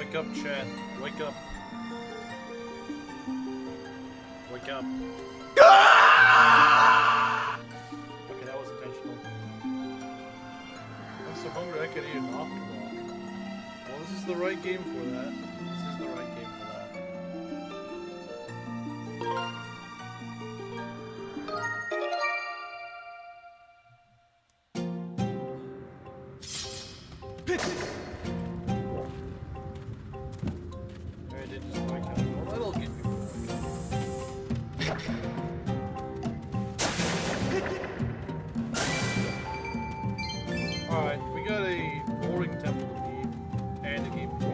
Wake up, Chad. Wake up. Wake up. Okay, that was intentional. I'm so hungry I could eat an octoball. Well, this is the right game for that. This is the right game for that. I did just wake up. Well, that'll get me Alright, we got a boring temple to beat, and a game to beat.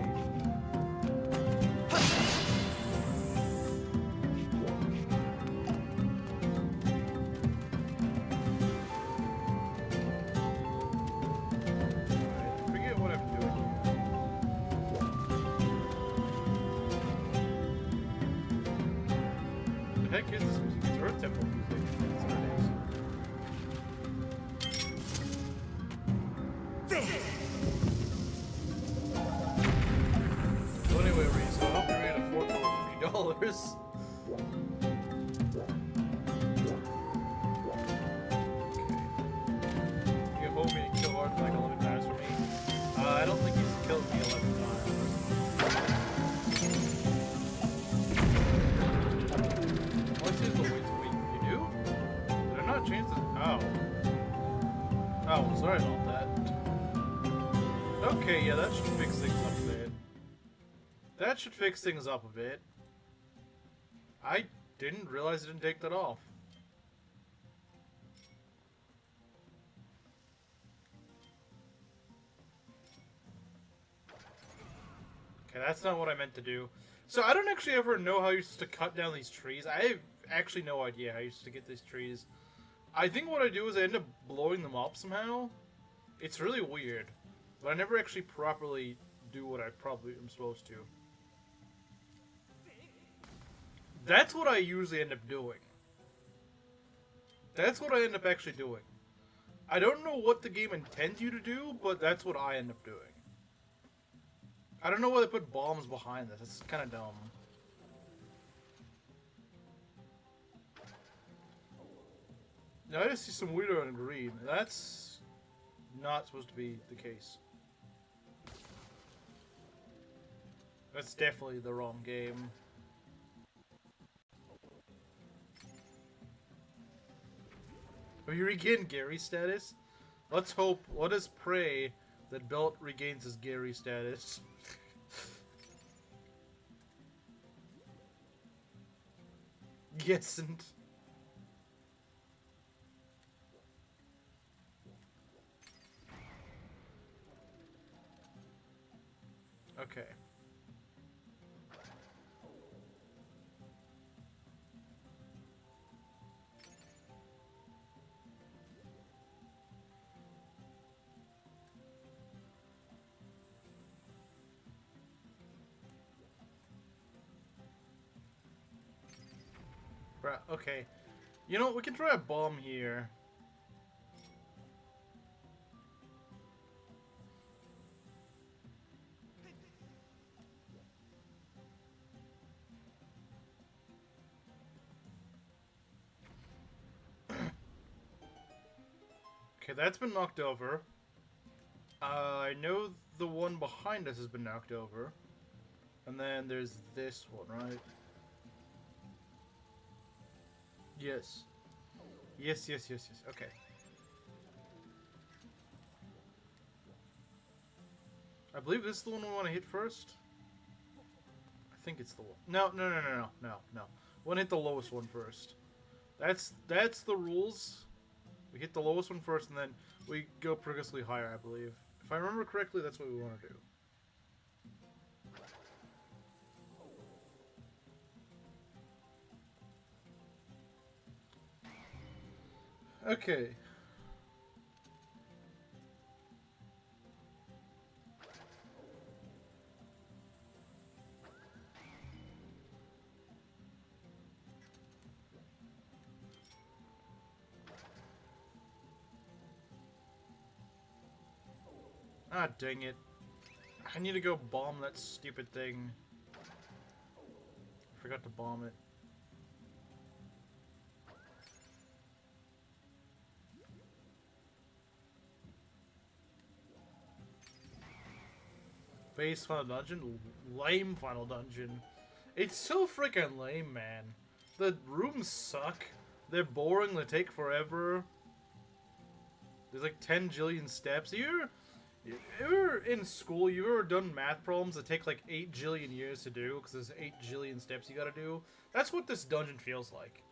Alright, I forget what I'm doing here. The heck is this music? It's Earth Temple music. That's what it is. So anyway, Reese, I hope you're gonna afford $50. You hold me and kill Art like 11 times for me. I don't think he's killed me 11 times. Oh, I see the weight to weak. You do? Did I not change the... Oh. Oh, sorry about that. Okay, yeah, that should fix things up a bit. That should fix things up a bit. I didn't realize I didn't take that off. Okay, that's not what I meant to do. So I don't actually ever know how you're supposed to cut down these trees. I have actually no idea how you're supposed to get these trees. I think what I do is I end up blowing them up somehow. It's really weird. But I never actually properly do what I probably am supposed to. That's what I usually end up doing. That's what I end up actually doing. I don't know what the game intends you to do, but that's what I end up doing. I don't know why they put bombs behind this. It's kind of dumb. Now I just see some weirdo on green. That's not supposed to be the case. That's definitely the wrong game. Have you regained Gary status? Let's hope, let us pray that Belt regains his Gary status. Yes, and... Okay. Right, okay. You know, we can try a bomb here. Okay, that's been knocked over. I know the one behind us has been knocked over. And then there's this one, right? Yes. Yes, yes, yes, yes. Okay. I believe this is the one we want to hit first. I think it's the one. No, no, no, no, no, no, no. We want to hit the lowest one first. That's the rules. We hit the lowest one first, and then we go progressively higher, I believe. If I remember correctly, that's what we want to do. Okay. Ah, dang it. I need to go bomb that stupid thing. I forgot to bomb it. Base final dungeon? Lame final dungeon. It's so freaking lame, man. The rooms suck. They're boring, they take forever. There's like 10 jillion steps. You're in school, you've ever done math problems that take like 8 jillion years to do because there's 8 jillion steps you gotta do? That's what this dungeon feels like.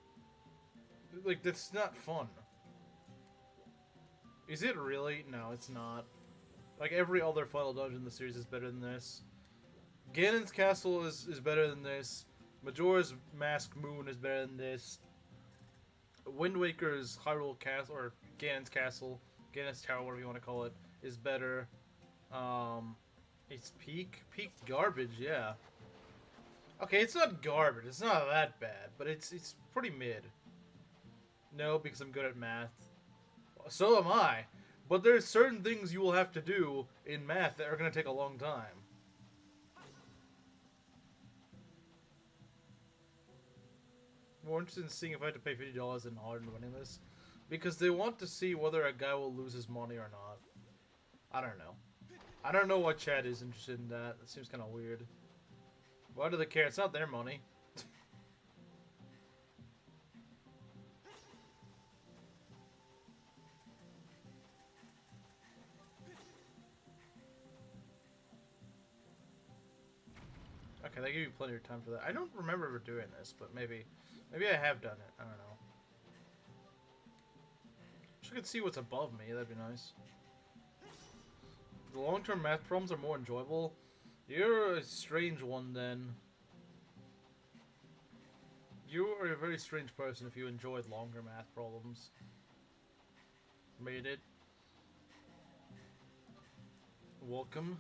Like, that's not fun. Is it really? No, it's not. Like, every other final dungeon in the series is better than this. Ganon's Castle is better than this. Majora's Masked Moon is better than this. Wind Waker's Hyrule Castle, or Ganon's Castle, Ganon's Tower, whatever you want to call it, is better. It's peak garbage, yeah. Okay, it's not garbage. It's not that bad, but it's pretty mid. No, because I'm good at math. So am I. But there's certain things you will have to do in math that are going to take a long time. More interested in seeing if I have to pay $50 in hard and winning this. Because they want to see whether a guy will lose his money or not. I don't know. I don't know why Chad is interested in that. It seems kind of weird. Why do they care? It's not their money. Okay, they give you plenty of time for that. I don't remember ever doing this, but maybe I have done it. I don't know. Wish I could see what's above me. That'd be nice. The long-term math problems are more enjoyable. You're a strange one, then. You are a very strange person if you enjoyed longer math problems. Made it. Welcome.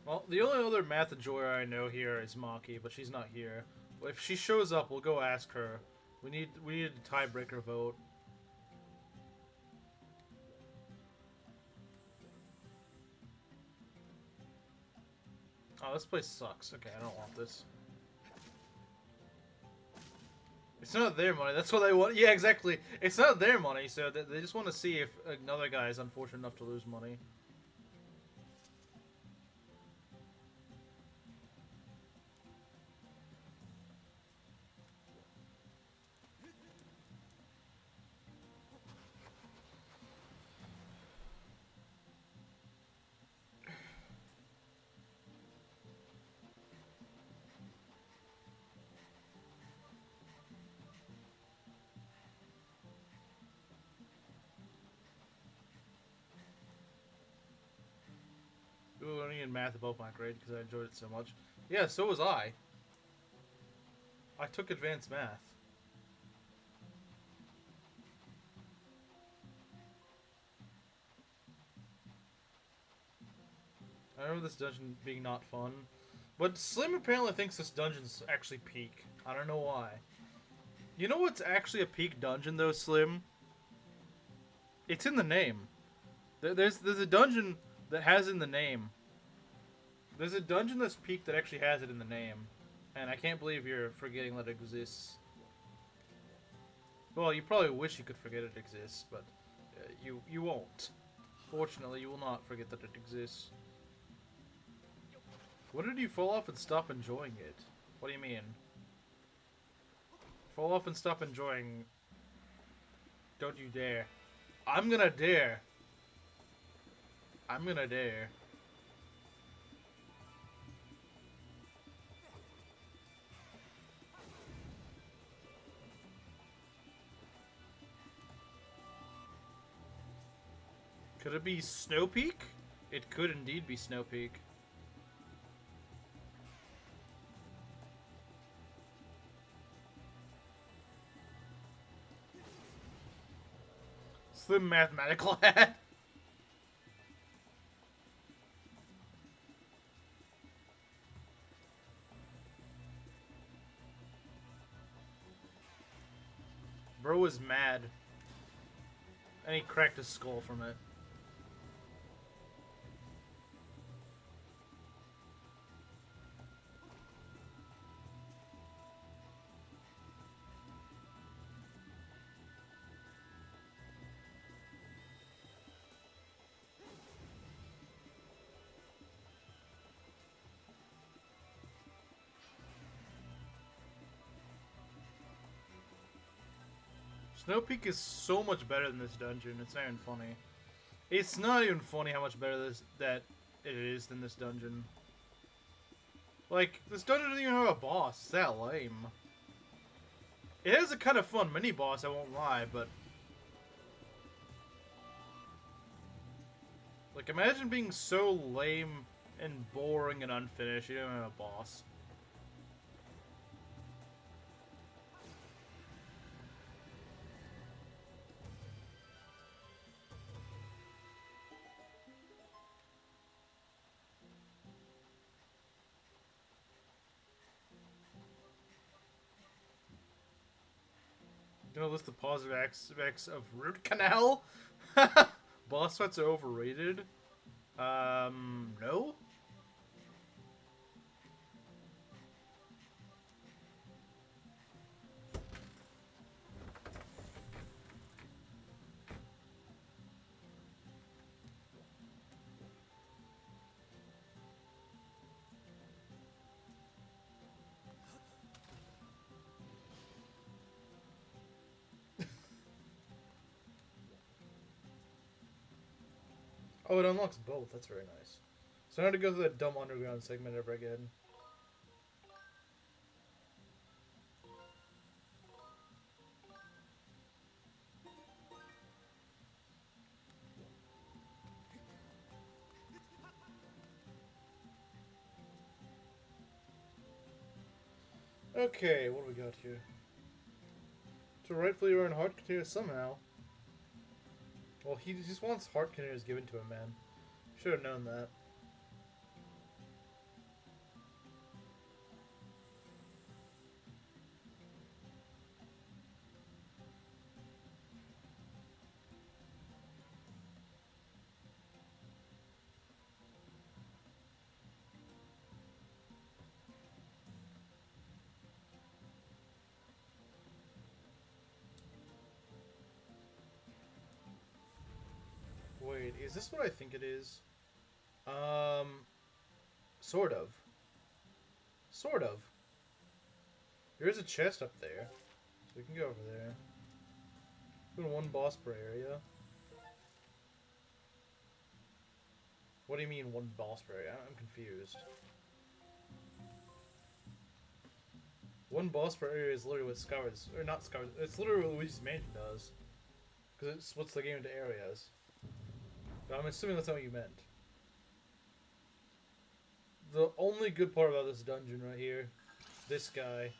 Well, the only other math enjoyer I know here is Maki, but she's not here. If she shows up, we'll go ask her. We need a tiebreaker vote. Oh, this place sucks. Okay, I don't want this. It's not their money. That's what they want. Yeah, exactly. It's not their money, so they just want to see if another guy is unfortunate enough to lose money. Learning in math above my grade because I enjoyed it so much. Yeah, so was I. I took advanced math. I remember this dungeon being not fun. But Slim apparently thinks this dungeon's actually peak. I don't know why. You know what's actually a peak dungeon though, Slim? It's in the name. There's a dungeon that has in the name. There's a dungeon that's peak that actually has it in the name. And I can't believe you're forgetting that it exists. Well, you probably wish you could forget it exists, but you won't. Fortunately, you will not forget that it exists. When did you fall off and stop enjoying it? What do you mean? Fall off and stop enjoying... Don't you dare. I'm gonna dare. I'm gonna dare. Could it be Snow Peak? It could indeed be Snow Peak. Slim mathematical hat. Bro was mad. And he cracked his skull from it. Snow Peak is so much better than this dungeon. It's not even funny. It's not even funny how much better that it is than this dungeon. Like, this dungeon doesn't even have a boss. It's that lame. It has a kind of fun mini-boss, I won't lie, but... Like, imagine being so lame and boring and unfinished, you don't have a boss. Gonna list the positive aspects of root canal? Boss fights are overrated? No? Oh, it unlocks both. That's very nice. So I don't have to go through that dumb underground segment ever again. Okay, what do we got here? To rightfully earn heart containers somehow. Well, he just wants heart containers given to him, man. Should have known that. Wait, is this what I think it is? Sort of. Sort of. There is a chest up there. So we can go over there. Doing one boss per area. What do you mean one boss per area? I'm confused. One boss per area is literally what Skyward's... Or not Skyward... It's literally what Luigi's Mansion does. Because it splits the game into areas. But I'm assuming that's not what you meant. The only good part about this dungeon right here, this guy.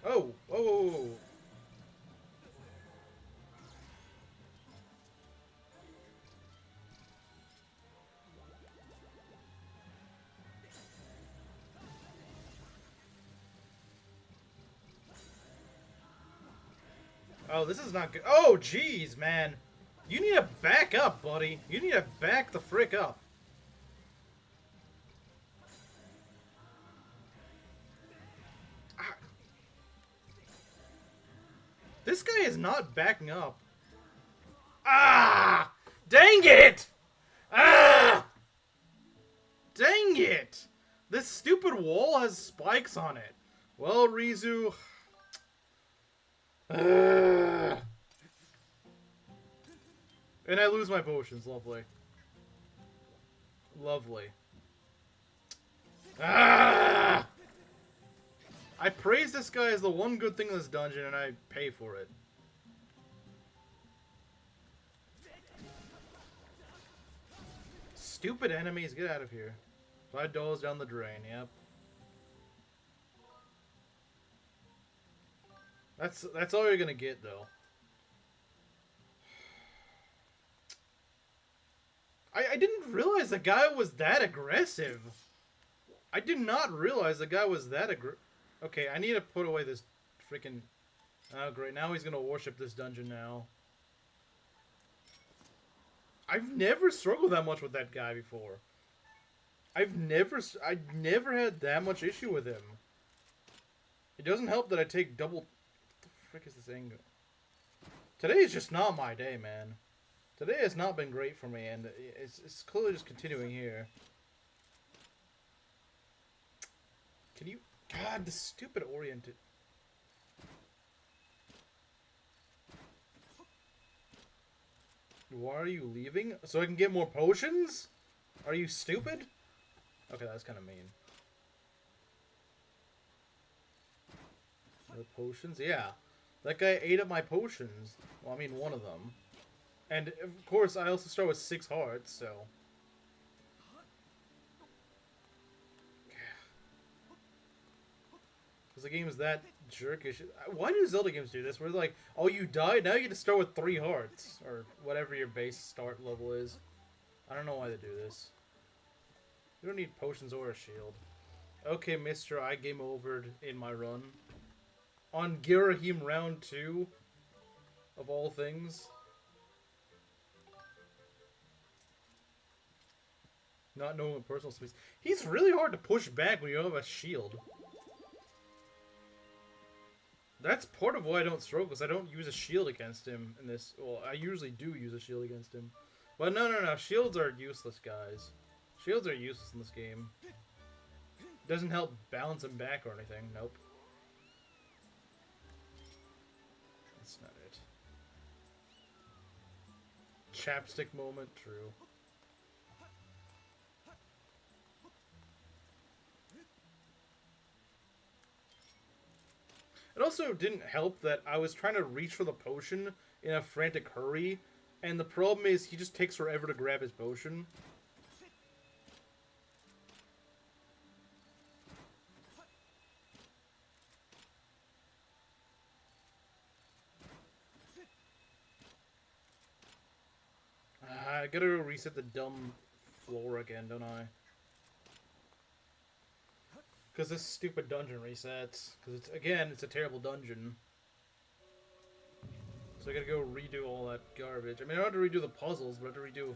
Oh! Whoa, whoa, whoa. Oh, this is not good. Oh, jeez, man. You need to back up, buddy. You need to back the frick up. This guy is not backing up. Ah! Dang it! Ah! Dang it! This stupid wall has spikes on it. Well, Rizu... And I lose my potions. Lovely. Lovely. Ah! I praise this guy as the one good thing in this dungeon, and I pay for it. Stupid enemies, get out of here. $5 down the drain, yep. That's all you're gonna get, though. I didn't realize the guy was that aggressive. I did not realize the guy was that aggressive. Okay, I need to put away this freaking... Oh, great. Now he's going to worship this dungeon now. I've never struggled that much with that guy before. I've never had that much issue with him. It doesn't help that I take double... What the frick is this angle? Today is just not my day, man. Today has not been great for me, and it's clearly just continuing here. Can you... God, the stupid oriented... Why are you leaving? So I can get more potions? Are you stupid? Okay, that's kind of mean. The potions? Yeah. That guy ate up my potions. Well, I mean, one of them. And, of course, I also start with 6 hearts, so... Because the game is that jerkish. Why do Zelda games do this? Where like, oh, you died, now you get to start with 3 hearts. Or whatever your base start level is. I don't know why they do this. You don't need potions or a shield. Okay, mister, I game overed in my run. On Girahim round 2. Of all things. Not knowing what personal space. He's really hard to push back when you don't have a shield. That's part of why I don't struggle, because I don't use a shield against him in this. Well, I usually do use a shield against him. But no. Shields are useless, guys. Shields are useless in this game. Doesn't help balance him back or anything. Nope. That's not it. Chapstick moment, true. It also didn't help that I was trying to reach for the potion in a frantic hurry, and the problem is he just takes forever to grab his potion. I gotta reset the dumb floor again, don't I? Because this stupid dungeon resets. Because, it's a terrible dungeon. So I gotta go redo all that garbage. I mean, I don't have to redo the puzzles, but I have to redo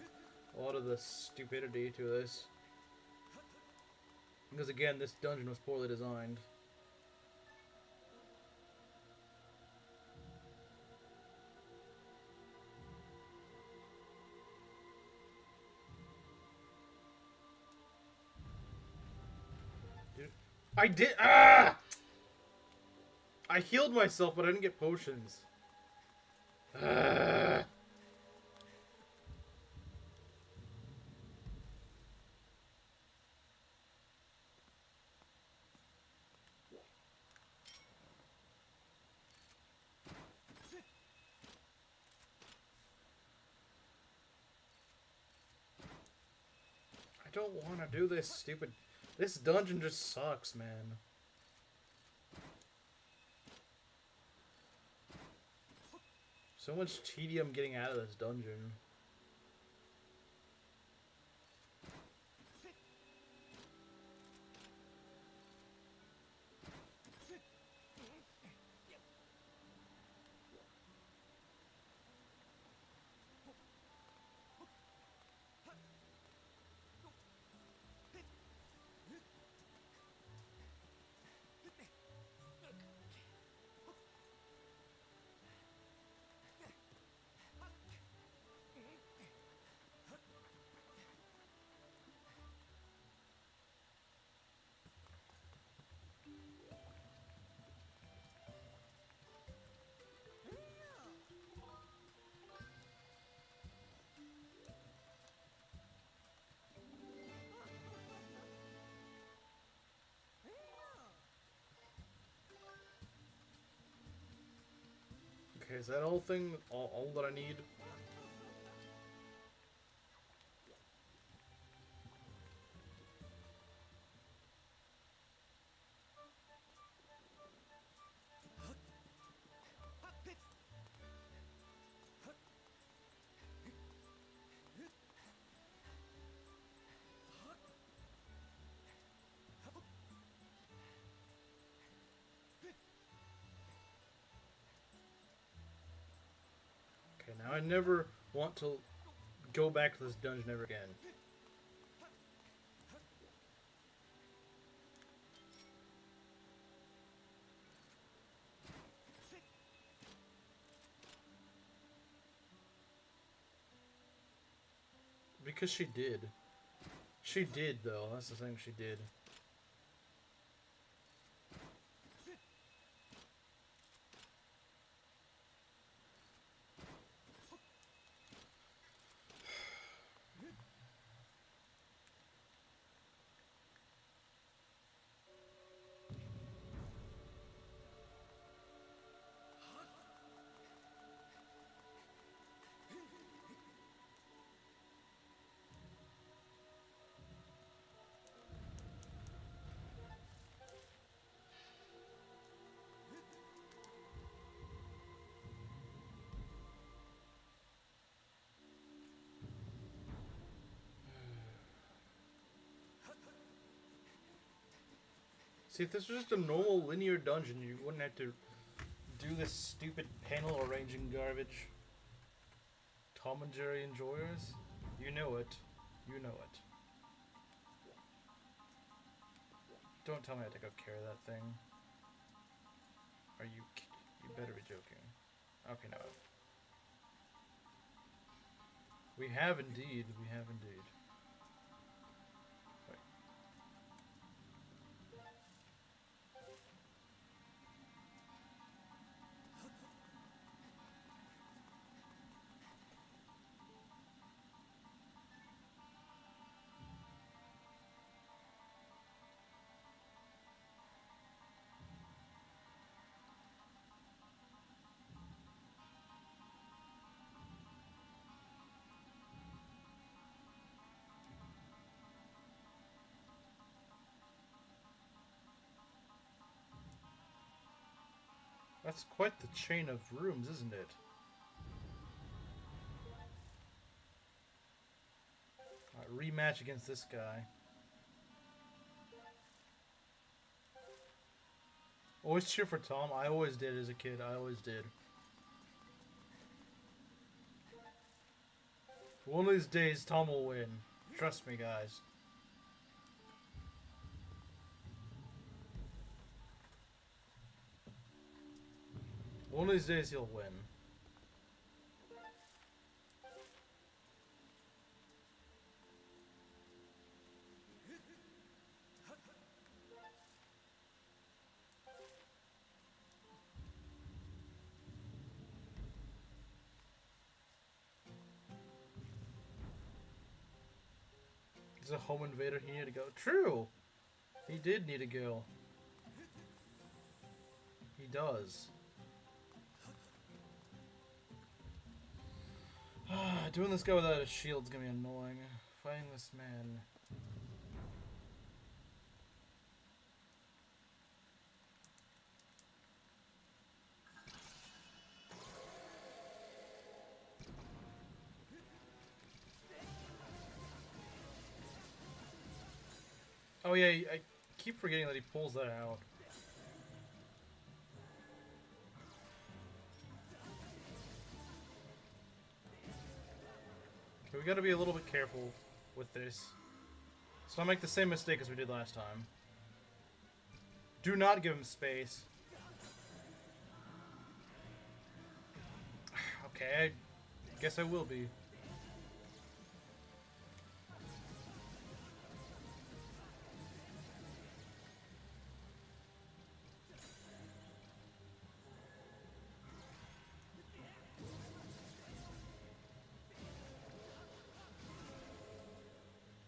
a lot of the stupidity to this. Because, again, this dungeon was poorly designed. I did. Ah! I healed myself, but I didn't get potions. I don't want to do this stupid. This dungeon just sucks, man. So much tedium getting out of this dungeon. Okay, is that all that I need? Okay, now I never want to go back to this dungeon ever again. Because she did. She did, though. That's the thing, she did. See, if this was just a normal linear dungeon, you wouldn't have to do this stupid panel arranging garbage. Tom and Jerry enjoyers? You know it. You know it. Don't tell me I have to go carry that thing. Are you... You better be joking. Okay, no. We have indeed. We have indeed. That's quite the chain of rooms, isn't it? Alright, rematch against this guy. Always cheer for Tom. I always did as a kid. I always did. One of these days, Tom will win. Trust me, guys. One of these days, he'll win. He's a home invader. He needed to go. True! He did need to go. He does. Doing this guy without a shield's gonna be annoying. Fighting this man. Oh yeah, I keep forgetting that he pulls that out. Okay, we gotta be a little bit careful with this. So don't make the same mistake as we did last time. Do not give him space. Okay, I guess I will be.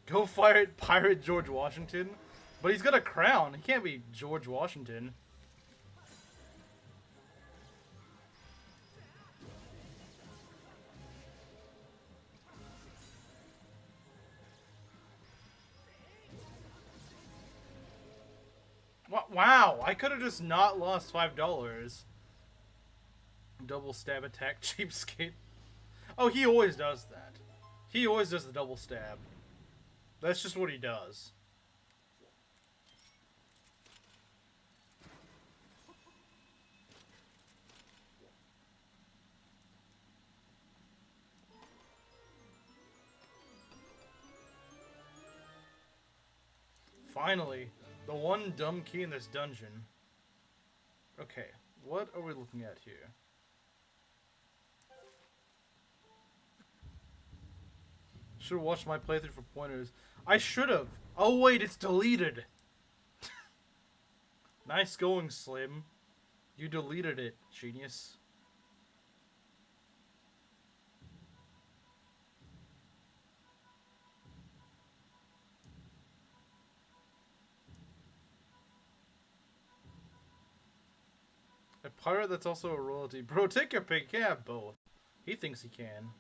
Go fight Pirate George Washington? But he's got a crown. He can't be George Washington. Wow, I could have just not lost $5. Double stab attack, cheapskate. Oh, he always does that. He always does the double stab. That's just what he does. Finally, the one dumb key in this dungeon. Okay, what are we looking at here? Should have watched my playthrough for pointers. I should have. Oh wait, it's deleted. Nice going, Slim. You deleted it, genius. A pirate that's also a royalty. Bro, take your pick. Yeah, both. He thinks he can.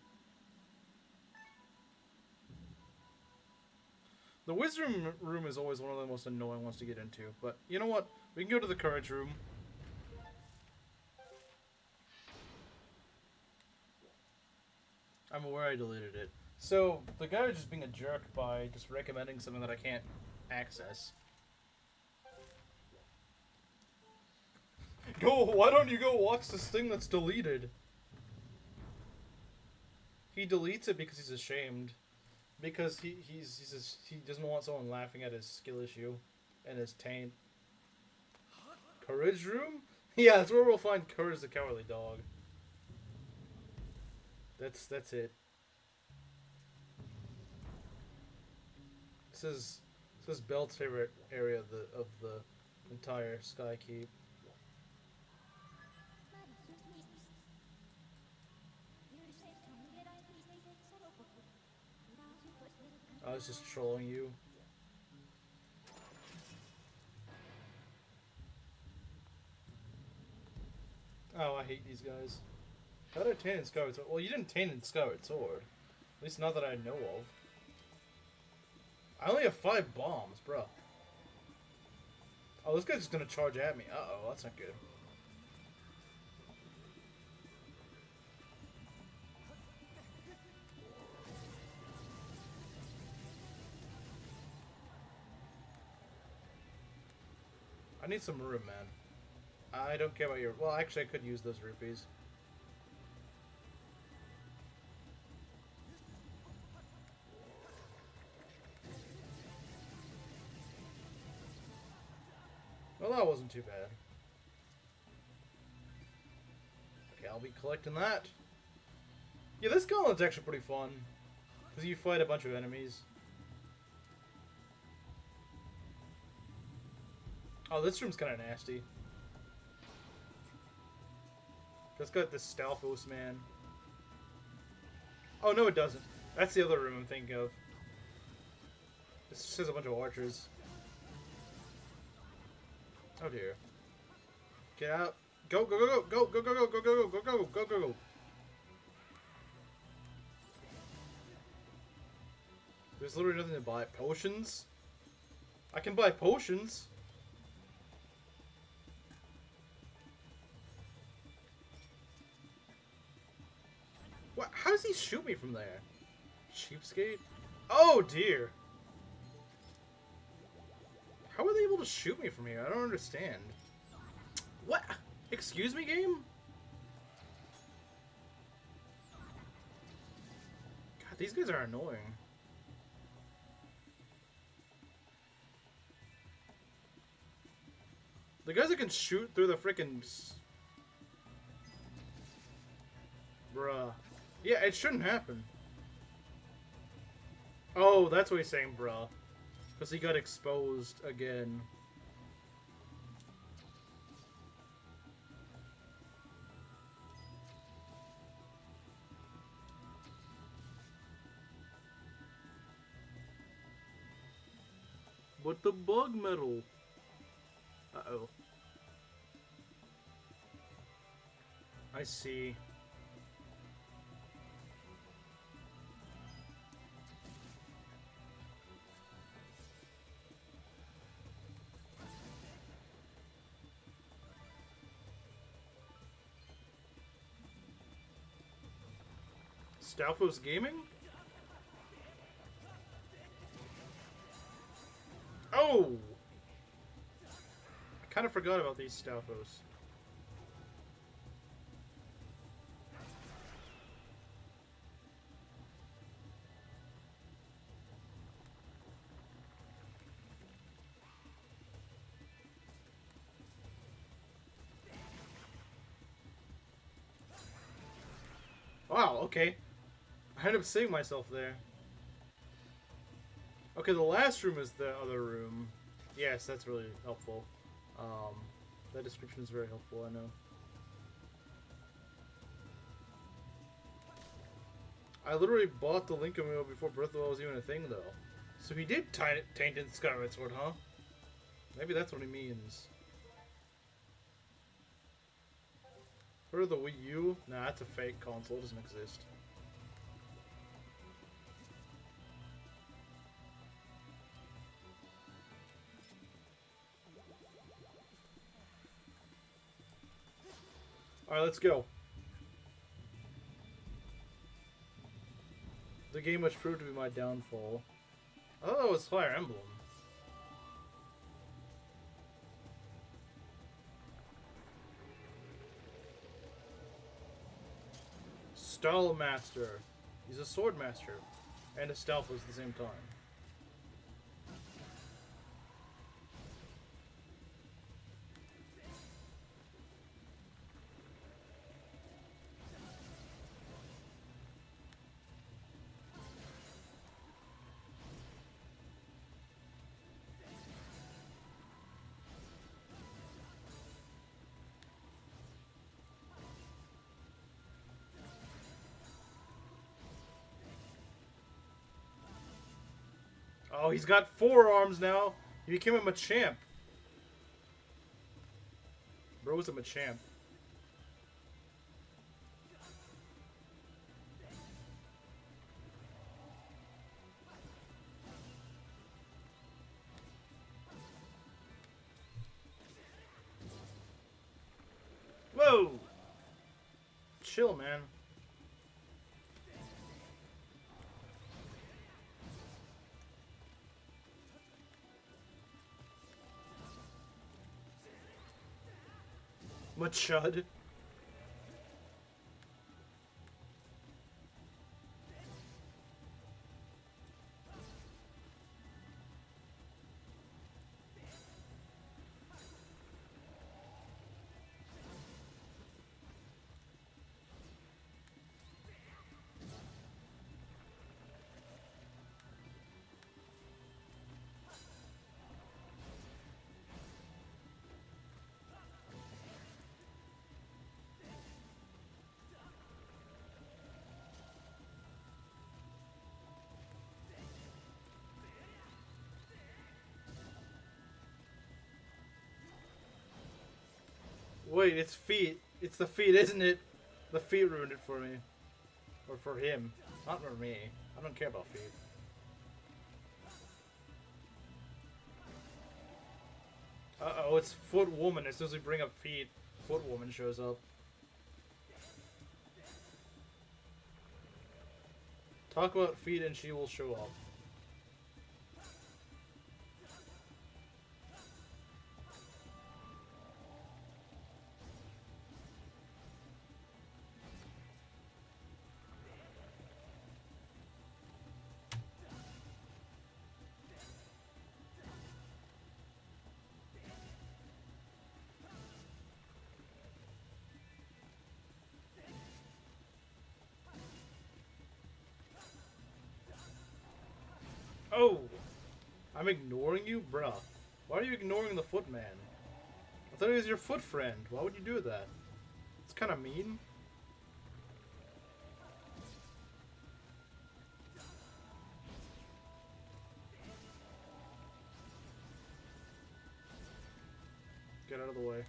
The wisdom room is always one of the most annoying ones to get into. But you know what? We can go to the courage room. I'm aware I deleted it. So, the guy was just being a jerk by just recommending something that I can't access. Why don't you go watch this thing that's deleted? He deletes it because he's ashamed. Because he doesn't want someone laughing at his skill issue and his taint. Courage room? Yeah, that's where we'll find Courage the Cowardly Dog. That's it. This is Belt's favorite area of the entire Sky Keep. I was just trolling you. Oh, I hate these guys. How did I taint in Skyward Sword? Well, you didn't taint in Skyward Sword. At least not that I know of. I only have 5 bombs, bro. Oh, this guy's just gonna charge at me. Uh-oh, that's not good. I need some room, man. I don't care about your... Well, actually, I could use those rupees. Well, that wasn't too bad. Okay, I'll be collecting that. Yeah, this gauntlet's actually pretty fun. Because you fight a bunch of enemies. Oh, this room's kind of nasty. It's got this Stalfos man. Oh, no it doesn't. That's the other room I'm thinking of. This just has a bunch of archers. Oh dear. Get out. Go, go, go, go, go, go, go, go, go, go, go, go, go, go, go. There's literally nothing to buy. Potions? I can buy potions. What? How does he shoot me from there? Cheapskate? Oh dear. How are they able to shoot me from here? I don't understand. What? Excuse me, game? God, these guys are annoying. The guys that can shoot through the frickin'... Bruh. Yeah, it shouldn't happen. Oh, that's what he's saying, bruh. Because he got exposed again. But the bug metal. Uh-oh. I see. Stalfos Gaming? Oh! I kind of forgot about these Stalfos. Wow, okay. I ended up seeing myself there. Okay, the last room is the other room. Yes, that's really helpful. That description is very helpful, I know. I literally bought the Link amiibo before Breath of the Wild was even a thing, though. So he did taint in Skyward Sword, huh? Maybe that's what he means. Heard of the Wii U? Nah, that's a fake console. It doesn't exist. Alright, let's go. The game which proved to be my downfall. Oh, it was Fire Emblem. Style Master. He's a sword master. And a stealth at the same time. Oh, he's got 4 arms now. He became a Machamp. Bro's a Machamp. Whoa! Chill, man. Machud. Wait, it's feet. It's the feet, isn't it? The feet ruined it for me. Or for him. Not for me. I don't care about feet. Uh-oh, it's Foot Woman. As soon as we bring up feet, Foot Woman shows up. Talk about feet and she will show up. Oh! I'm ignoring you? Bruh. Why are you ignoring the Footman? I thought he was your foot friend. Why would you do that? It's kind of mean. Get out of the way.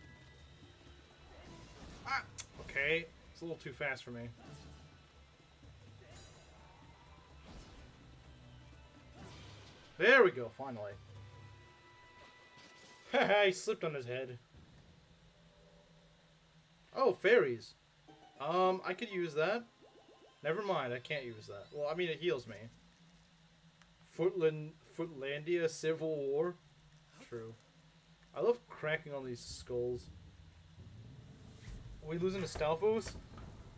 Ah! Okay. It's a little too fast for me. There we go, finally. Haha, he slipped on his head. Oh, fairies. I could use that. Never mind, I can't use that. Well, I mean, it heals me. Footlandia Civil War? True. I love cracking on these skulls. Are we losing to Stalfos?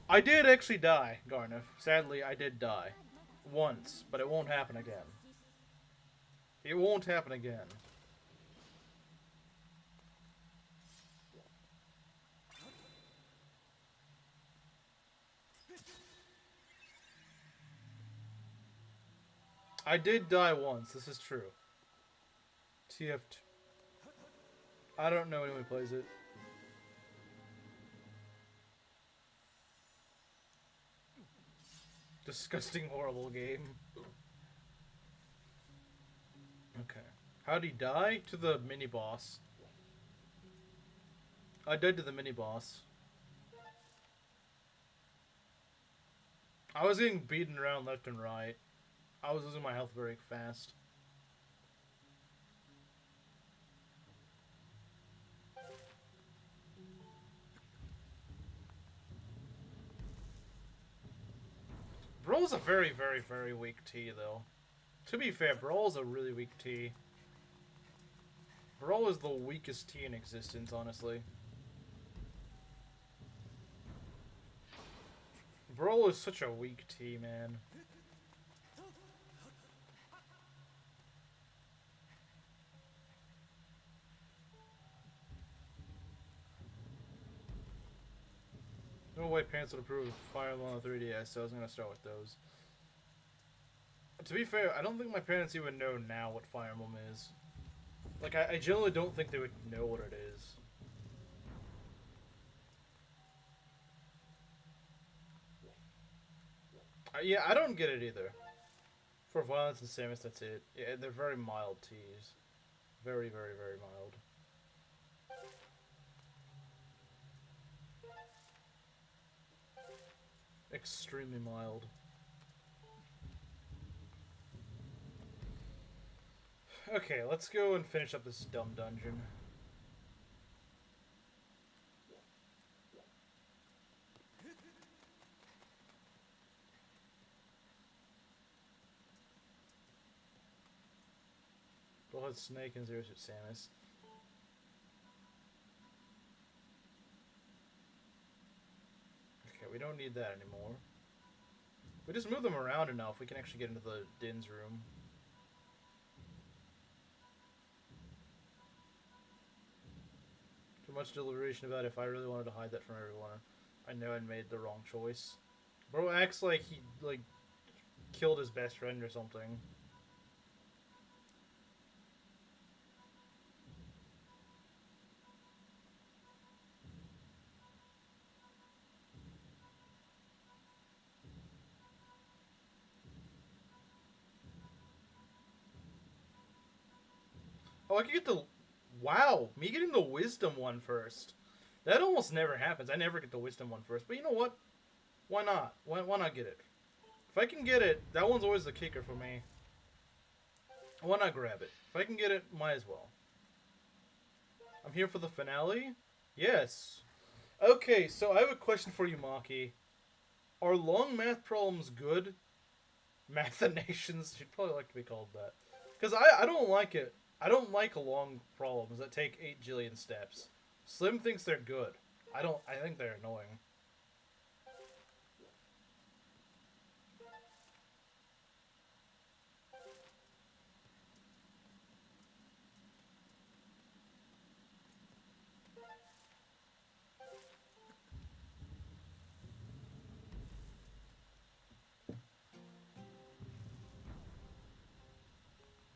I did actually die, Garneth. Sadly, I did die. Once, but it won't happen again. It won't happen again. I did die once. This is true. TF2. I don't know anyone who plays it. Disgusting, horrible game. Okay. How'd he die? To the mini-boss. I died to the mini-boss. I was getting beaten around left and right. I was losing my health very fast. Brawl's a very, very, very weak T, though. To be fair, Brawl's a really weak T. Brawl is the weakest T in existence, honestly. Brawl is such a weak T, man. No way parents would approve of Fire Emblem on 3DS, so I was gonna start with those. To be fair, I don't think my parents even know now what Fire Emblem is. Like, I generally don't think they would know what it is. Yeah, I don't get it either. For Violence and Samus, that's it. Yeah, they're very mild Ts. Very, very, very mild. Extremely mild. Okay, let's go and finish up this dumb dungeon. Bullhead Snake and Zero Suit Samus. Okay, we don't need that anymore. We just move them around enough, we can actually get into the Din's room. Too much deliberation about if I really wanted to hide that from everyone. I know I made the wrong choice. Bro acts like he, like, killed his best friend or something. Oh, I could get the... Wow, me getting the wisdom one first. That almost never happens. I never get the wisdom one first. But you know what? Why not? Why not get it? If I can get it, that one's always the kicker for me. Why not grab it? If I can get it, might as well. I'm here for the finale? Yes. Okay, so I have a question for you, Maki. Are long math problems good? Mathinations should probably like to be called that. Because I don't like it. I don't like long problems that take 8 jillion steps. Slim thinks they're good. I think they're annoying.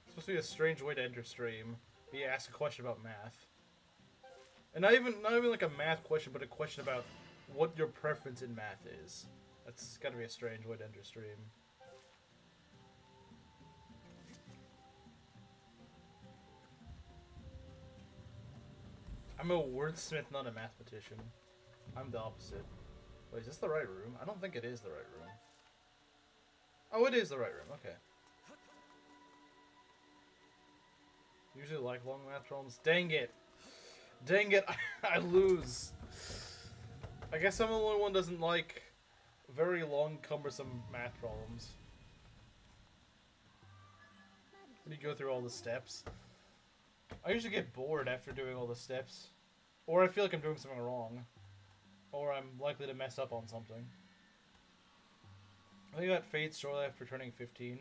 It's supposed to be a strange way to enter stream. You ask a question about math. And not even like a math question, but a question about what your preference in math is. That's gotta be a strange way to enter stream. I'm a wordsmith, not a mathematician. I'm the opposite. Wait, is this the right room? I don't think it is the right room. Oh, it is the right room. Okay. Usually like long math problems. Dang it! Dang it! I lose. I guess I'm the only one who doesn't like very long, cumbersome math problems. When you go through all the steps. I usually get bored after doing all the steps. Or I feel like I'm doing something wrong. Or I'm likely to mess up on something. I got Fates shortly after turning 15.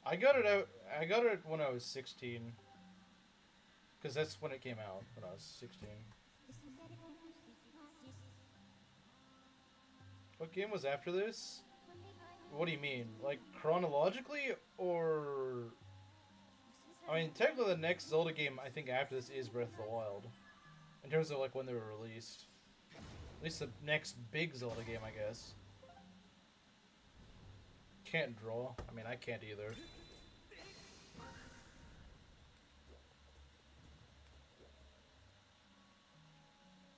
I got it when I was 16. Because that's when it came out, when I was 16. What game was after this? What do you mean? Like, chronologically, or... I mean, technically the next Zelda game, I think, after this is Breath of the Wild. In terms of, like, when they were released. At least the next big Zelda game, I guess. Can't draw. I mean, I can't either.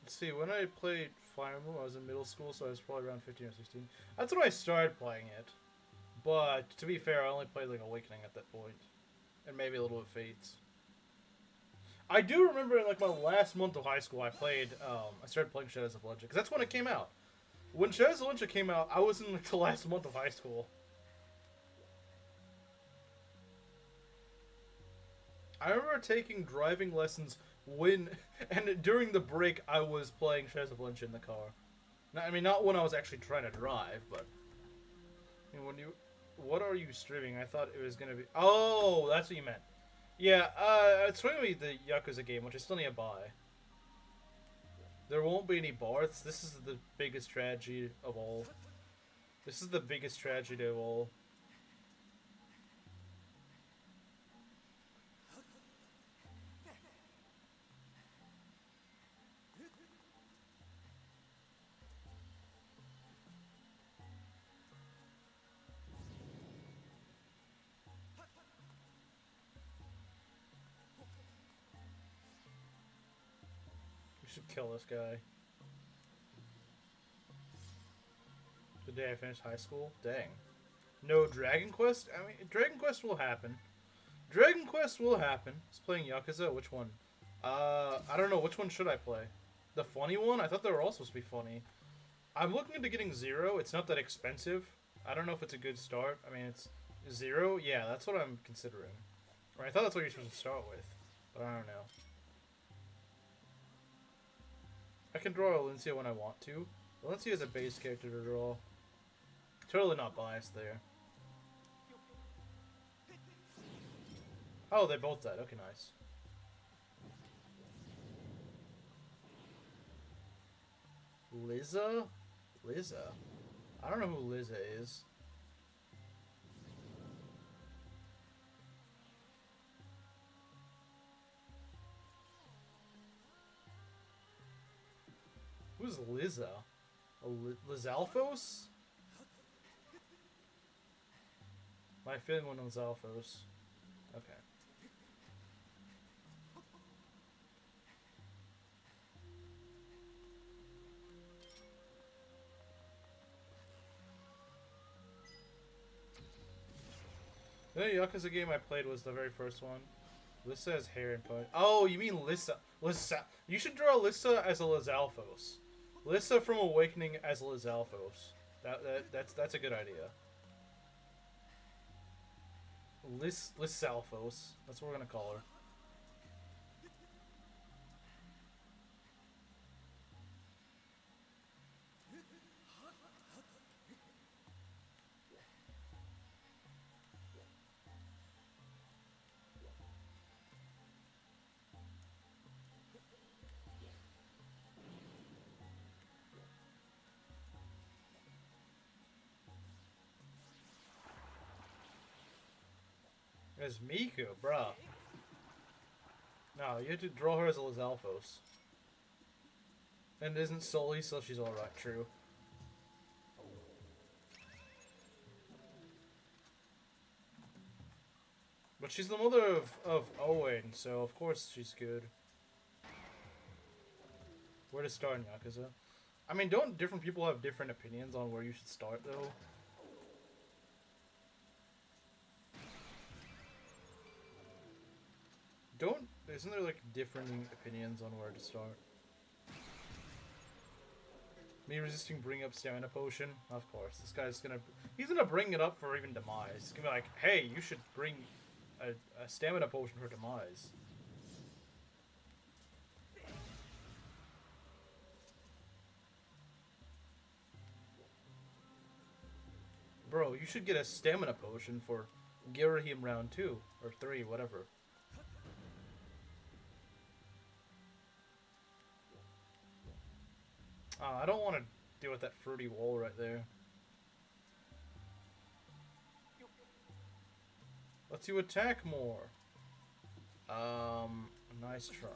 Let's see, when I played Fire Emblem, I was in middle school, so I was probably around 15 or 16. That's when I started playing it. But, to be fair, I only played, like, Awakening at that point. And maybe a little bit of Fates. I do remember in, like, my last month of high school, I started playing Shadows of Legend, because that's when it came out. When Shadows of Legend came out, I was in, like, the last month of high school. I remember taking driving lessons and during the break, I was playing Shadows of Legend in the car. I mean, not when I was actually trying to drive, but... I mean, what are you streaming? I thought it was gonna be... Oh, that's what you meant. Yeah, it's going to be the Yakuza game, which I still need to buy. There won't be any bars. This is the biggest tragedy of all. This is the biggest tragedy of all. We should kill this guy. The day I finished high school? Dang. No Dragon Quest? I mean, Dragon Quest will happen. Dragon Quest will happen. It's playing Yakuza. Which one? I don't know. Which one should I play? The funny one? I thought they were all supposed to be funny. I'm looking into getting Zero. It's not that expensive. I don't know if it's a good start. I mean, it's Zero? Yeah, that's what I'm considering. Or I thought that's what you're supposed to start with. But I don't know. I can draw Valencia when I want to. Valencia is a base character to draw. Totally not biased there. Oh, they both died. Okay, nice. Liza? Liza? I don't know who Liza is. Who's Liza? Lizalfos? My feeling one was Alphos. Okay. The Yakuza game I played was the very first one. Lissa has hair and pony. Oh, you mean Lissa? Lissa. You should draw Lissa as a Lizalfos. Lissa from Awakening as a Lizalfos. That's a good idea. Lissalfos. That's what we're gonna call her. As Miku, bruh. No, you have to draw her as a Lizalfos. And it isn't Sully, so she's alright, true. But she's the mother of Owen, so of course she's good. Where to start in Yakuza? I mean, don't different people have different opinions on where you should start, though? Isn't there, like, different opinions on where to start? Me resisting bringing up stamina potion? Of course. This guy's he's gonna bring it up for even demise. He's gonna be like, hey, you should bring a stamina potion for demise. Bro, you should get a stamina potion for Girahim round 2 or 3, whatever. I don't want to deal with that fruity wall right there. to attack more. Nice try.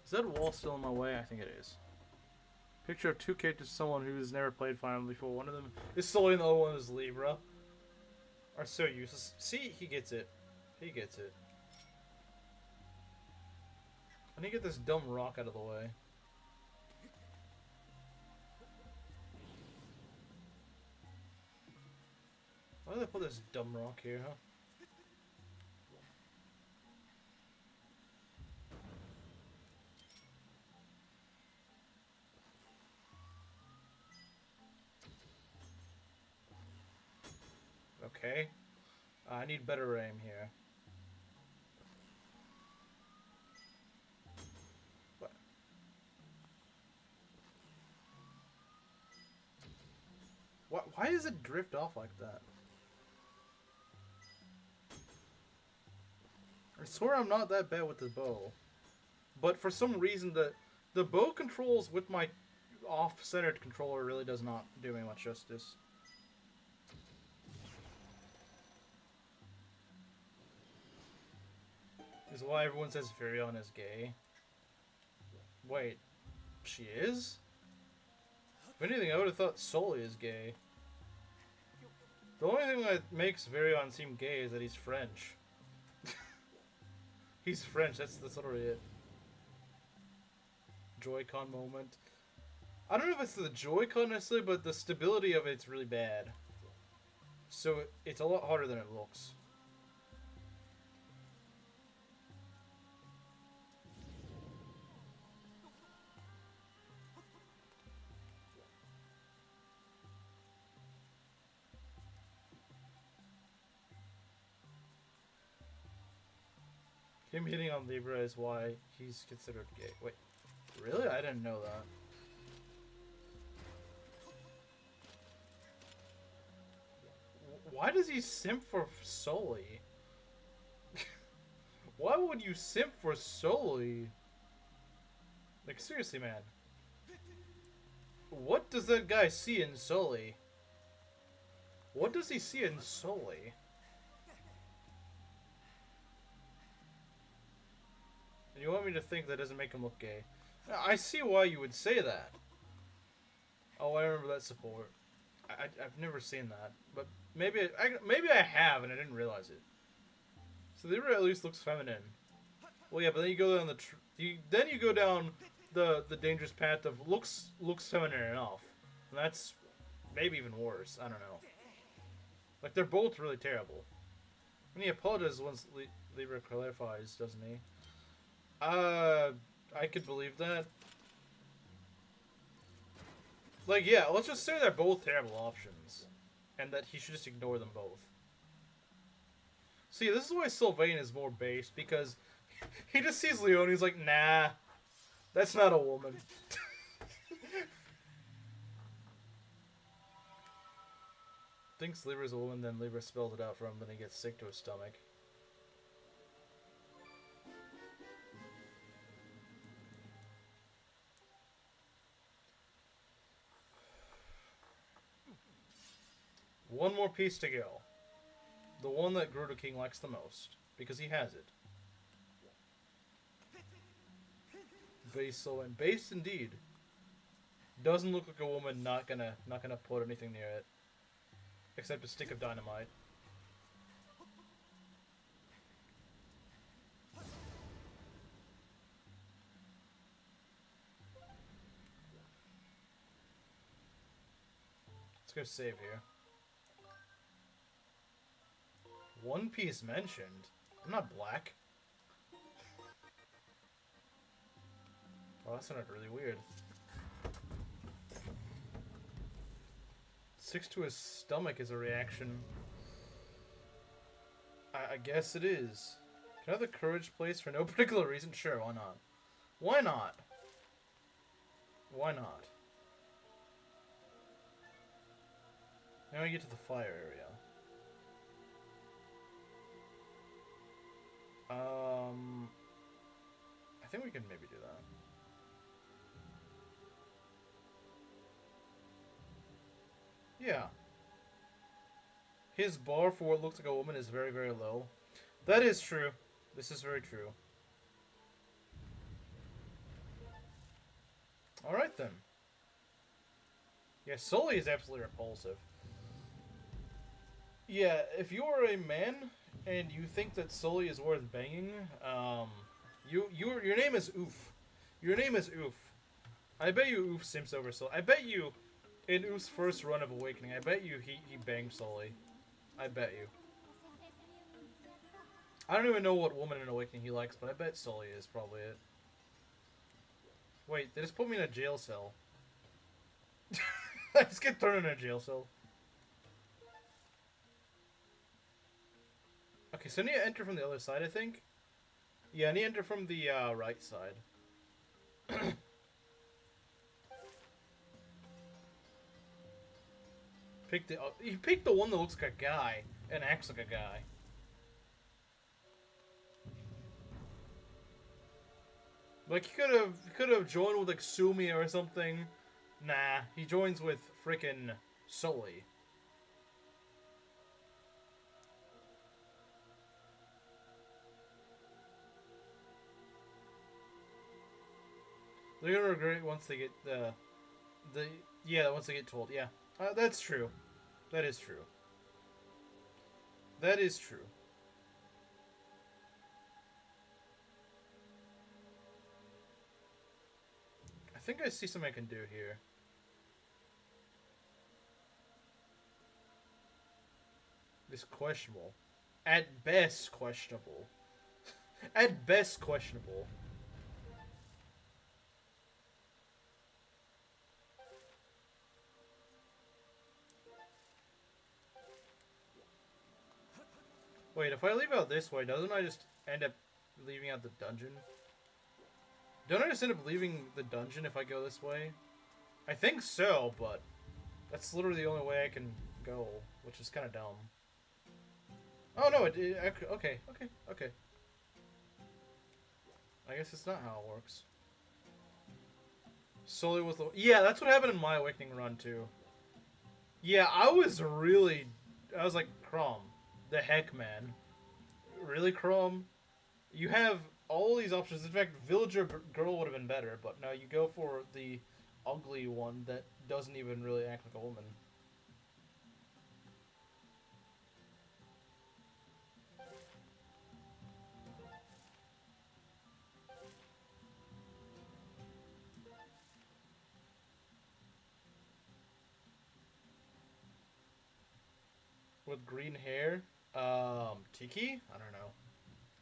Is that wall still in my way? I think it is. Picture of two characters, someone who's never played Final before. One of them is Sully and the other one is Libra. Are so useless. See, he gets it. He gets it. I need to get this dumb rock out of the way. Why did they put this dumb rock here, huh? Okay. I need better aim here. What? Why does it drift off like that? I swear I'm not that bad with the bow. But for some reason the bow controls with my off-centered controller really does not do me much justice. This is why everyone says Virion is gay. Wait, she is? If anything, I would have thought Sully is gay. The only thing that makes Virion seem gay is that he's French. He's French, that's literally it. Joy-Con moment. I don't know if it's the Joy-Con necessarily, but the stability of it's really bad. So it's a lot harder than it looks. Him hitting on Libra is why he's considered gay. Wait, really? I didn't know that. Why does he simp for Sully? Why would you simp for Sully? Like, seriously, man. What does that guy see in Sully? What does he see in Sully? And you want me to think that doesn't make him look gay? I see why you would say that. Oh, I remember that support. I've never seen that, but maybe I have and I didn't realize it. So the Libra at least looks feminine. Well, yeah, but then you go down then you go down the dangerous path of looks feminine enough, and that's maybe even worse. I don't know. Like, they're both really terrible. And he apologizes once Libra clarifies, doesn't he? I could believe that. Like, yeah, let's just say they're both terrible options. And that he should just ignore them both. See, this is why Sylvain is more based, because he just sees Leone, he's like, nah, that's not a woman. Thinks Libra's a woman, then Libra spells it out for him, then he gets sick to his stomach. One more piece to go. The one that Gerudo King likes the most, because he has it. Base Sylvain. Base indeed. Doesn't look like a woman, not gonna put anything near it. Except a stick of dynamite. Let's go save here. One Piece mentioned. I'm not black. Oh, that sounded really weird. Six to his stomach is a reaction. I guess it is. Can I have the courage place for no particular reason? Sure, why not? Why not? Why not? Now we get to the fire area. I think we can maybe do that. Yeah. His bar for what looks like a woman is very, very low. That is true. This is very true. Alright then. Yeah, Sully is absolutely repulsive. Yeah, if you are a man and you think that Sully is worth banging, your name is Oof. Your name is Oof. I bet you Oof simps over Sully. I bet you, in Oof's first run of Awakening, I bet you he banged Sully. I bet you. I don't even know what woman in Awakening he likes, but I bet Sully is probably it. Wait, they just put me in a jail cell. I just get thrown in a jail cell. Okay, so I need to enter from the other side, I think. Yeah, I need to enter from the right side. He picked the one that looks like a guy and acts like a guy. Like he could have joined with like Sumi or something. Nah, he joins with frickin' Sully. They're gonna regret it once they get once they get told. Yeah, that's true. That is true. That is true. I think I see something I can do here. This questionable. At best questionable. At best questionable. Wait, if I leave out this way, doesn't I just end up leaving out the dungeon? Don't I just end up leaving the dungeon if I go this way? I think so, but that's literally the only way I can go, which is kind of dumb. Oh no, okay. I guess it's not how it works. Solely with the... Yeah, that's what happened in my Awakening run, too. Yeah, I was like, Crom. The heck, man. Really, Crom? You have all these options. In fact, Villager Girl would have been better, but no, you go for the ugly one that doesn't even really act like a woman. With green hair? Tiki? I don't know.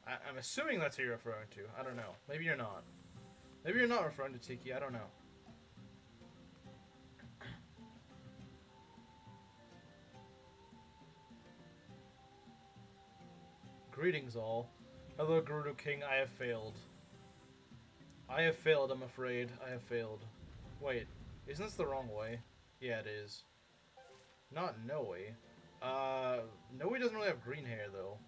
I'm assuming that's who you're referring to. I don't know. Maybe you're not. Maybe you're not referring to Tiki. I don't know. Greetings all. Hello, Gerudo King. I have failed. I have failed, I'm afraid. I have failed. Wait. Isn't this the wrong way? Yeah, it is. Not Noe. Noe doesn't really have green hair, though.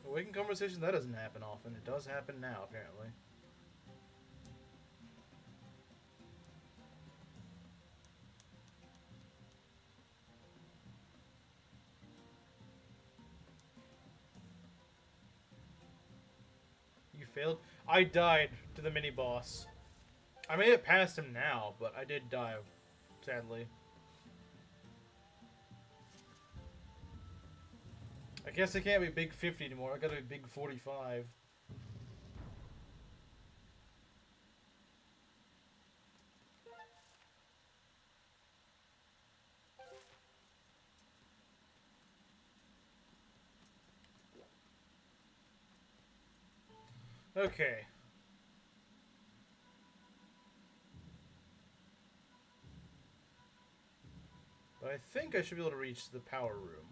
Awakened conversation, that doesn't happen often. It does happen now, apparently. You failed? I died to the mini-boss. I made it past him now, but I did die, sadly. I guess I can't be big 50 anymore. I gotta be big 45. Okay. But I think I should be able to reach the power room.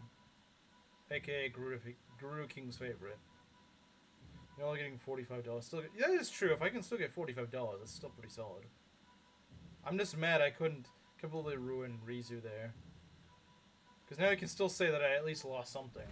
AKA Guru King's favorite. You're only getting $45. Still, that is true. If I can still get $45, that's still pretty solid. I'm just mad I couldn't completely ruin Rizu there. Because now I can still say that I at least lost something.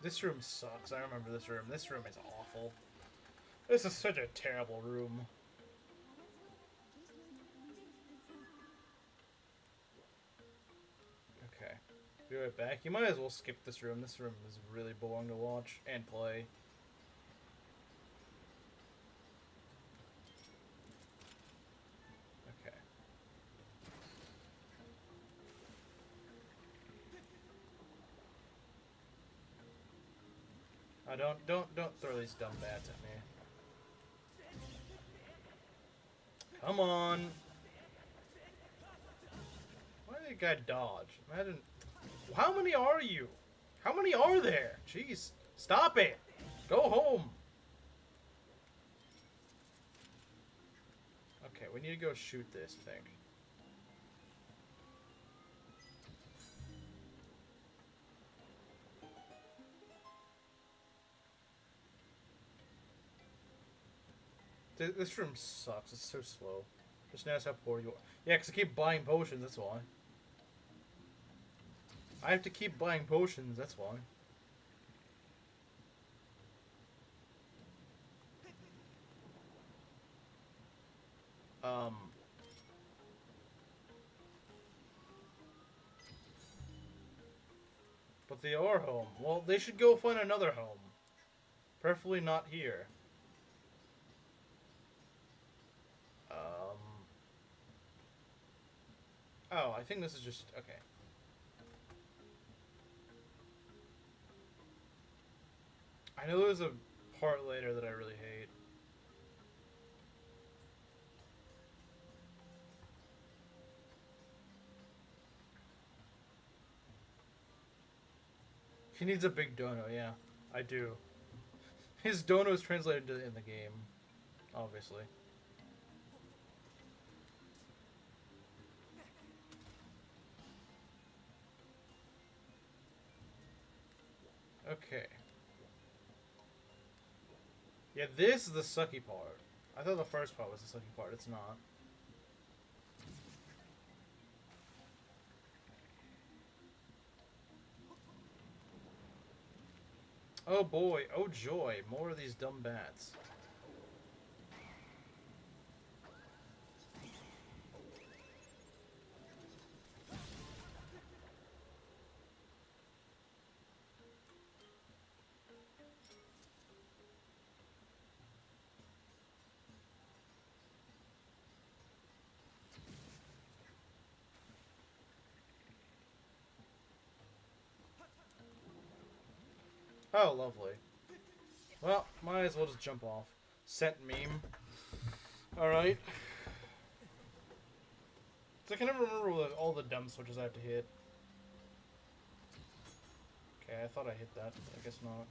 This room sucks. I remember this room. This room is awful. This is such a terrible room. Okay. Be right back. You might as well skip this room. This room is really boring to watch and play. Okay. Don't throw these dumb bats at me. Come on. Why did that guy dodge? Imagine. How many are you? How many are there? Jeez. Stop it. Go home. Okay, we need to go shoot this thing. This room sucks. It's so slow. Just notice how poor you are. Yeah, because I keep buying potions, that's why. I have to keep buying potions, that's why. But they are home. Well, they should go find another home. Preferably not here. Oh, I think this is just... okay. I know there's a part later that I really hate. He needs a big dono, yeah. I do. His dono is translated in the game. Obviously. Okay. Yeah, this is the sucky part. I thought the first part was the sucky part. It's not. Oh boy, oh joy, more of these dumb bats. Oh, lovely. Well, might as well just jump off. Sent meme. Alright. So I can never remember all the dumb switches I have to hit. Okay, I thought I hit that. I guess not.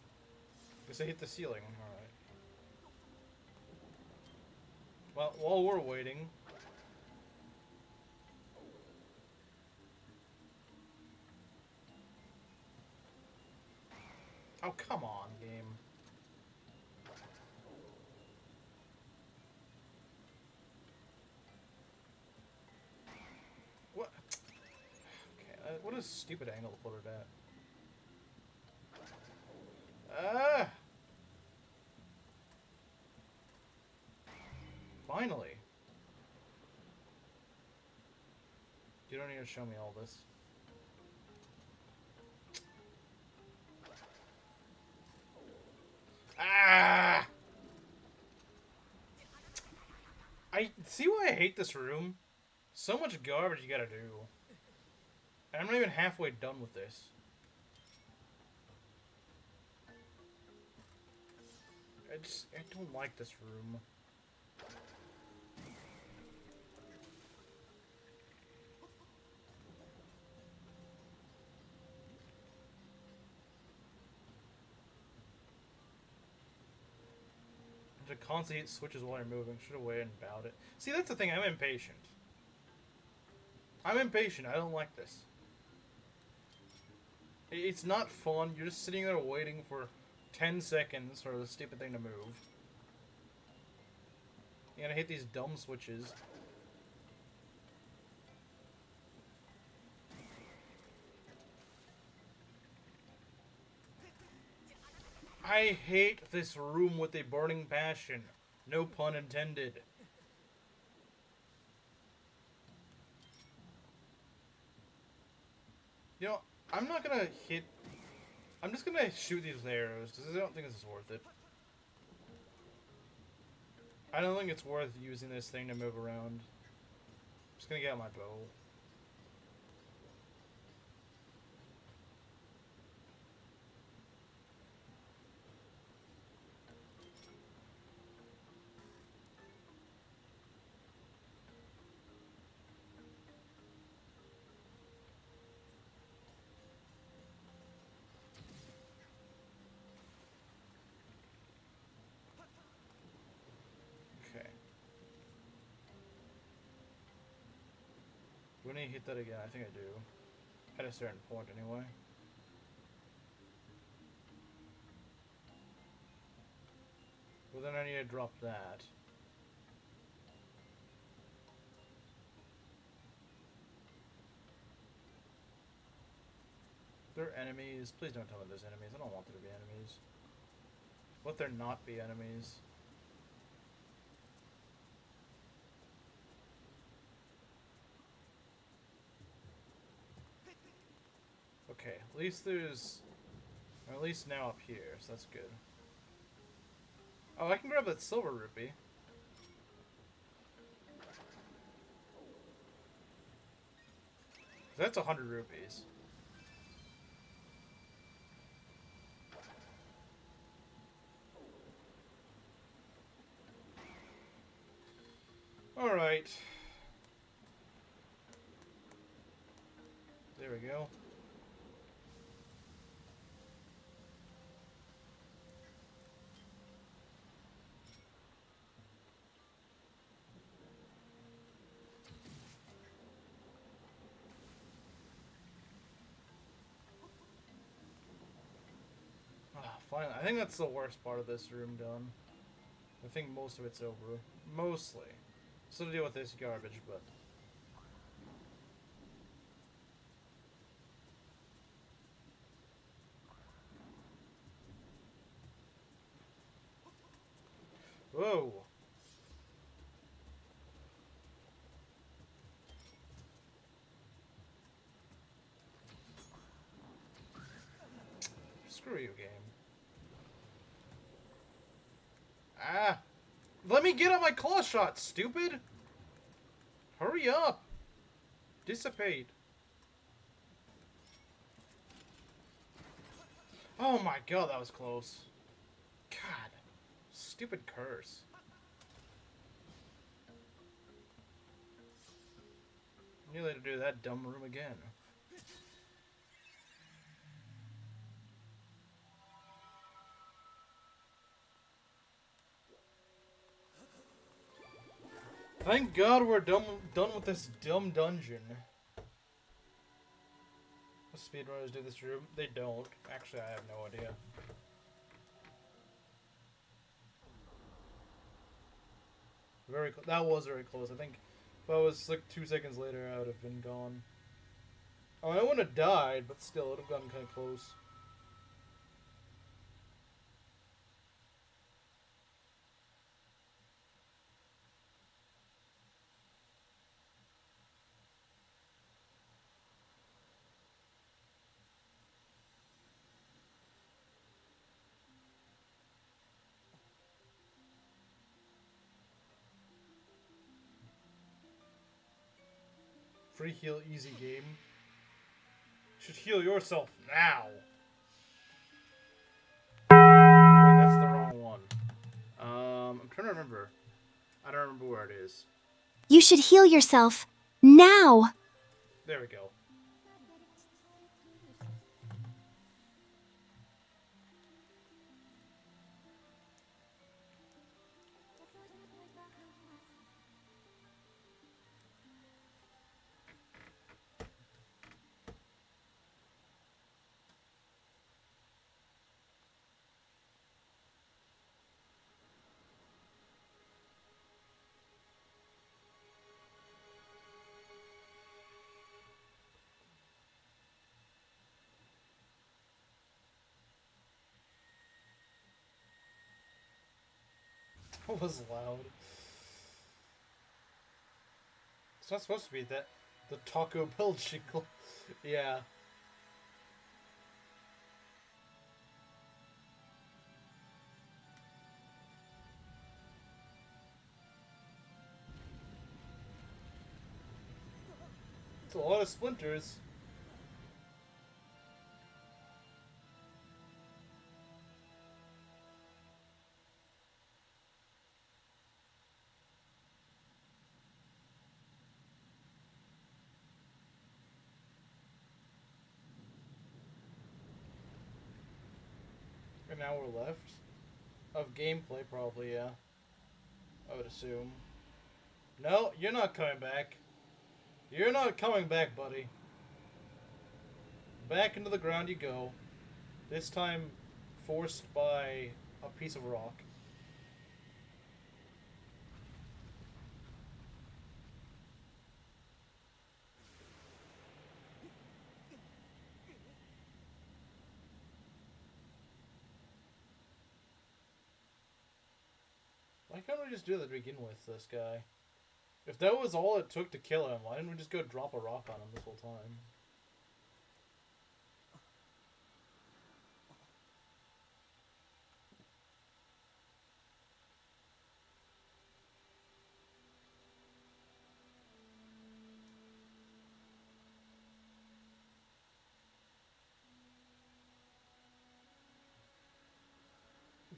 I guess I hit the ceiling. Alright. Well, while we're waiting... Oh, come on, game. What? Okay, what a stupid angle to put it at. Ah! Finally. You don't need to show me all this. Ah! I see why I hate this room. So much garbage you gotta do. And I'm not even halfway done with this. I don't like this room. To constantly hit switches while you're moving. Should have waited and bowed it. See, that's the thing. I'm impatient. I'm impatient. I don't like this. It's not fun. You're just sitting there waiting for 10 seconds for the stupid thing to move. You gotta hit these dumb switches. I hate this room with a burning passion. No pun intended. You know, I'm not gonna hit... I'm just gonna shoot these arrows, because I don't think this is worth it. I don't think it's worth using this thing to move around. I'm just gonna get out my bow. Okay. Do I need to hit that again? I think I do. At a certain point, anyway. Well, then I need to drop that. They're enemies. Please don't tell me there's enemies. I don't want there to be enemies. Let there not be enemies. Okay, at least there's... Or at least now up here, so that's good. Oh, I can grab that silver rupee. That's 100 rupees. Alright. There we go. Finally, I think that's the worst part of this room done. I think most of it's over. Mostly. Still to deal with this garbage, but... Whoa! Screw you, game. Ah! Let me get on my claw shot, stupid! Hurry up! Dissipate. Oh my god, that was close. God. Stupid curse. Nearly to do that dumb room again. Thank God we're done with this dumb dungeon. What speedrunners do this room? They don't. Actually, I have no idea. Very close. That was very close. I think if I was like 2 seconds later, I would have been gone. Oh, I wouldn't have died, but still, it would have gotten kind of close. Free heal, easy game. You should heal yourself now. Wait, that's the wrong one. I'm trying to remember. I don't remember where it is. You should heal yourself now. There we go. That was loud. It's not supposed to be that. The Taco Bell jingle. Yeah. It's a lot of splinters. An hour left of gameplay, probably, yeah. I would assume. No, you're not coming back. You're not coming back, buddy. Back into the ground you go. This time, forced by a piece of rock. Why can't we just do that to begin with, this guy? If that was all it took to kill him, why didn't we just go drop a rock on him this whole time?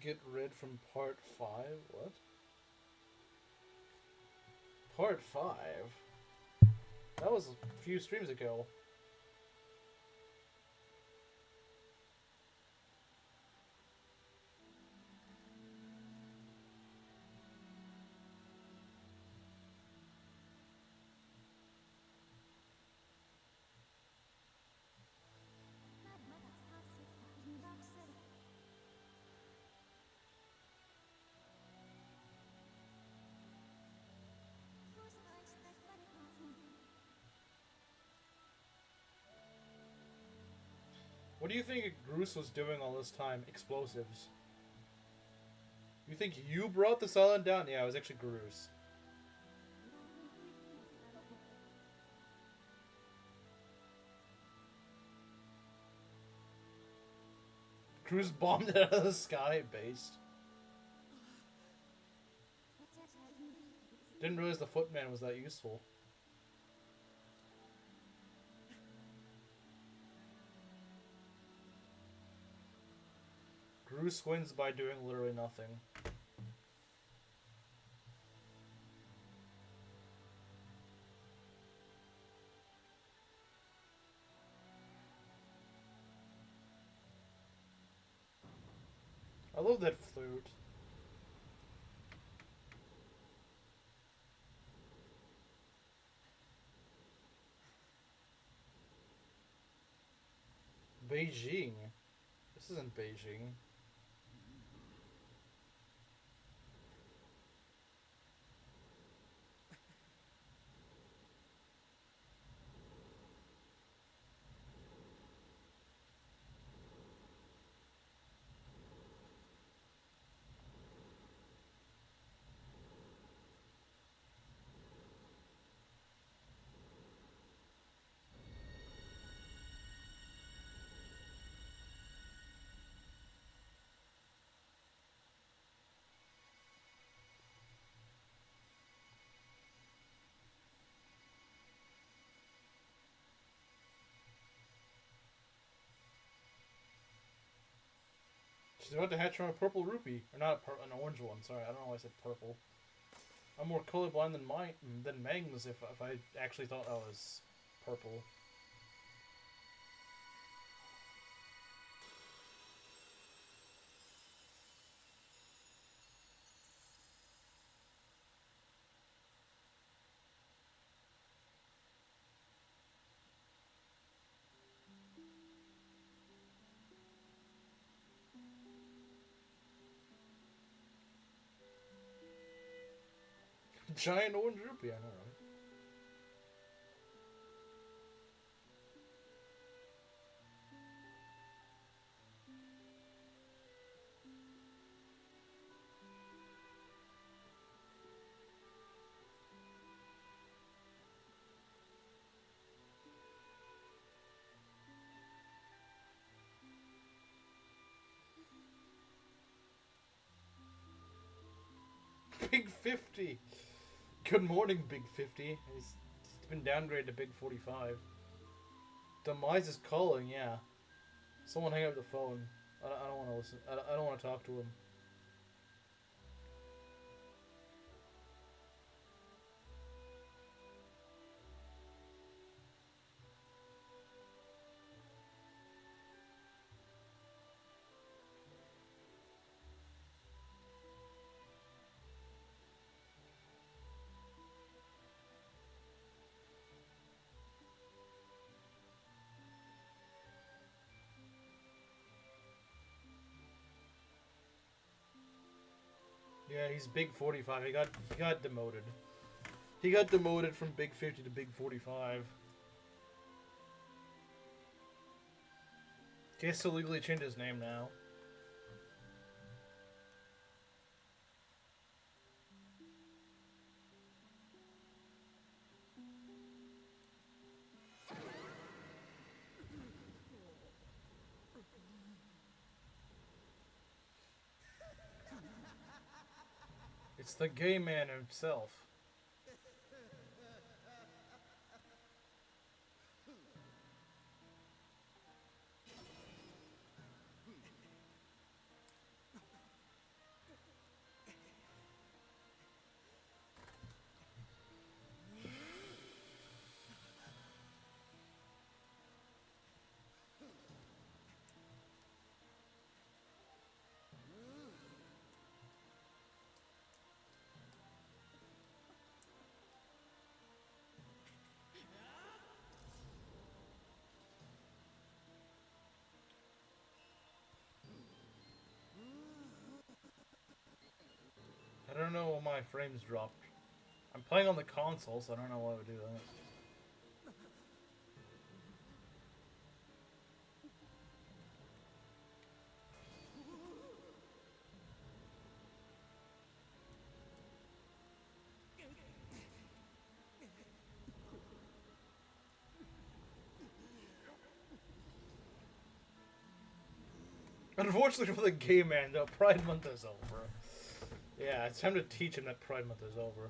Get rid from part 5? What? Part 5? That was a few streams ago. What do you think Groose was doing all this time? Explosives. You think you brought this island down? Yeah, it was actually Groose. Groose bombed it out of the sky, based. Didn't realize the footman was that useful. Groose wins by doing literally nothing. I love that flute. Beijing? This isn't Beijing. She's about to hatch from a purple rupee. Or not an orange one, sorry. I don't know why I said purple. I'm more colorblind than Mangs if I actually thought I was purple. Giant orange rupee, I know, right? Big 50. Good morning, Big 50. He's been downgraded to Big 45. Demise is calling, yeah. Someone hang up the phone. I don't want to listen. I don't want to talk to him. Yeah, he's Big 45. He got demoted. He got demoted from Big 50 to Big 45. He has to legally change his name now. It's the gay man himself. I don't know why my frames dropped. I'm playing on the console, so I don't know why I would do that. Unfortunately for the gay man, though, Pride Month is over. Yeah, it's time to teach him that Pride Month is over.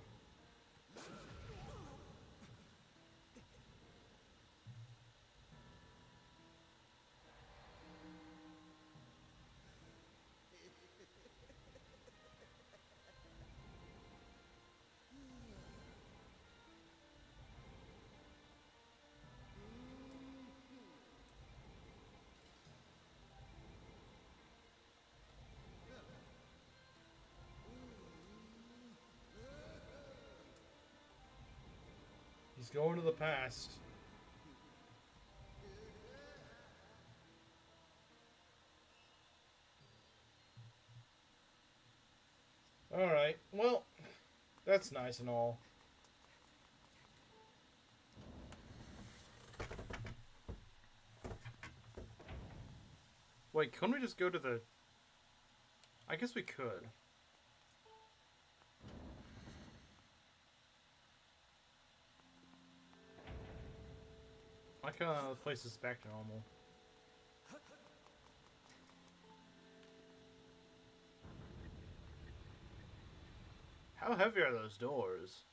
He's going to the past. Alright, well, that's nice and all. Wait, couldn't we just go to the... I guess we could. Why can't the place is back to normal? How heavy are those doors?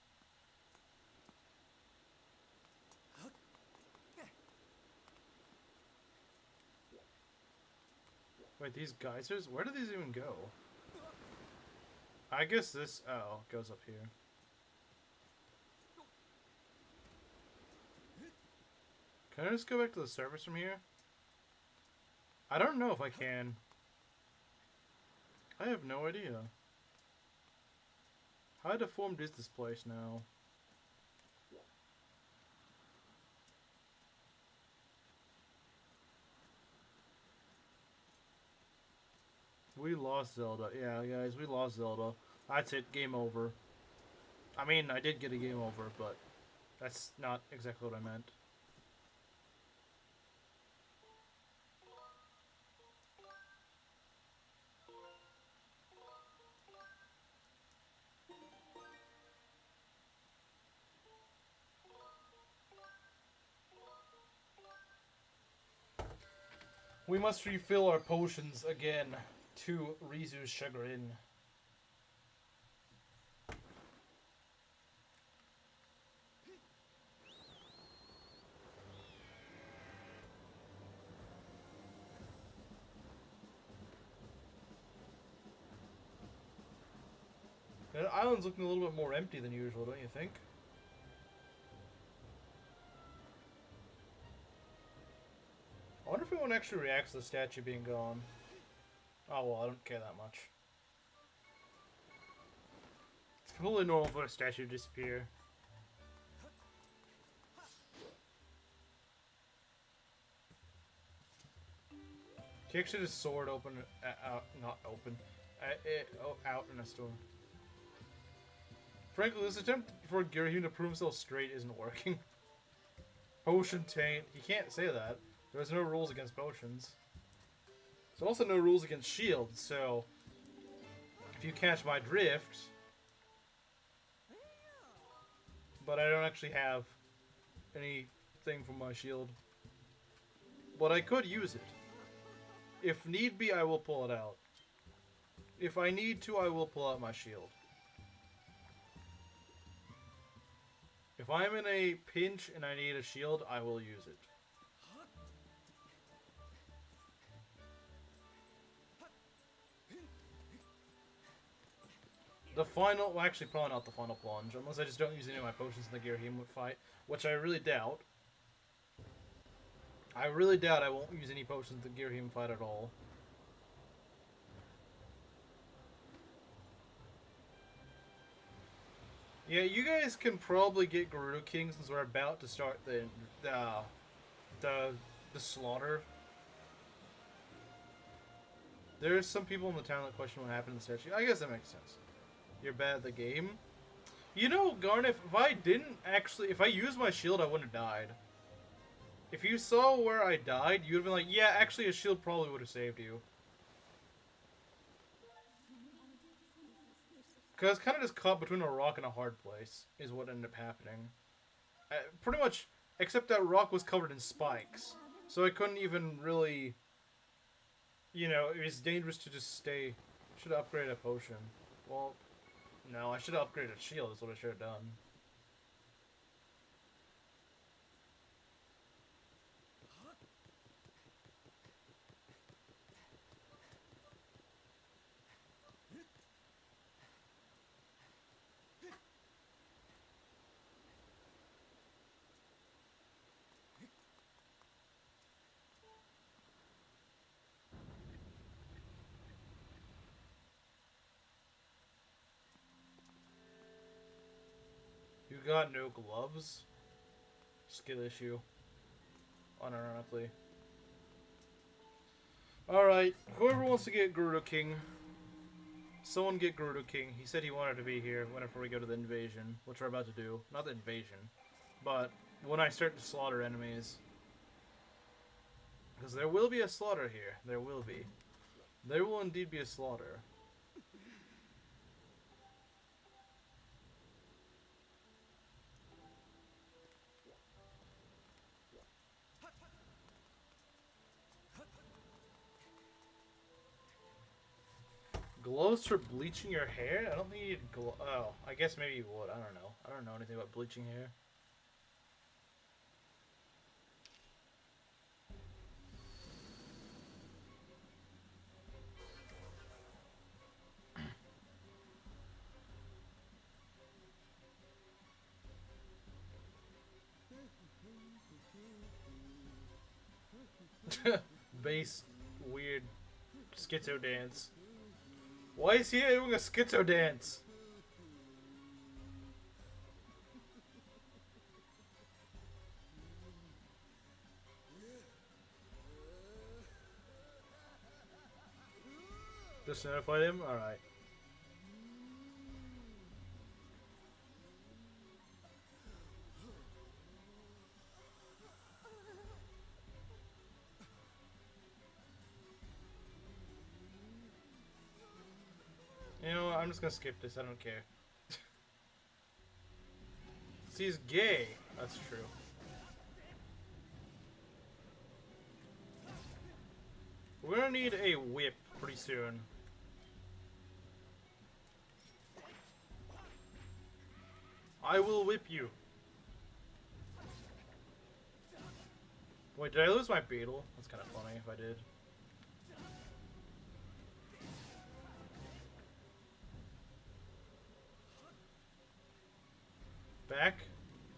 Wait, these geysers? Where do these even go? I guess this... Oh, goes up here. Can I just go back to the surface from here? I don't know if I can. I have no idea. How deformed is this place now? We lost Zelda. Yeah, guys, we lost Zelda. That's it. Game over. I mean, I did get a game over, but that's not exactly what I meant. We must refill our potions again, to Rizu's chagrin. island's looking a little bit more empty than usual, don't you think? I wonder if anyone actually reacts to the statue being gone. Oh well, I don't care that much. It's completely normal for a statue to disappear. He actually just sword open, out, not open, out in a storm. Frankly, this attempt for Girahim to prove himself straight isn't working. Potion taint. You can't say that. There's no rules against potions. There's also no rules against shields, so if you catch my drift. But I don't actually have anything from my shield. But I could use it. If need be, I will pull it out. If I need to, I will pull out my shield. If I'm in a pinch and I need a shield, I will use it. The final, well actually probably not the final plunge, unless I just don't use any of my potions in the Girahim fight, which I really doubt. I really doubt I won't use any potions in the Girahim fight at all. Yeah, you guys can probably get Gerudo King since we're about to start the slaughter. There's some people in the town that question what happened to the statue. I guess that makes sense. You're bad at the game. You know, Garnet, if I used my shield, I wouldn't have died. If you saw where I died, you would have been like, yeah, actually a shield probably would have saved you. Because I was kind of just caught between a rock and a hard place, is what ended up happening. Pretty much, except that rock was covered in spikes. So I couldn't even really, you know, it was dangerous to just stay. Should have upgraded a potion. Well, no, I should have upgraded a shield, is what I should have done. You got no gloves? Skill issue. Unironically. Alright, whoever wants to get Gerudo King, someone get Gerudo King. He said he wanted to be here whenever we go to the invasion, which we're about to do. Not the invasion, but when I start to slaughter enemies. Because there will be a slaughter here. There will be. There will indeed be a slaughter. Gloves for bleaching your hair? I don't think you need oh, I guess maybe you would. I don't know. I don't know anything about bleaching hair. Bass, weird schizo dance. Why is he doing a schizo dance? Just notified him? Alright. You know what? I'm just gonna skip this. I don't care. See, he's gay. That's true. We're gonna need a whip pretty soon. I will whip you. Wait, did I lose my beetle? That's kind of funny if I did. Back.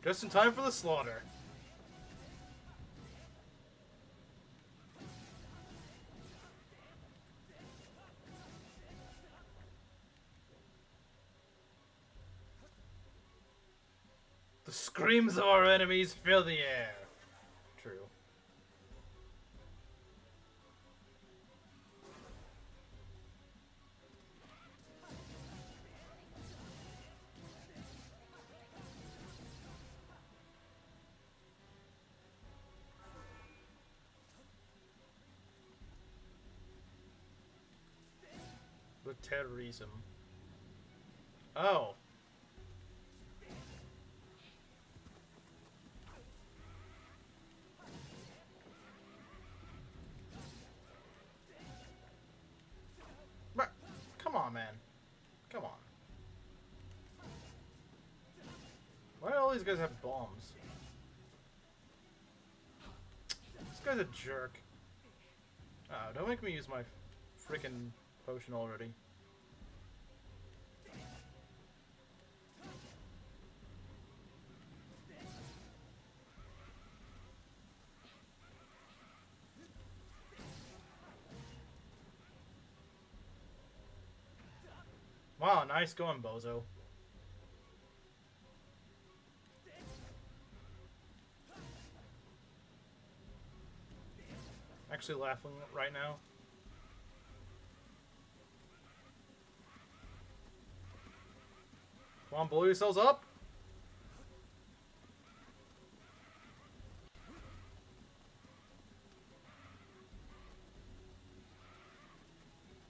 Just in time for the slaughter. The screams of our enemies fill the air. True. The terrorism. Oh. But, come on, man. Come on. Why do all these guys have bombs? This guy's a jerk. Oh, don't make me use my freaking potion already. Wow, nice going, Bozo. Actually laughing right now. Come on, blow yourselves up.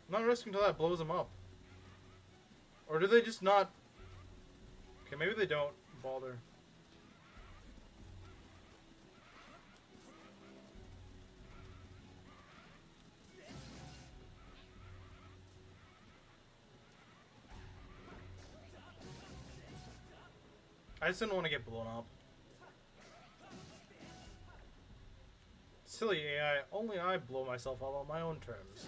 I'm not risking until that blows them up. Or do they just not... Okay, maybe they don't bother. I just didn't want to get blown up. Silly AI, only I blow myself up on my own terms.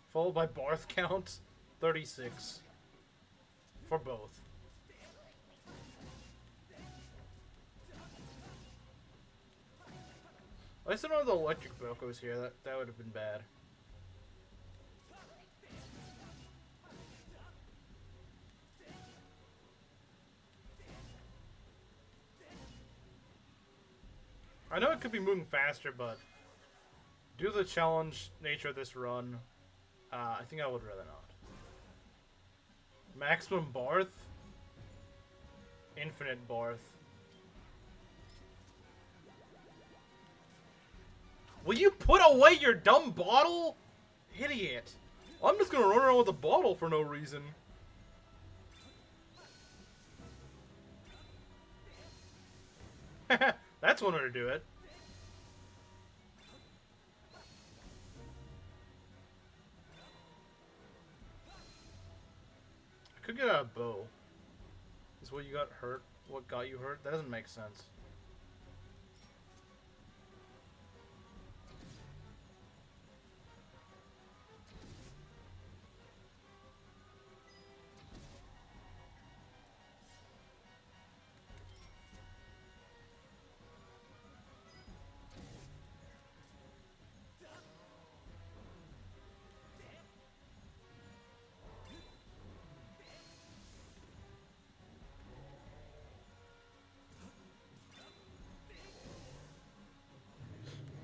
Followed by Barth count, 36. For both. At least I don't have the electric Bokos here, that would have been bad. I know it could be moving faster, but due to the challenge nature of this run, I think I would rather not. Maximum Barth? Infinite Barth. Will you put away your dumb bottle? Idiot. I'm just gonna run around with a bottle for no reason. That's one way to do it. I could get a bow. Is what you got hurt? What got you hurt? That doesn't make sense.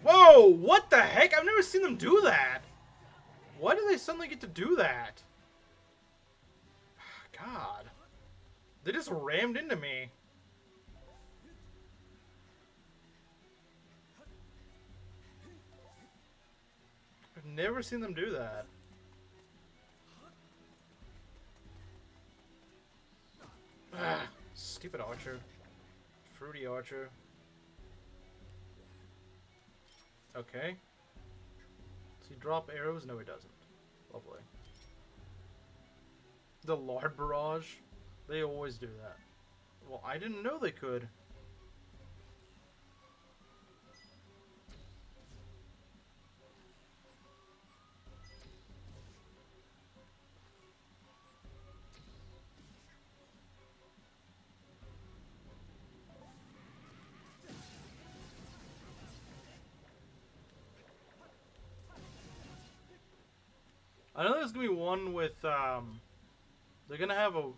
Whoa! What the heck? I've never seen them do that! Why do they suddenly get to do that? God. They just rammed into me. I've never seen them do that. Ah, stupid archer. Fruity archer. Okay. Does he drop arrows? No, he doesn't. Lovely. The lard barrage? They always do that. Well, I didn't know they could. I know there's gonna be one with, they're gonna have a...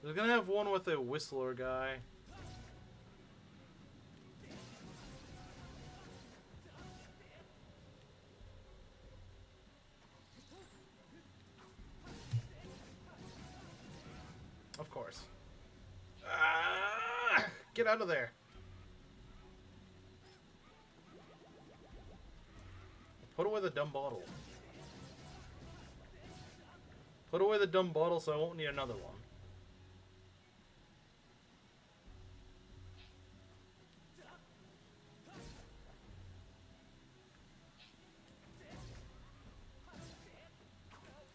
They're gonna have one with a Whistler guy. Of course. Get out of there. Put away the dumb bottle. Put away the dumb bottle so I won't need another one.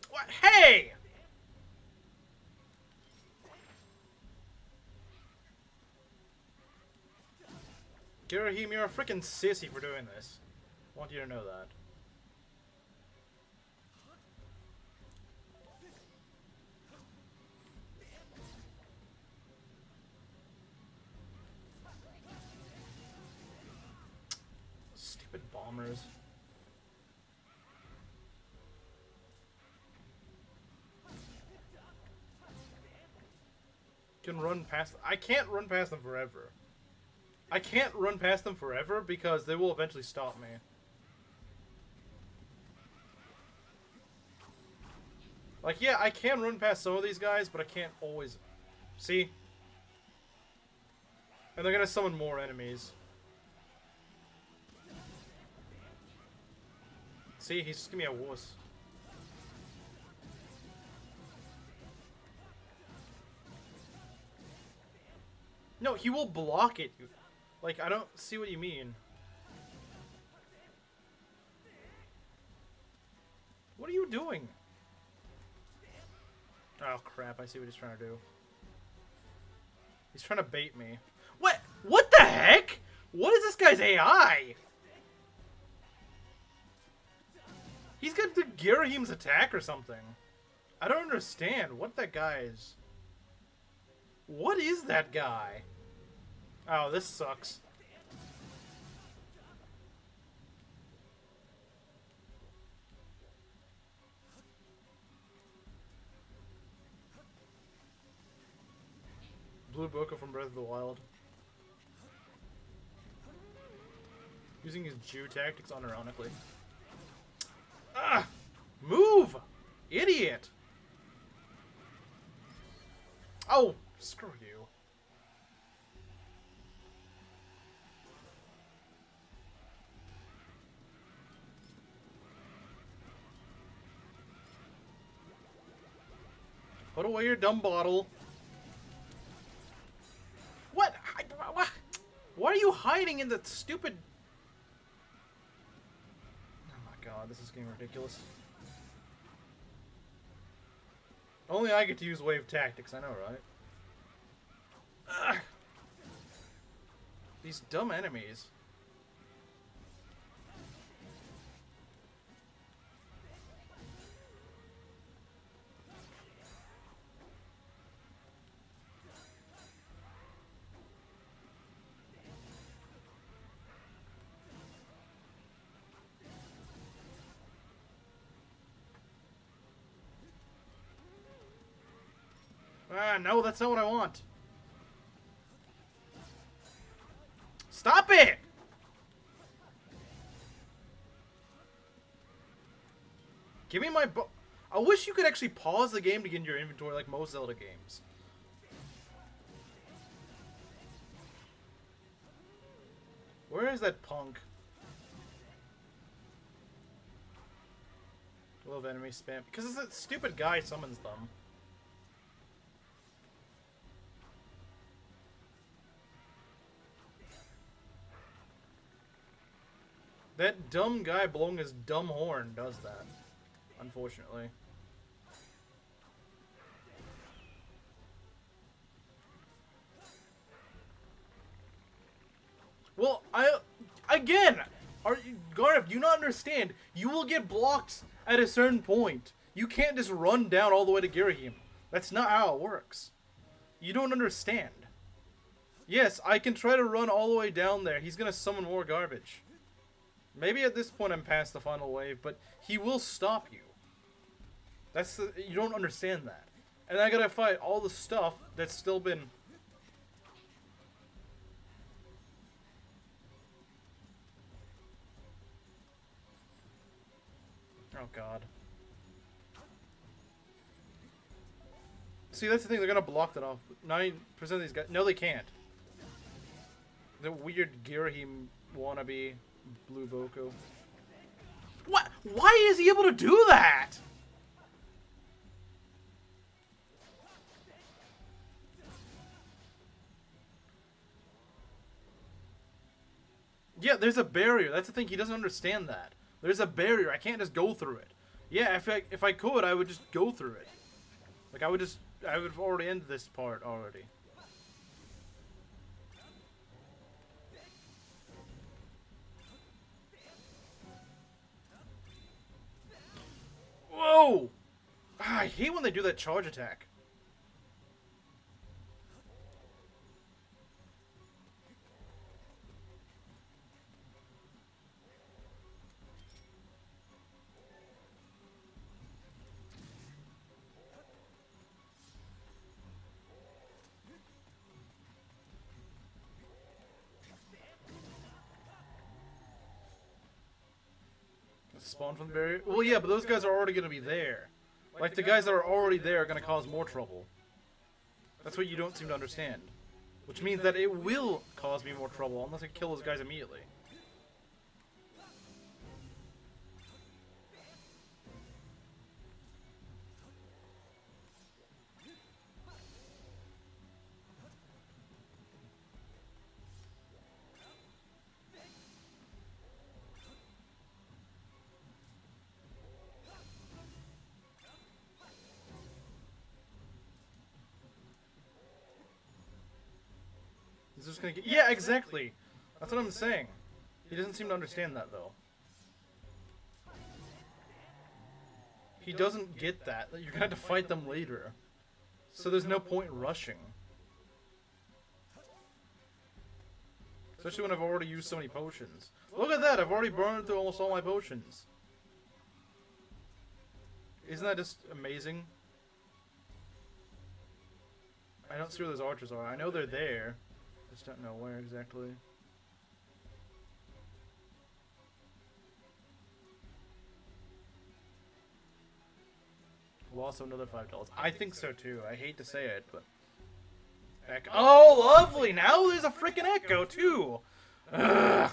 What? Hey! Girahim, you're a freaking sissy for doing this. I want you to know that. Stupid bombers. Can run past... I can't run past them forever. I can't run past them forever because they will eventually stop me. Like, yeah, I can run past some of these guys, but I can't always... See? And they're gonna summon more enemies. See, he's just gonna be a wuss. No, he will block it. Like, I don't see what you mean. What are you doing? Oh, crap. I see what he's trying to do. He's trying to bait me. What? What the heck? What is this guy's AI? He's got the Girahim's attack or something. I don't understand what that guy is. What is that guy? Oh, this sucks. Blue Boca from Breath of the Wild. Using his Jew tactics unironically. Ah! Move! Idiot! Oh! Screw you. Put away your dumb bottle. What? Why are you hiding in the stupid... Oh my god, this is getting ridiculous. Only I get to use wave tactics, I know, right? Ugh. These dumb enemies. Ah, no, that's not what I want. Stop it! Give me my I wish you could actually pause the game to get in your inventory like most Zelda games. Where is that punk? I love enemy spam. Because that stupid guy summons them. That dumb guy blowing his dumb horn does that, unfortunately. Well, again, Gareth, do you not understand? You will get blocked at a certain point. You can't just run down all the way to Girahim. That's not how it works. You don't understand. Yes, I can try to run all the way down there. He's gonna summon more garbage. Maybe at this point I'm past the final wave, but he will stop you. You don't understand that. And I gotta fight all the stuff that's still been... Oh god. See, that's the thing, they're gonna block that off. 9% of these guys... No, they can't. The weird Girahim wannabe Blue Boko. What? Why is he able to do that? Yeah, there's a barrier. That's the thing. He doesn't understand that. There's a barrier. I can't just go through it. Yeah, if I could, I would just go through it. Like, I would have already ended this part already. Whoa! Ah, I hate when they do that charge attack. Spawn from the barrier? Well, yeah, but those guys are already going to be there. Like, the guys that are already there are going to cause more trouble. That's what you don't seem to understand. Which means that it will cause me more trouble unless I kill those guys immediately. He's just gonna get... Yeah, exactly! That's what I'm saying. He doesn't seem to understand that, though. He doesn't get that. You're gonna have to fight them later. So there's no point in rushing. Especially when I've already used so many potions. Look at that! I've already burned through almost all my potions. Isn't that just amazing? I don't see where those archers are. I know they're there. I just don't know where exactly. We'll also another $5. I think so too. I hate to say it, but... Oh, lovely! Now there's a freaking echo too! Ugh.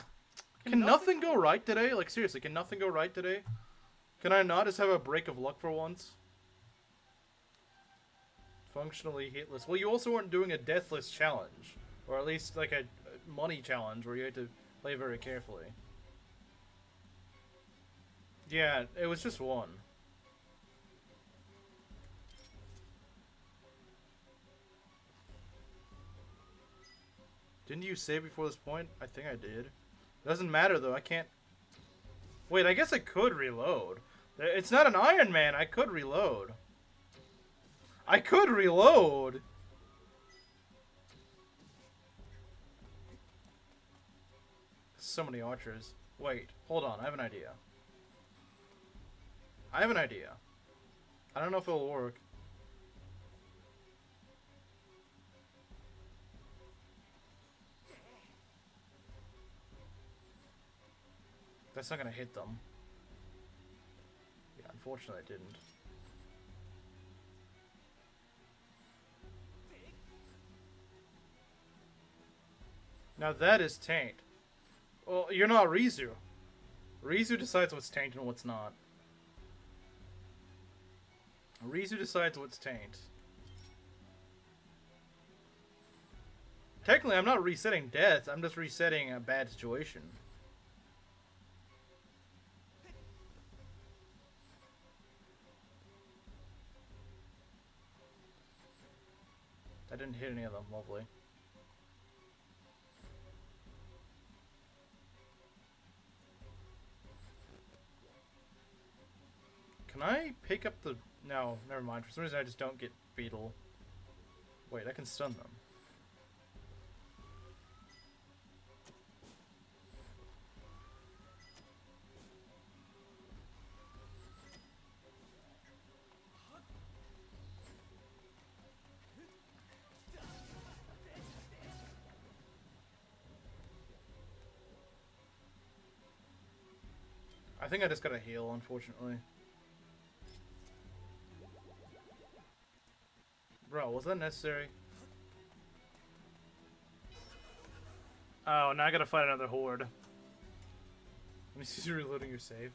Can nothing go right today? Like, seriously, can nothing go right today? Can I not just have a break of luck for once? Functionally hitless. Well, you also weren't doing a deathless challenge. Or at least, like, a money challenge where you had to play very carefully. Yeah, it was just one. Didn't you save before this point? I think I did. Doesn't matter, though. I can't... Wait, I guess I could reload. It's not an Iron Man. I could reload. I could reload! So many archers. Wait, hold on. I have an idea. I have an idea. I don't know if it'll work. That's not gonna hit them. Yeah, unfortunately it didn't. Now that is taint. Well, you're not Rizu. Rizu decides what's taint and what's not. Rizu decides what's taint. Technically, I'm not resetting death. I'm just resetting a bad situation. I didn't hit any of them. Lovely. Can I pick up the... No, never mind. For some reason I just don't get Beetle. Wait, I can stun them. I think I just gotta heal, unfortunately. Bro, was that necessary? Oh, now I gotta fight another horde. Let me see you reloading your save.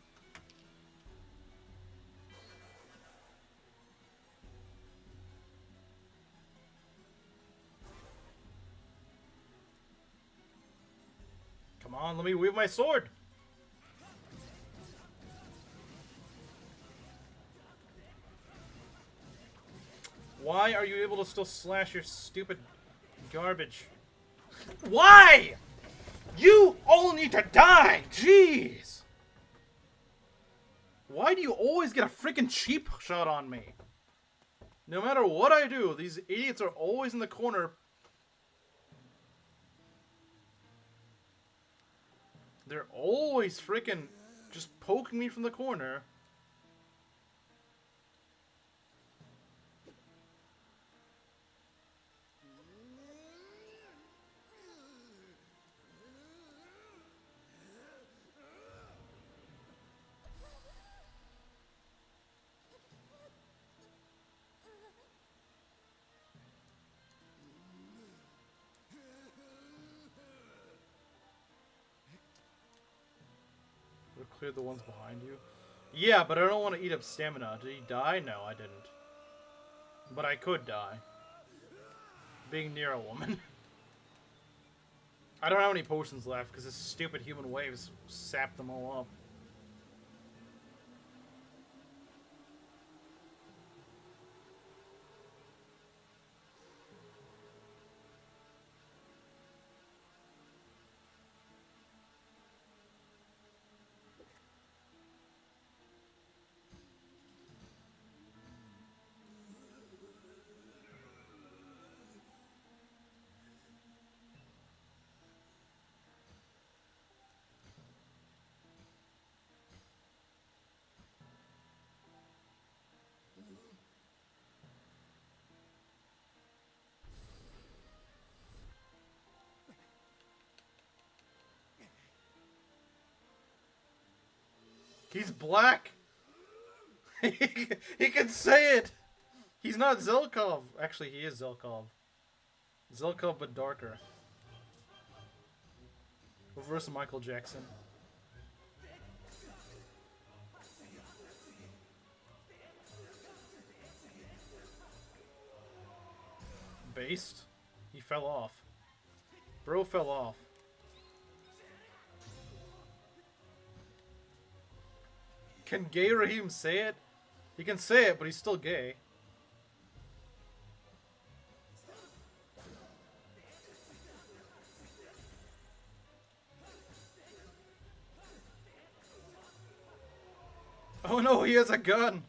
Come on, let me wield my sword! Why are you able to still slash your stupid garbage? Why? You all need to die! Jeez! Why do you always get a freaking cheap shot on me? No matter what I do, these idiots are always in the corner. They're always freaking just poking me from the corner. Clear the ones behind you. Yeah, but I don't want to eat up stamina. Did he die? No, I didn't. But I could die. Being near a woman. I don't have any potions left because this stupid human waves sapped them all up. He's black! He can say it! He's not Zelkov. Actually, he is Zelkov. Zelkov, but darker. Reverse Michael Jackson. Based? He fell off. Bro fell off. Can gay Raheem say it? He can say it, but he's still gay. Oh no, he has a gun!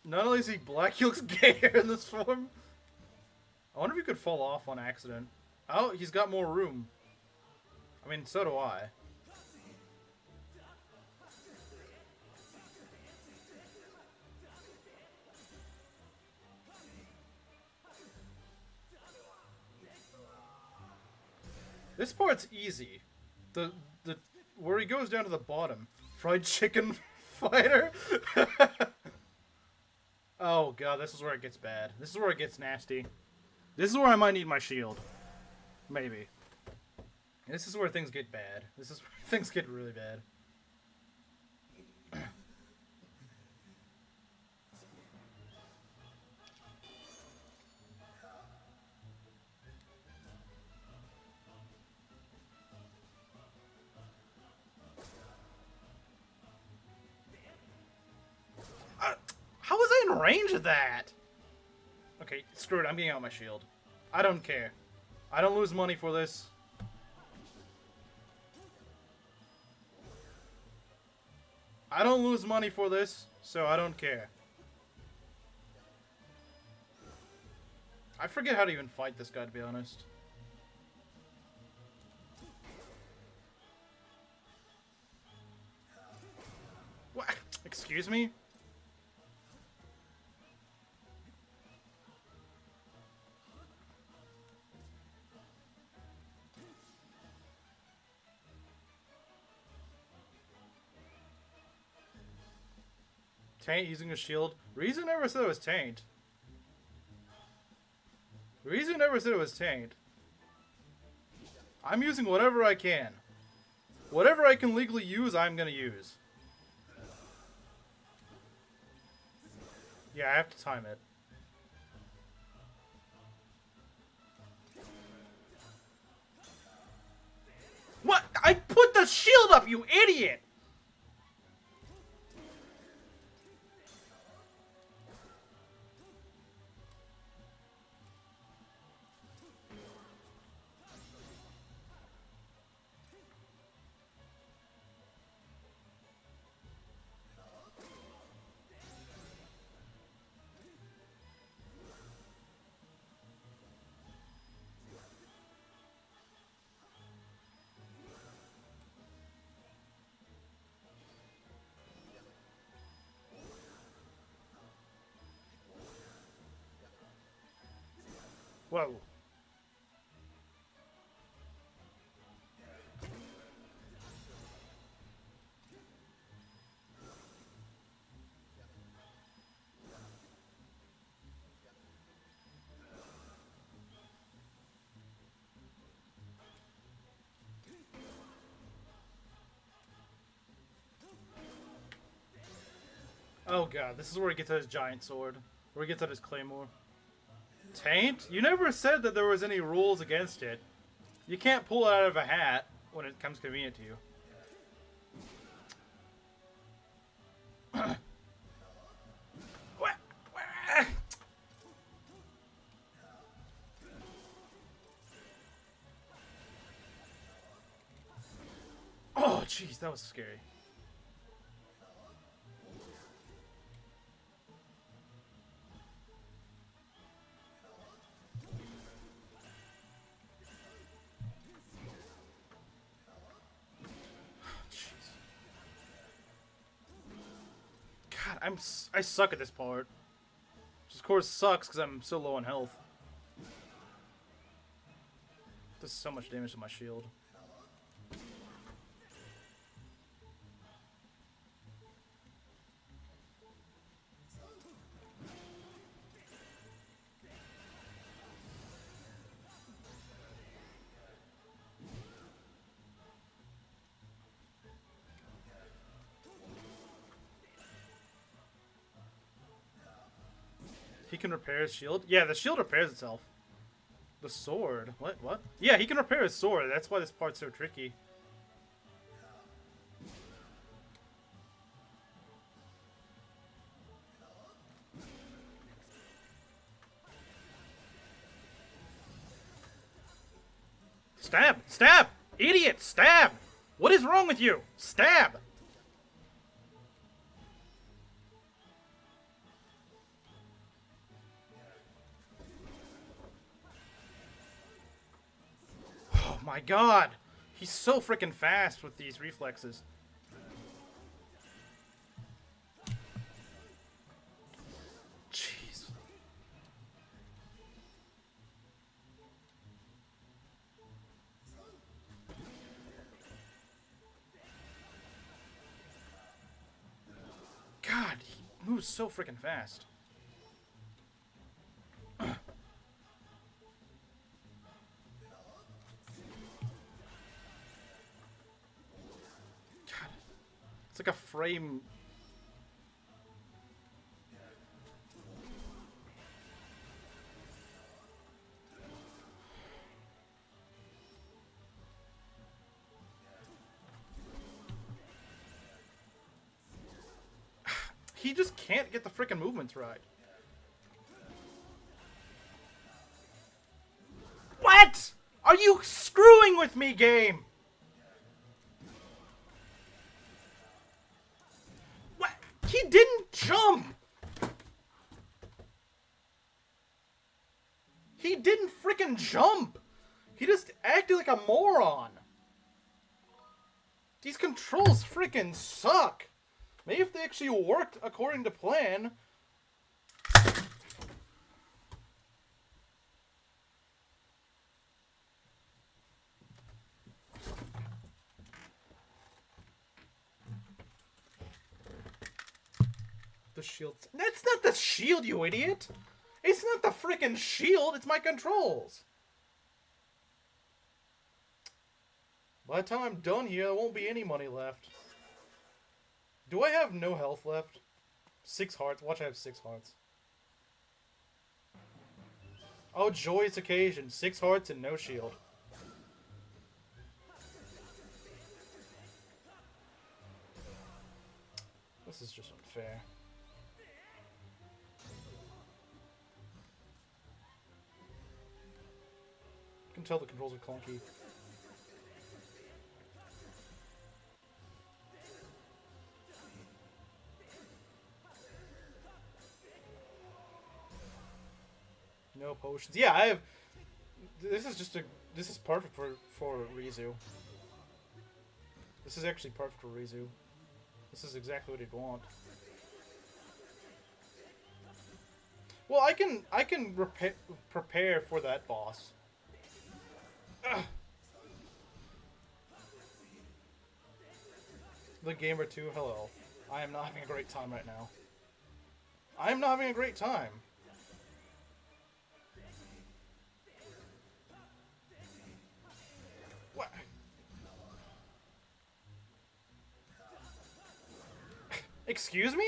Not only is he black, he looks gayer in this form. I wonder if he could fall off on accident. Oh, he's got more room. I mean, so do I. This part's easy. The where he goes down to the bottom. Fried chicken fighter? Oh god, this is where it gets bad. This is where it gets nasty. This is where I might need my shield. Maybe. This is where things get bad. This is where things get really bad. How was I in range of that? Okay, screw it. I'm getting out my shield. I don't care. I don't lose money for this. I don't lose money for this, so I don't care. I forget how to even fight this guy, to be honest. What? Excuse me? Taint using a shield. Reason never said it was Taint. Reason never said it was Taint. I'm using whatever I can. Whatever I can legally use, I'm gonna use. Yeah, I have to time it. What? I put the shield up, you idiot! Whoa. Oh god, this is where he gets at his giant sword. Where he gets at his claymore. Taint? You never said that there was any rules against it. You can't pull it out of a hat when it comes convenient to you. Oh, jeez, that was scary. I suck at this part. Which of course sucks because I'm so low on health. Does so much damage to my shield. He can repair his shield? Yeah, the shield repairs itself. The sword? What? Yeah, he can repair his sword. That's why this part's so tricky. Stab! Stab! Idiot! Stab! What is wrong with you? Stab! Oh my god! He's so freaking fast with these reflexes. Jeez. God, he moves so freaking fast. It's like a frame. He just can't get the freaking movements right. What? Are you screwing with me, game? What? He didn't jump. He didn't freaking jump. He just acted like a moron. These controls freaking suck. Maybe if they actually worked according to plan. the shield. That's not the shield, you idiot! It's not the freaking shield, it's my controls! By the time I'm done here, there won't be any money left. Do I have no health left? 6 hearts. Watch, I have 6 hearts. Oh, joyous occasion. 6 hearts and no shield. This is just unfair. I can tell the controls are clunky. No potions. Yeah, I have. This is just a. This is perfect for Rizu. This is actually perfect for Rizu. This is exactly what he'd want. Well, I can prepare for that boss. Ugh. The Gamer 2, hello. I am not having a great time right now. I am not having a great time. What? Excuse me?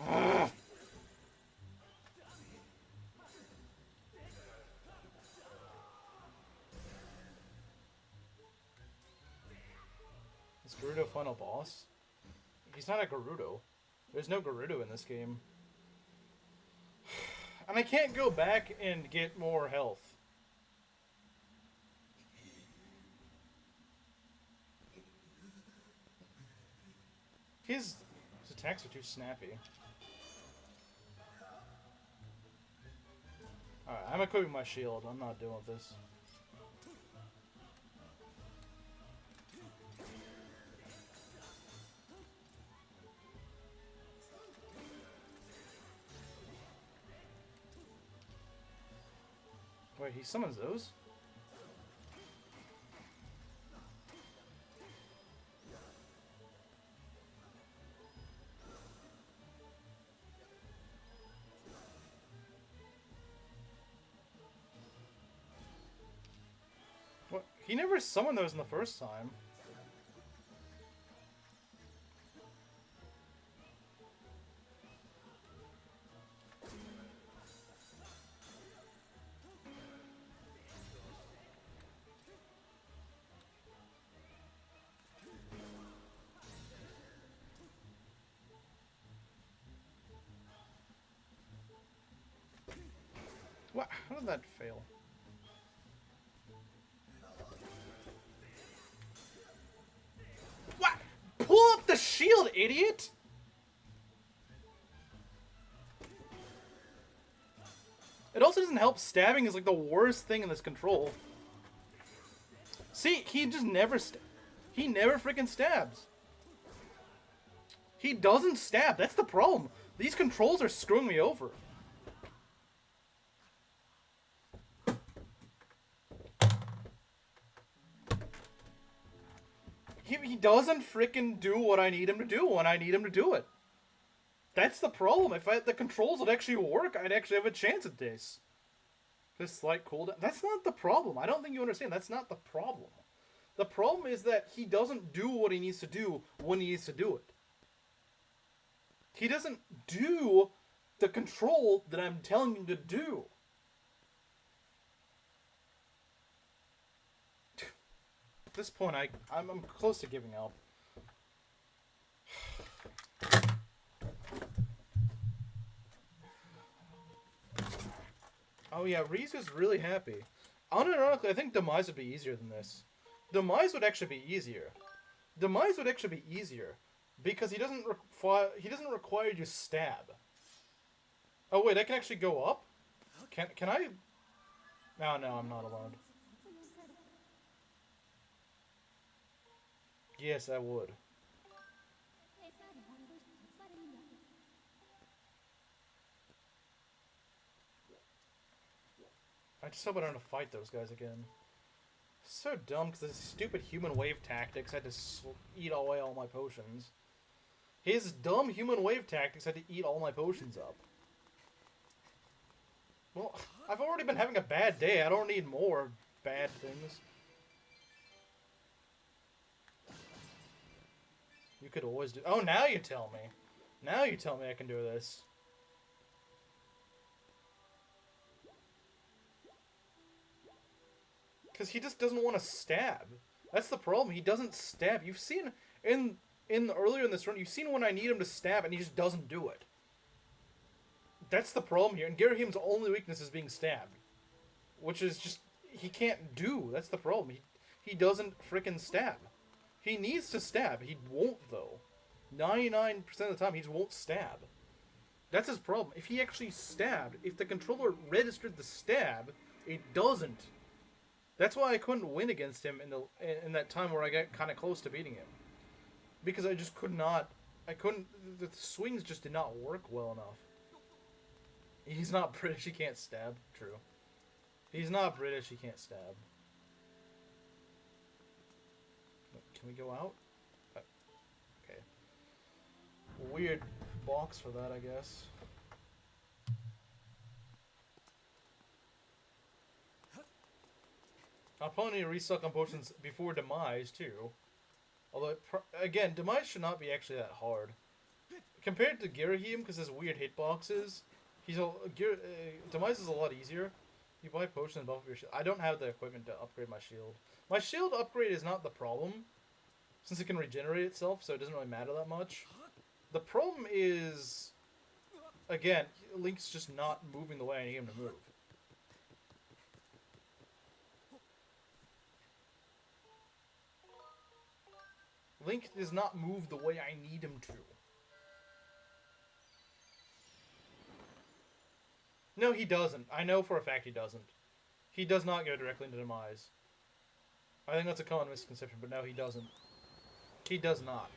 Ugh. Is Gerudo final boss? He's not a Gerudo. There's no Gerudo in this game. And I can't go back and get more health. His attacks are too snappy. Alright, I'm equipping my shield. I'm not doing this. Wait, he summons those? What? He never summoned those in the first time. What? How did that fail? What? Pull up the shield, idiot! It also doesn't help stabbing is like the worst thing in this control. See, he just never he never freaking stabs. He doesn't stab. That's the problem. These controls are screwing me over. He doesn't freaking do what I need him to do when I need him to do it. That's the problem. If the controls would actually work, I'd actually have a chance at this. This slight cooldown. That's not the problem. I don't think you understand. That's not the problem. The problem is that he doesn't do what he needs to do when he needs to do it. He doesn't do the control that I'm telling him to do. At this point, I'm close to giving up. Oh yeah, Rizu's really happy. Unironically, I think Demise would be easier than this. Demise would actually be easier. Demise would actually be easier because he doesn't require you to stab. Oh wait, I can actually go up? Can I? Oh no, I'm not allowed. Yes, I would. I just hope I don't have to fight those guys again. So dumb because the stupid human wave tactics had to eat away all my potions. His dumb human wave tactics had to eat all my potions up. Well, I've already been having a bad day. I don't need more bad things. You could always do... Oh, now you tell me. Now you tell me I can do this. Because he just doesn't want to stab. That's the problem. He doesn't stab. You've seen... Earlier in this run, you've seen when I need him to stab and he just doesn't do it. That's the problem here. And Gerahim's only weakness is being stabbed. Which is just... He can't do. That's the problem. He doesn't frickin' stab. He needs to stab. He won't, though. 99% of the time, he just won't stab. That's his problem. If he actually stabbed, if the controller registered the stab, it doesn't. That's why I couldn't win against him in that time where I got kind of close to beating him. Because I just could not... The swings just did not work well enough. He's not British, he can't stab. True. He's not British, he can't stab. Can we go out? Okay. Weird box for that, I guess. I'll probably need to restock on potions before Demise, too. Although, again, Demise should not be actually that hard. Compared to Gerahim, because his weird hitboxes, Demise is a lot easier. You buy potions and buff up your shield. I don't have the equipment to upgrade my shield. My shield upgrade is not the problem, since it can regenerate itself, so it doesn't really matter that much. The problem is, again, Link's just not moving the way I need him to move. Link does not move the way I need him to. No, he doesn't. I know for a fact he doesn't. He does not go directly into Demise. I think that's a common misconception, but no, he doesn't. He does not.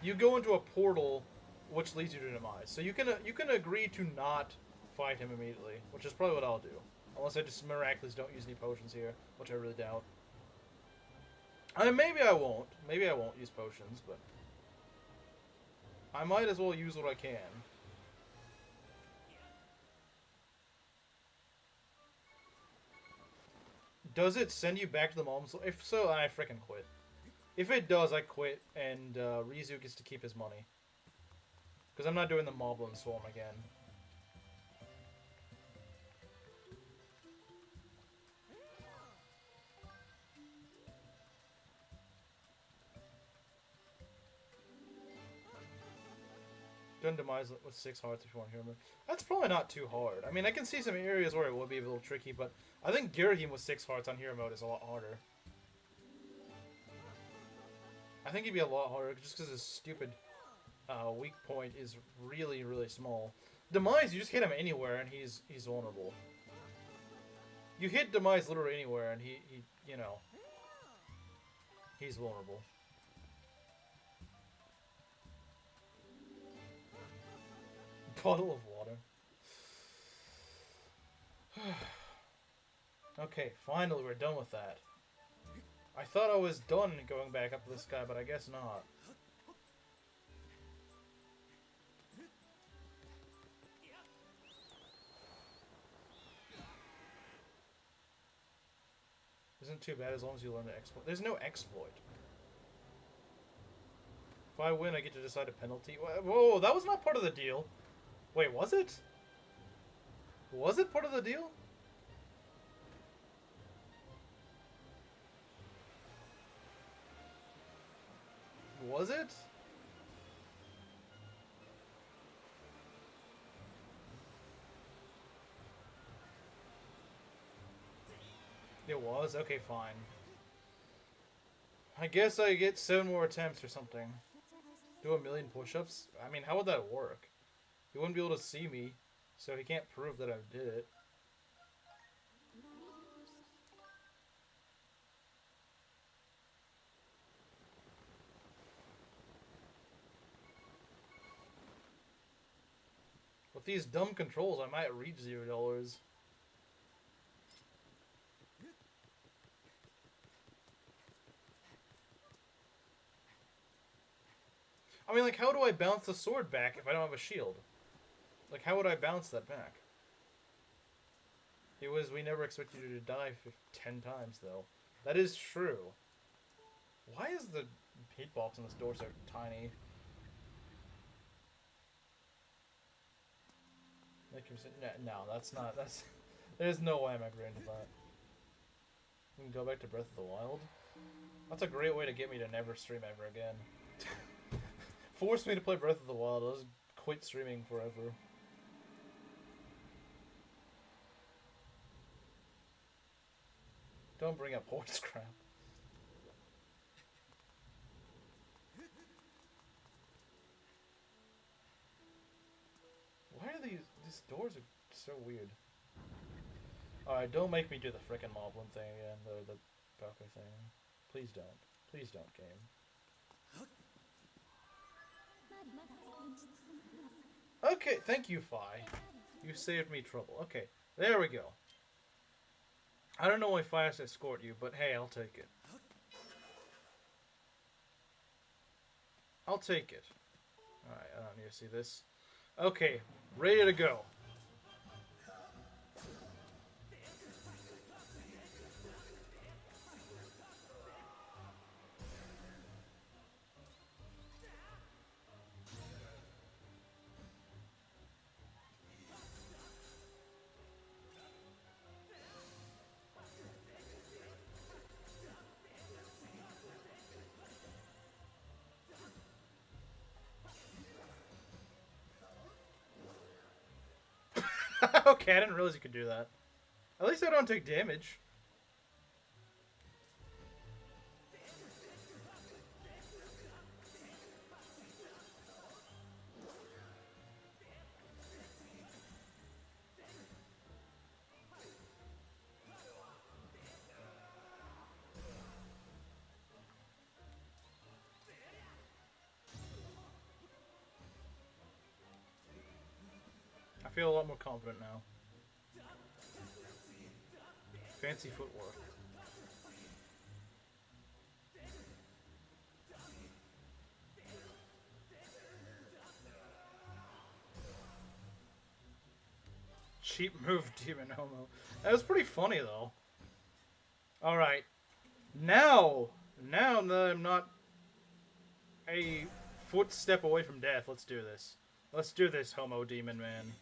You go into a portal which leads you to Demise. So you can agree to not fight him immediately, which is probably what I'll do. Unless I just miraculously don't use any potions here, which I really doubt. I mean, maybe I won't. Maybe I won't use potions, but I might as well use what I can. Does it send you back to the mom's? If so, I frickin' quit. If it does, I quit, and Rizu gets to keep his money. Because I'm not doing the Moblin Swarm again. Done Demise with 6 hearts if you want to hear me. That's probably not too hard. I mean, I can see some areas where it would be a little tricky, but I think Gerahim with 6 hearts on hero mode is a lot harder. I think he'd be a lot harder just because his stupid weak point is really, really small. Demise, you just hit him anywhere and he's vulnerable. You hit Demise literally anywhere and he you know, he's vulnerable. Bottle of water. Okay, finally we're done with that. I thought I was done going back up to this guy, but I guess not. Isn't too bad as long as you learn to exploit. There's no exploit. If I win, I get to decide a penalty. Whoa, that was not part of the deal. Wait, was it? Was it part of the deal? Was it? It was? Okay, fine. I guess I get 7 more attempts or something. Do 1,000,000 push-ups? I mean, how would that work? He wouldn't be able to see me, so he can't prove that I did it. With these dumb controls, I might reach $0. I mean, like, how do I bounce the sword back if I don't have a shield? Like, how would I bounce that back? It was, we never expected you to die 10 times, though. That is true. Why is the hitbox on this door so tiny? Make him sit. No, that's not. That's. There's no way I'm agreeing to that. We can go back to Breath of the Wild. That's a great way to get me to never stream ever again. Force me to play Breath of the Wild. I'll just quit streaming forever. Don't bring up horse crap. Why are these doors are so weird? Alright, don't make me do the frickin' Moblin thing again, the Baka thing. Please don't. Please don't, game. Okay, thank you, Fi. You saved me trouble. Okay, there we go. I don't know why Fi has to escort you, but hey, I'll take it. I'll take it. Alright, I don't need to see this. Okay, ready to go. Okay, I didn't realize you could do that. At least I don't take damage. I feel a lot more confident now. Fancy footwork. Cheap move, Demon Homo. That was pretty funny, though. Alright. Now that I'm not a footstep away from death, let's do this. Let's do this, Homo Demon Man.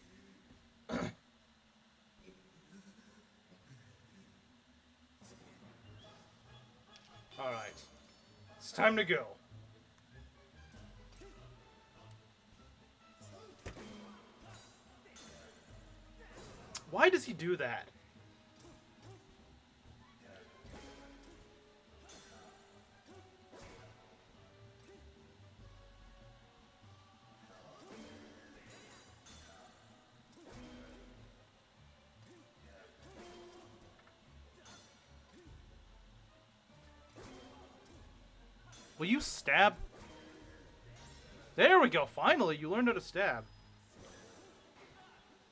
Alright. It's time to go. Why does he do that? Will you stab? There we go, finally, you learned how to stab.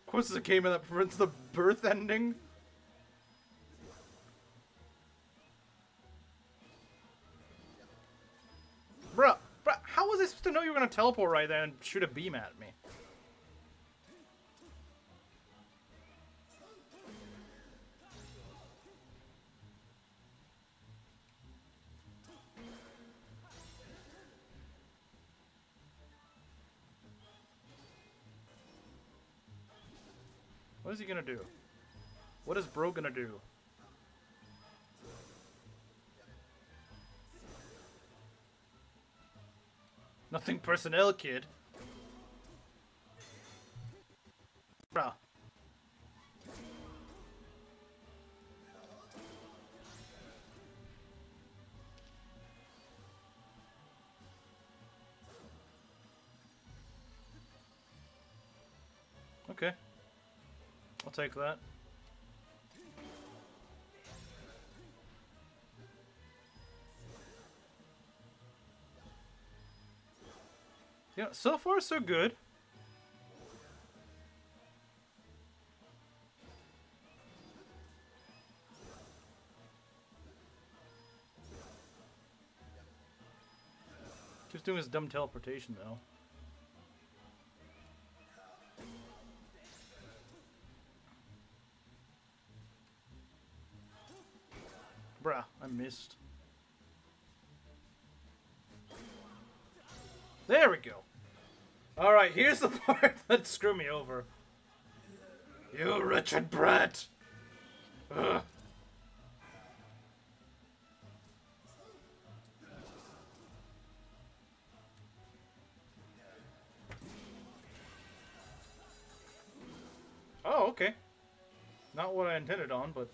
Of course, it's a game that prevents the birth ending. Bruh, how was I supposed to know you were gonna teleport right there and shoot a beam at me? What is he gonna do? What is bro gonna do? Nothing personnel, kid. Bruh. Okay. I'll take that. Yeah, so far so good. doing his dumb teleportation, though. Bruh, I missed. There we go. Alright, here's the part that screwed me over. You wretched brat! Ugh. Oh, okay. Not what I intended on, but...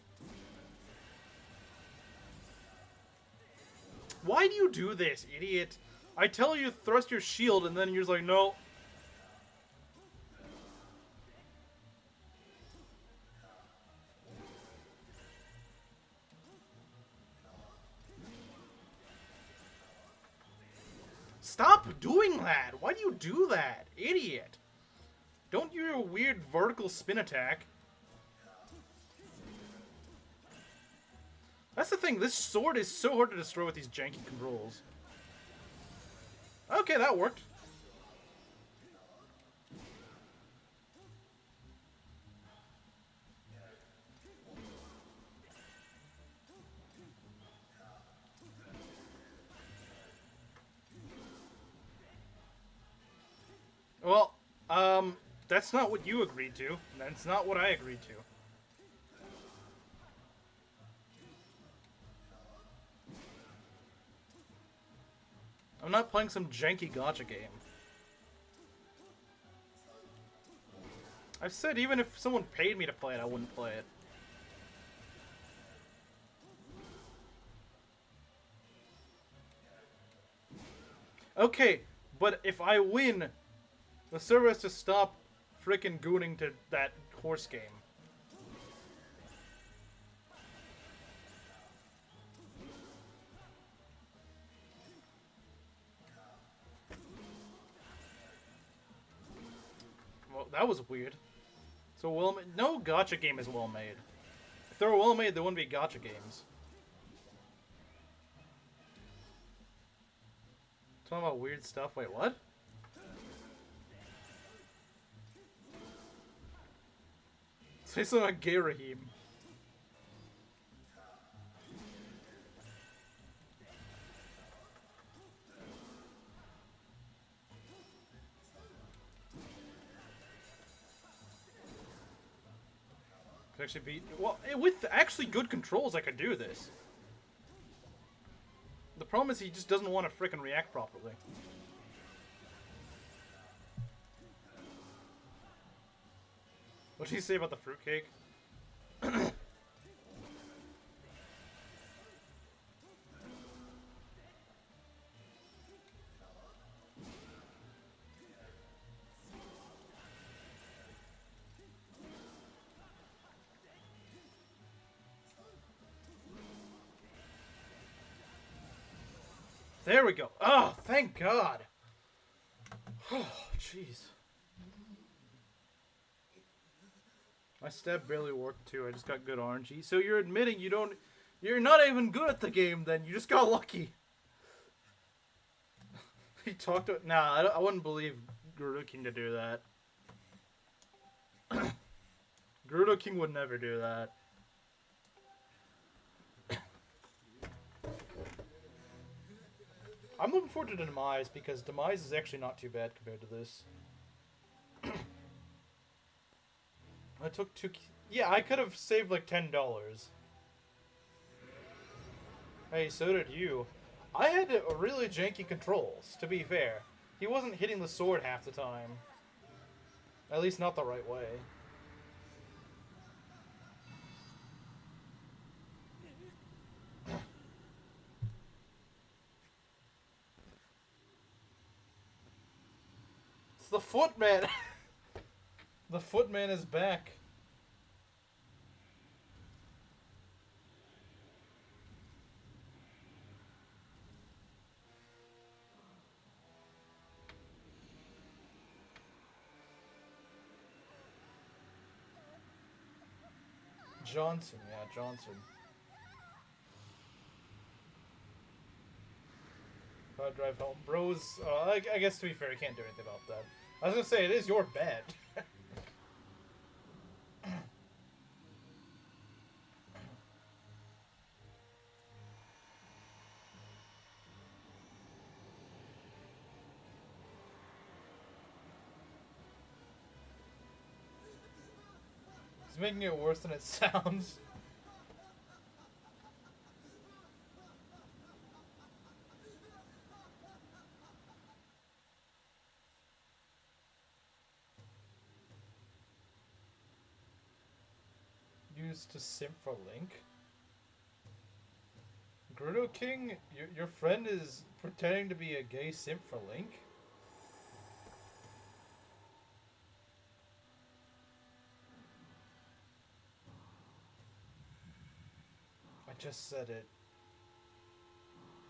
Why do you do this, idiot? I tell you thrust your shield, and then you're just like, no. Stop doing that! Why do you do that? Idiot! Don't do your weird vertical spin attack. That's the thing, this sword is so hard to destroy with these janky controls. Okay, that worked. Well, that's not what you agreed to. That's not what I agreed to. I'm not playing some janky gacha game. I've said even if someone paid me to play it, I wouldn't play it. Okay, but if I win, the server has to stop frickin' gooning to that horse game. Well, that was weird. So well made. No gacha game is well made. If they were well made, there wouldn't be gacha games. Talking about weird stuff. Wait, what? Say something about Gay Raheem. Could actually be well with actually good controls. I could do this. The problem is he just doesn't want to frickin' react properly. What did he say about the fruitcake? There we go. Oh, thank God. Oh, jeez. My stab barely worked too. I just got good RNG. So you're admitting you're not even good at the game then. You just got lucky. He talked to... Nah, I wouldn't believe Gerudo King to do that. Gerudo King would never do that. I'm looking forward to Demise because Demise is actually not too bad compared to this. I took two... Yeah, I could have saved like $10. Hey, so did you. I had really janky controls, to be fair. He wasn't hitting the sword half the time. At least not the right way. It's the Footman! The Footman is back. Johnson, yeah, Johnson. I'll drive home. Bros, I guess to be fair, I can't do anything about that. I was gonna say, it is your bed. It's making it worse than it sounds. Used to simp for Link? Gerudo King, your friend is pretending to be a gay simp for Link? I just said it.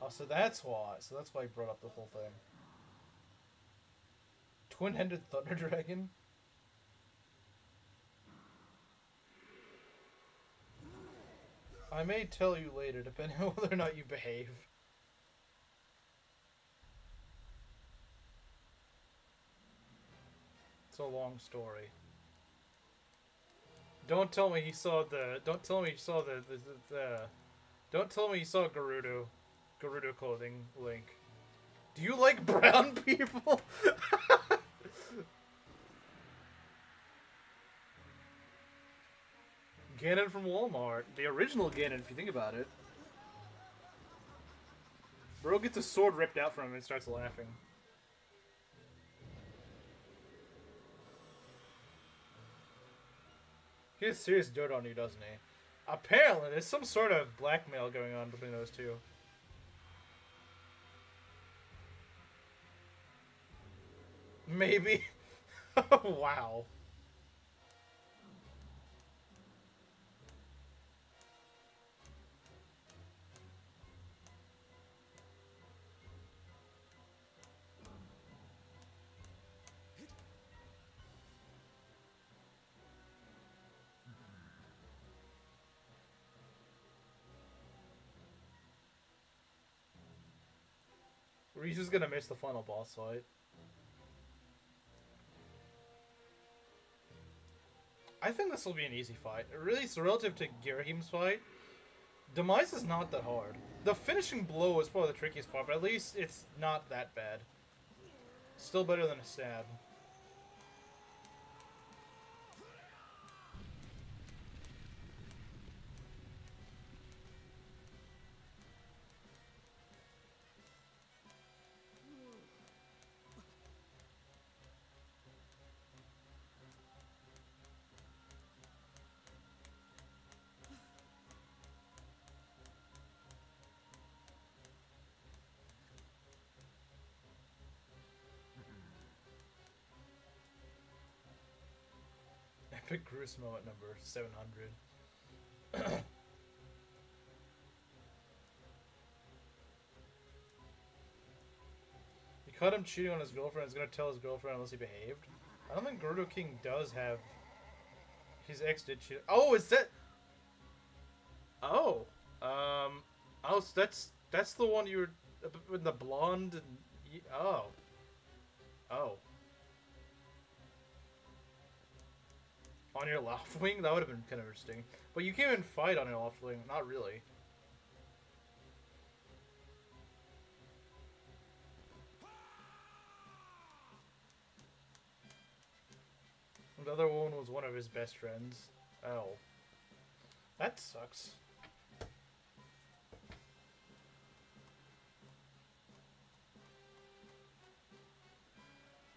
Oh, so that's why. So that's why he brought up the whole thing. Twin-headed Thunder Dragon? I may tell you later, depending on whether or not you behave. It's a long story. Don't tell me he saw the. Don't tell me he saw the. Don't tell me he saw Gerudo clothing, Link. Do you like brown people? Ganon from Walmart. The original Ganon, if you think about it. Bro gets a sword ripped out from him and starts laughing. He has serious dirt on you, doesn't he? Apparently, there's some sort of blackmail going on between those two. Maybe. Wow. Risu's gonna miss the final boss fight. I think this will be an easy fight. Really, it's relative to Girahim's fight. Demise is not that hard. The finishing blow is probably the trickiest part, but at least it's not that bad. Still better than a stab. Epic Gruesmo at number 700. He caught him cheating on his girlfriend. He's gonna tell his girlfriend unless he behaved. I don't think Gerudo King does have. His ex did cheat. Oh, is that? Oh, oh, so that's the one you were with the blonde and oh, oh. On your left wing? That would have been kind of interesting. But you can't even fight on your left wing. Not really. The other one was one of his best friends. Oh. That sucks.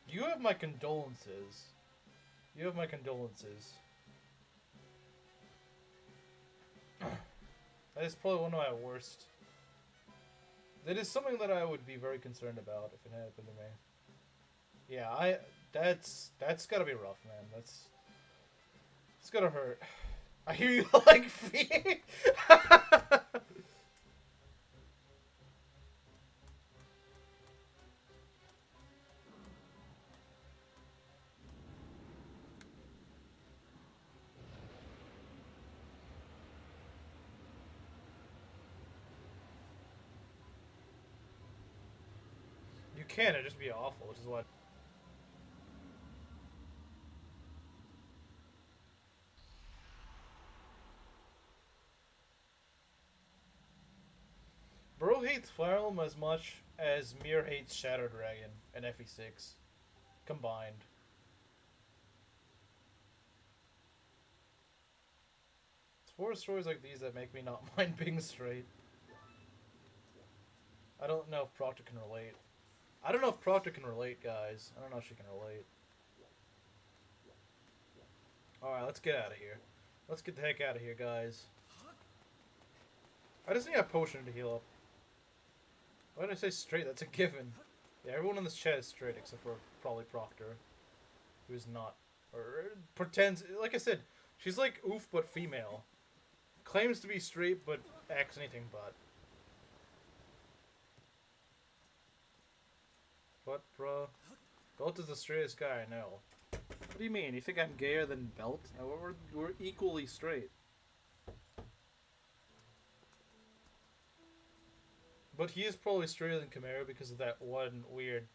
You have my condolences. You have my condolences. That is probably one of my worst. That is something that I would be very concerned about if it happened to me. Yeah, that's gotta be rough, man. It's gotta hurt. I hear you like feet. You can, it'd just be awful, which is what... Bro hates Fire Emblem as much as Mir hates Shadow Dragon and FE6 combined. It's for stories like these that make me not mind being straight. I don't know if Proctor can relate. I don't know if Proctor can relate, guys. I don't know if she can relate. Alright, let's get out of here. Let's get the heck out of here, guys. I just need a potion to heal up. Why did I say straight? That's a given. Yeah, everyone in this chat is straight except for probably Proctor, who's not, or pretends. Like I said, she's like oof but female. Claims to be straight but acts anything but. What, bro? Belt is the straightest guy I know. What do you mean? You think I'm gayer than Belt? No, we're equally straight. But he is probably straighter than Chimera because of that one weird...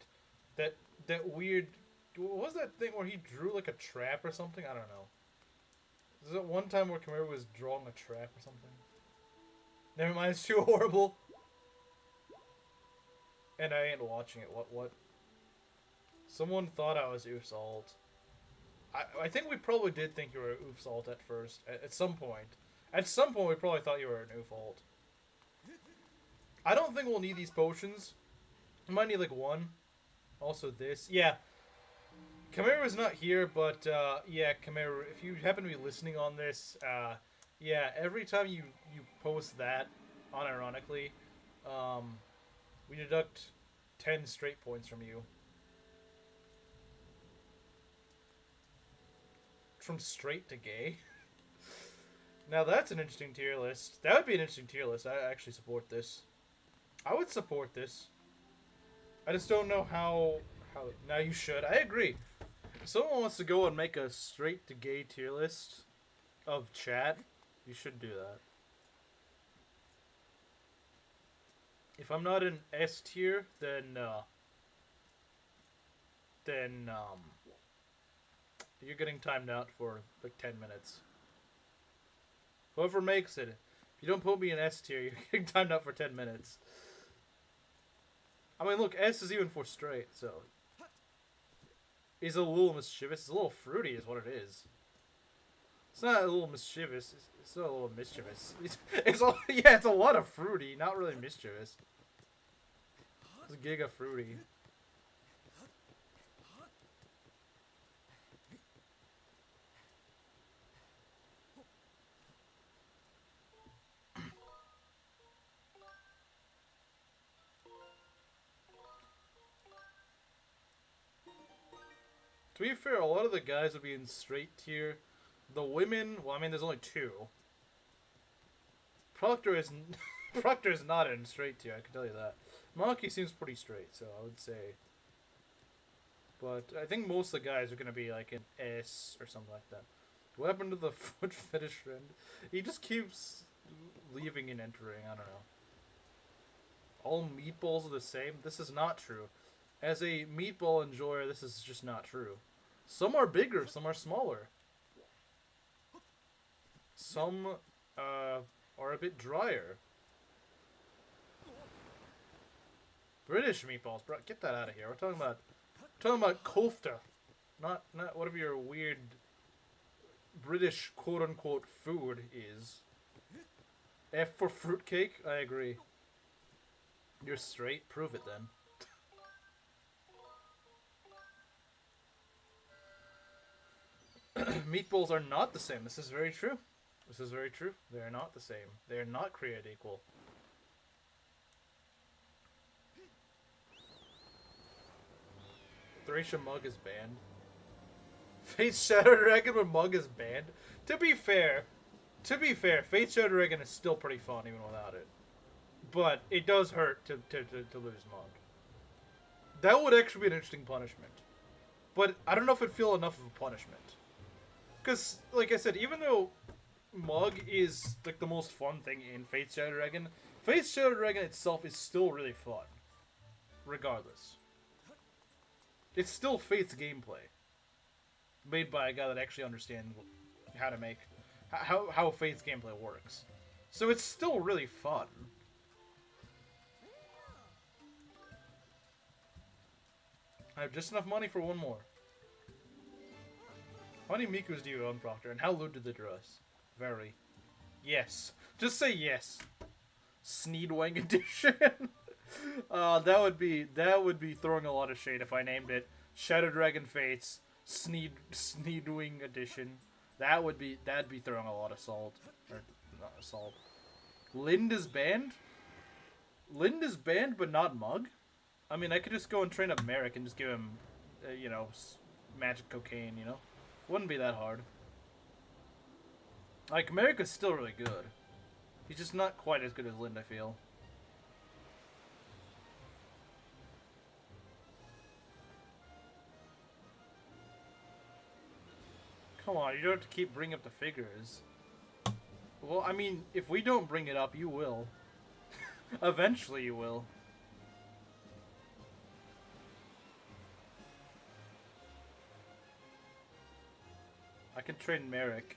That weird... What was that thing where he drew like a trap or something? I don't know. Is it one time where Chimera was drawing a trap or something? Never mind, it's too horrible. And I ain't watching it. What? Someone thought I was Oof's alt. I think we probably did think you were Oof's alt at first. At some point. At some point we probably thought you were an Oof alt. I don't think we'll need these potions. We might need like one. Also this. Yeah. Chimera's not here, but yeah, Chimera, if you happen to be listening on this, yeah, every time you post that, unironically, we deduct 10 straight points from you. From straight to gay. Now that's an interesting tier list. That would be an interesting tier list. I actually support this. I would support this. I just don't know how... Now you should. I agree. If someone wants to go and make a straight to gay tier list of chat, you should do that. If I'm not in S tier, then you're getting timed out for like 10 minutes. Whoever makes it, if you don't put me in S tier, you're getting timed out for 10 minutes. I mean, look, S is even for straight, so... It's a little mischievous. It's a little fruity is what it is. It's not a little mischievous. It's not a little mischievous. Yeah, it's a lot of fruity, not really mischievous. It's giga fruity. To be fair, a lot of the guys would be in straight tier. The women, well, I mean, there's only two. Proctor is not in straight tier, I can tell you that. Monkey seems pretty straight, so I would say. But I think most of the guys are going to be like in S or something like that. What happened to the foot fetish friend? He just keeps leaving and entering, I don't know. All meatballs are the same? This is not true. As a meatball enjoyer, this is just not true. Some are bigger, some are smaller. Some are a bit drier. British meatballs, bro, get that out of here. We're talking about kofta, not whatever your weird British quote unquote food is. F for fruitcake? I agree. You're straight? Prove it then. Meatballs are not the same. This is very true. This is very true. They are not the same. They are not created equal. Thracia Mug is banned. Fate's Shadow Dragon when Mug is banned. To be fair, Fate's Shadow Dragon is still pretty fun even without it. But it does hurt to lose Mug. That would actually be an interesting punishment. But I don't know if it'd feel enough of a punishment. Because, like I said, even though Mug is like the most fun thing in Fate's Shadow Dragon itself is still really fun. Regardless. It's still Fate's gameplay. Made by a guy that actually understands how to make... How Fate's gameplay works. So it's still really fun. I have just enough money for one more. How many Mikus do you own, Proctor? And how lewd did they dress? Very. Yes. Just say yes. Sneedwang edition. That would be throwing a lot of shade if I named it Shadow Dragon Fates Sneedwing edition. That'd be throwing a lot of salt. Or not salt. Lind is banned? Lind is banned but not Mug? I mean, I could just go and train up Merrick and just give him, you know, magic cocaine, you know? Wouldn't be that hard. Like, Merrick is still really good. He's just not quite as good as Lind, I feel. Come on, you don't have to keep bringing up the figures. Well, I mean, if we don't bring it up, you will. Eventually you will. I can train Merrick.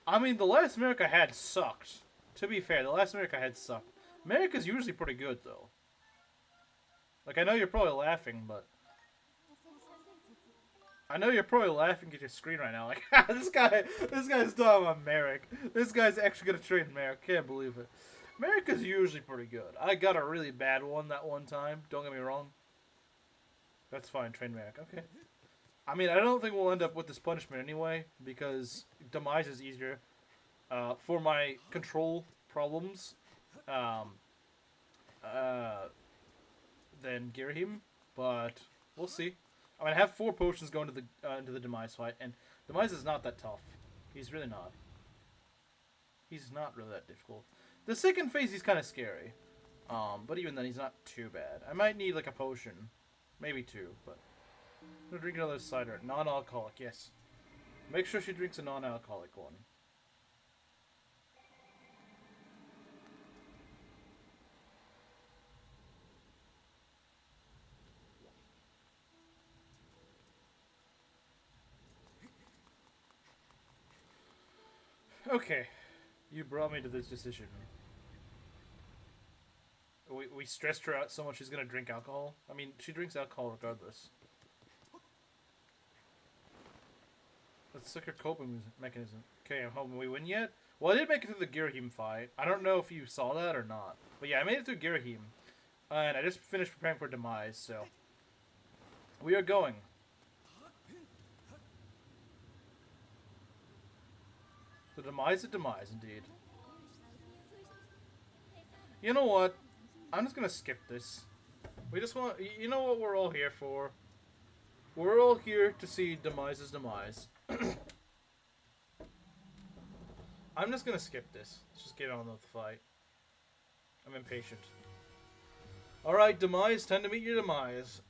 I mean, the last Merrick I had sucked. To be fair, the last Merrick I had sucked. Merrick is usually pretty good, though. Like, I know you're probably laughing, but... I know you're probably laughing at your screen right now. Like, this guy's talking about Merrick. This guy's actually gonna train Merrick. Can't believe it. Merrick is usually pretty good. I got a really bad one that one time. Don't get me wrong. That's fine. Train Merrick. Okay. I mean, I don't think we'll end up with this punishment anyway, because Demise is easier for my control problems than Girahim, but we'll see. I mean, I have 4 potions going to the into the Demise fight, and Demise is not that tough. He's really not. He's not really that difficult. The second phase, he's kind of scary, but even then, he's not too bad. I might need like a potion, maybe 2, but. I'm gonna drink another cider. Non-alcoholic, yes. Make sure she drinks a non-alcoholic one. Okay. You brought me to this decision. We stressed her out so much she's gonna drink alcohol. I mean, she drinks alcohol regardless. That's like her coping mechanism. Okay, I'm hoping we win yet. Well, I did make it through the Girahim fight. I don't know if you saw that or not. But yeah, I made it through Girahim. And I just finished preparing for Demise, so... We are going. The Demise of Demise, indeed. You know what? I'm just gonna skip this. We just want... You know what we're all here for? We're all here to see Demise's demise. I'm just gonna skip this. Let's just get on with the fight. I'm impatient. Alright, Demise, time to meet your demise.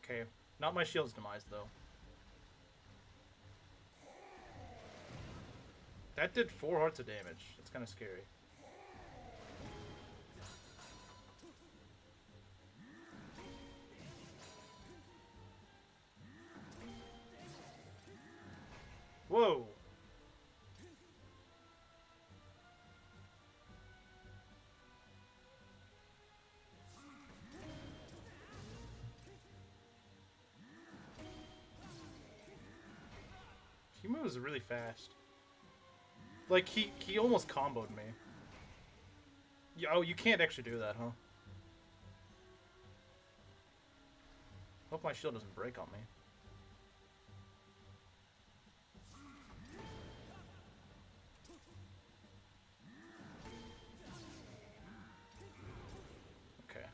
Okay, not my shield's demise, though. That did 4 hearts of damage. That's kind of scary. Whoa! He moves really fast. Like, he almost comboed me. Oh, you can't actually do that, huh? Hope my shield doesn't break on me. Okay.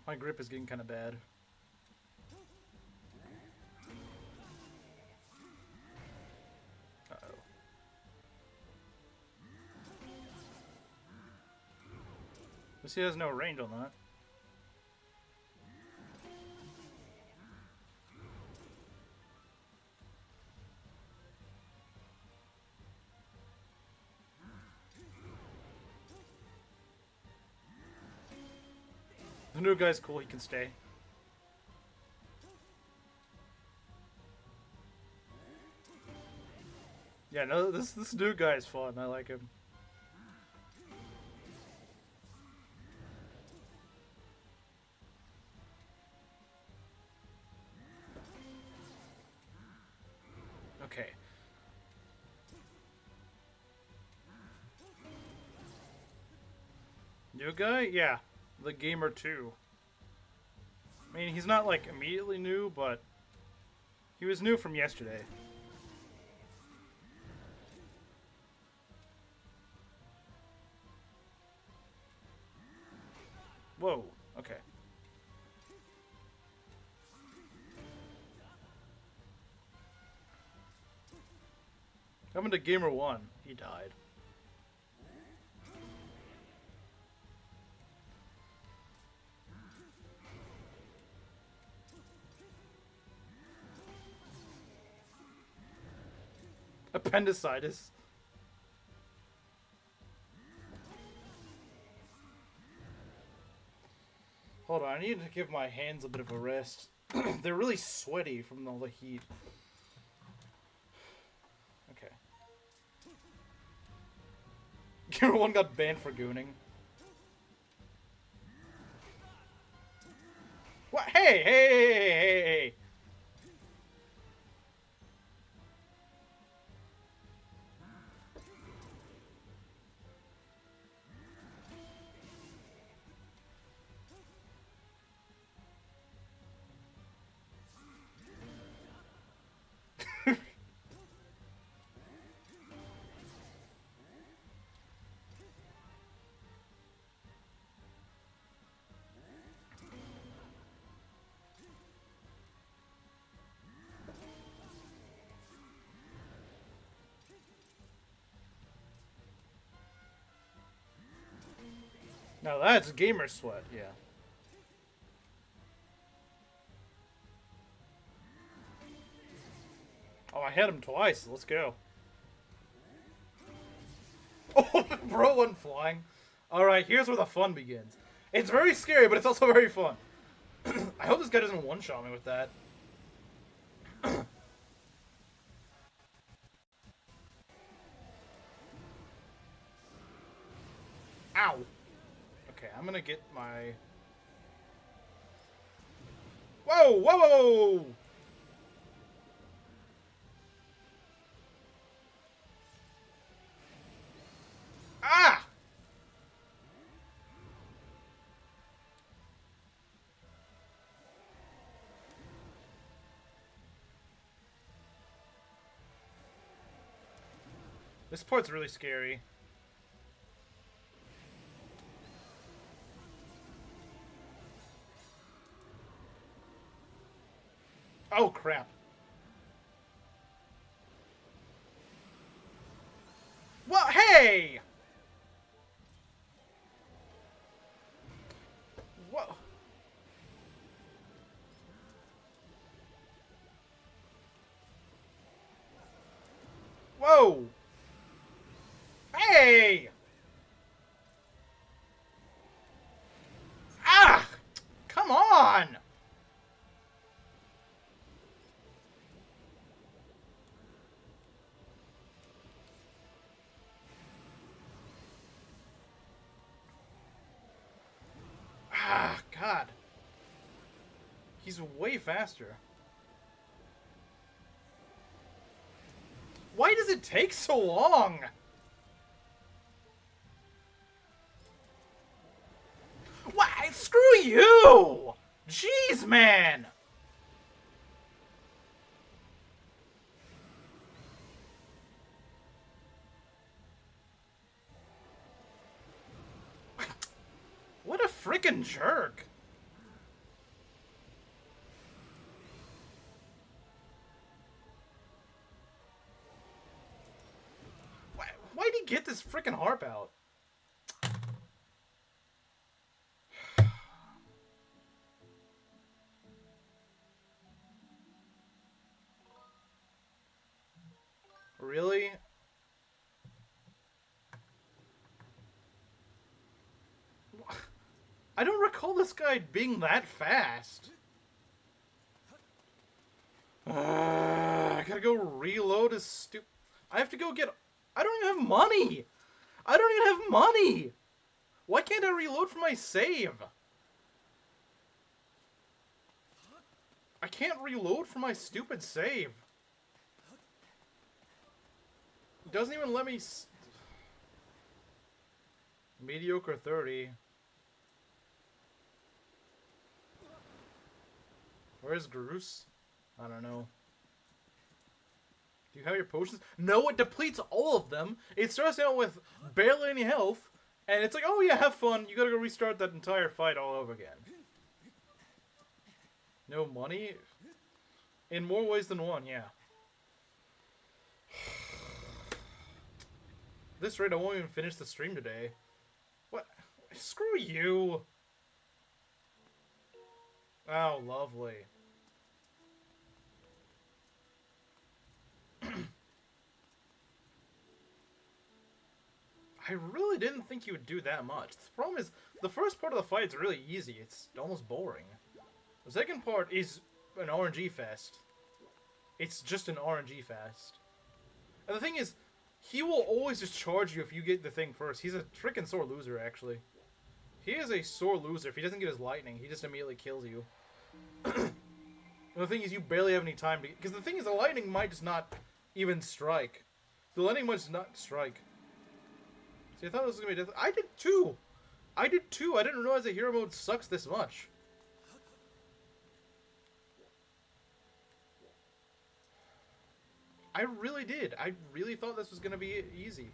My grip is getting kind of bad. Uh-oh. This he has no range on that. The new guy's cool, he can stay. Yeah, no, this new guy is fun. I like him. Okay. New guy? Yeah. The Gamer 2. I mean, he's not, like, immediately new, but he was new from yesterday. Whoa. Okay. Coming to Gamer 1. He died. Appendicitis. Hold on, I need to give my hands a bit of a rest. They're really sweaty from all the heat. Okay. Gamer 1 got banned for gooning. What? Hey, hey, hey, hey, hey. Now that's gamer sweat, yeah. Oh, I hit him twice. Let's go. Oh, bro went flying. Alright, here's where the fun begins. It's very scary, but it's also very fun. I hope this guy doesn't one-shot me with that. Ow! Okay, I'm gonna get my... Whoa! Whoa! Whoa! Whoa! Ah! This part's really scary. Oh, crap. Well, hey! Whoa. Whoa! Hey! Ah! Come on! Ah, God. He's way faster. Why does it take so long? What? Screw you! Jeez, man! What a frickin' jerk. freaking harp out. Really? I don't recall this guy being that fast. I gotta go reload his I have to go get... I don't even have money! I don't even have money! Why can't I reload from my save? I can't reload from my stupid save. It doesn't even let me... Mediocre 30. Where's Groose? I don't know. Do you have your potions? No, it depletes all of them. It starts out with barely any health, and it's like, oh yeah, have fun. You gotta go restart that entire fight all over again. No money? In more ways than one, yeah. This rate, I won't even finish the stream today. What? Screw you! Oh, lovely. I really didn't think you would do that much. The problem is, the first part of the fight is really easy. It's almost boring. The second part is an RNG fest. It's just an RNG fest. And the thing is, he will always just charge you if you get the thing first. He's a freaking sore loser, actually. He is a sore loser. If he doesn't get his lightning, he just immediately kills you. And the thing is, you barely have any time to... Because the thing is, the lightning might just not even strike. The lightning might just not strike. See, I thought this was going to be different. I did too! I did too! I didn't realize that hero mode sucks this much. I really did. I really thought this was going to be easy.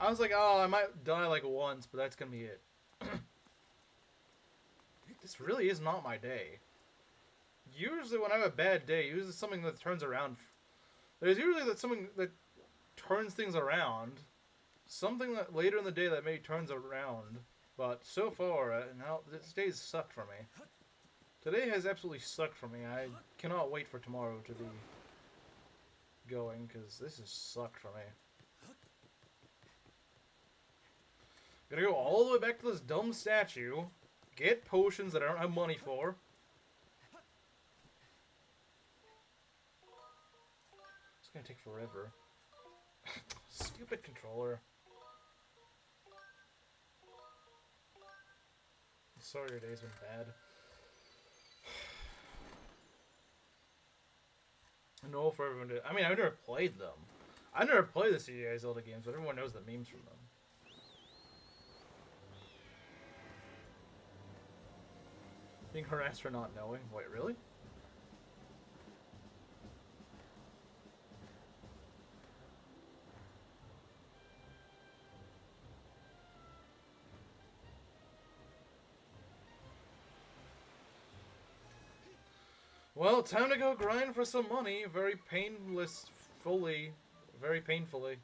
I was like, oh, I might die like once, but that's going to be it. This really is not my day. Usually when I have a bad day, usually something that turns around. There's usually something that turns things around. Something that later in the day that maybe turns around. But so far, now this day's sucked for me. Today has absolutely sucked for me. I cannot wait for tomorrow to be going, because this has sucked for me. Gotta go all the way back to this dumb statue, get potions that I don't have money for. It's gonna take forever. Stupid controller. Sorry your day's been bad. No, for everyone to... I mean, I've never played them. I've never played the CDI Zelda games, but everyone knows the memes from them. Being harassed for not knowing? Wait, really? Well, time to go grind for some money. Very painlessly. Very painfully.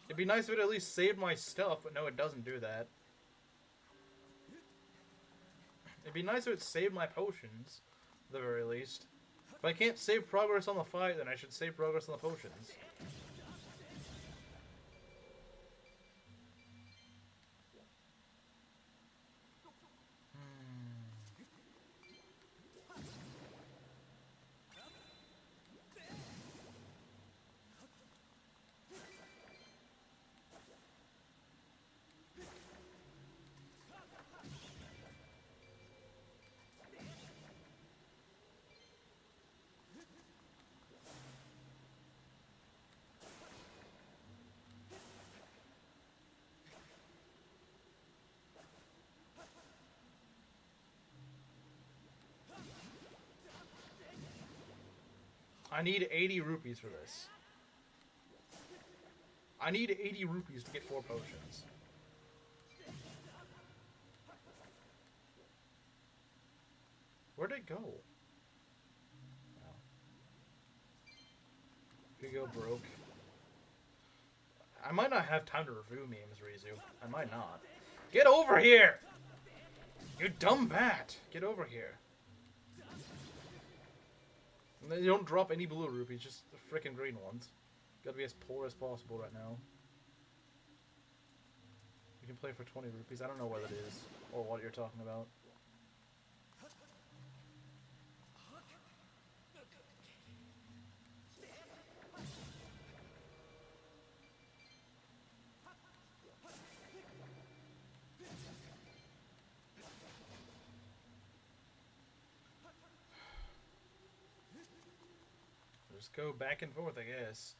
It'd be nice if it at least saved my stuff, but no, it doesn't do that. It'd be nice if it saved my potions, at the very least. If I can't save progress on the fight, then I should save progress on the potions. I need 80 rupees for this. I need 80 rupees to get 4 potions. Where'd it go? Oh. Could go broke. I might not have time to review memes, Rizu. I might not. Get over here! You dumb bat! Get over here. And they don't drop any blue rupees, just the frickin' green ones. Gotta be as poor as possible right now. You can play for 20 rupees. I don't know what it is, or what you're talking about. Just go back and forth, I guess.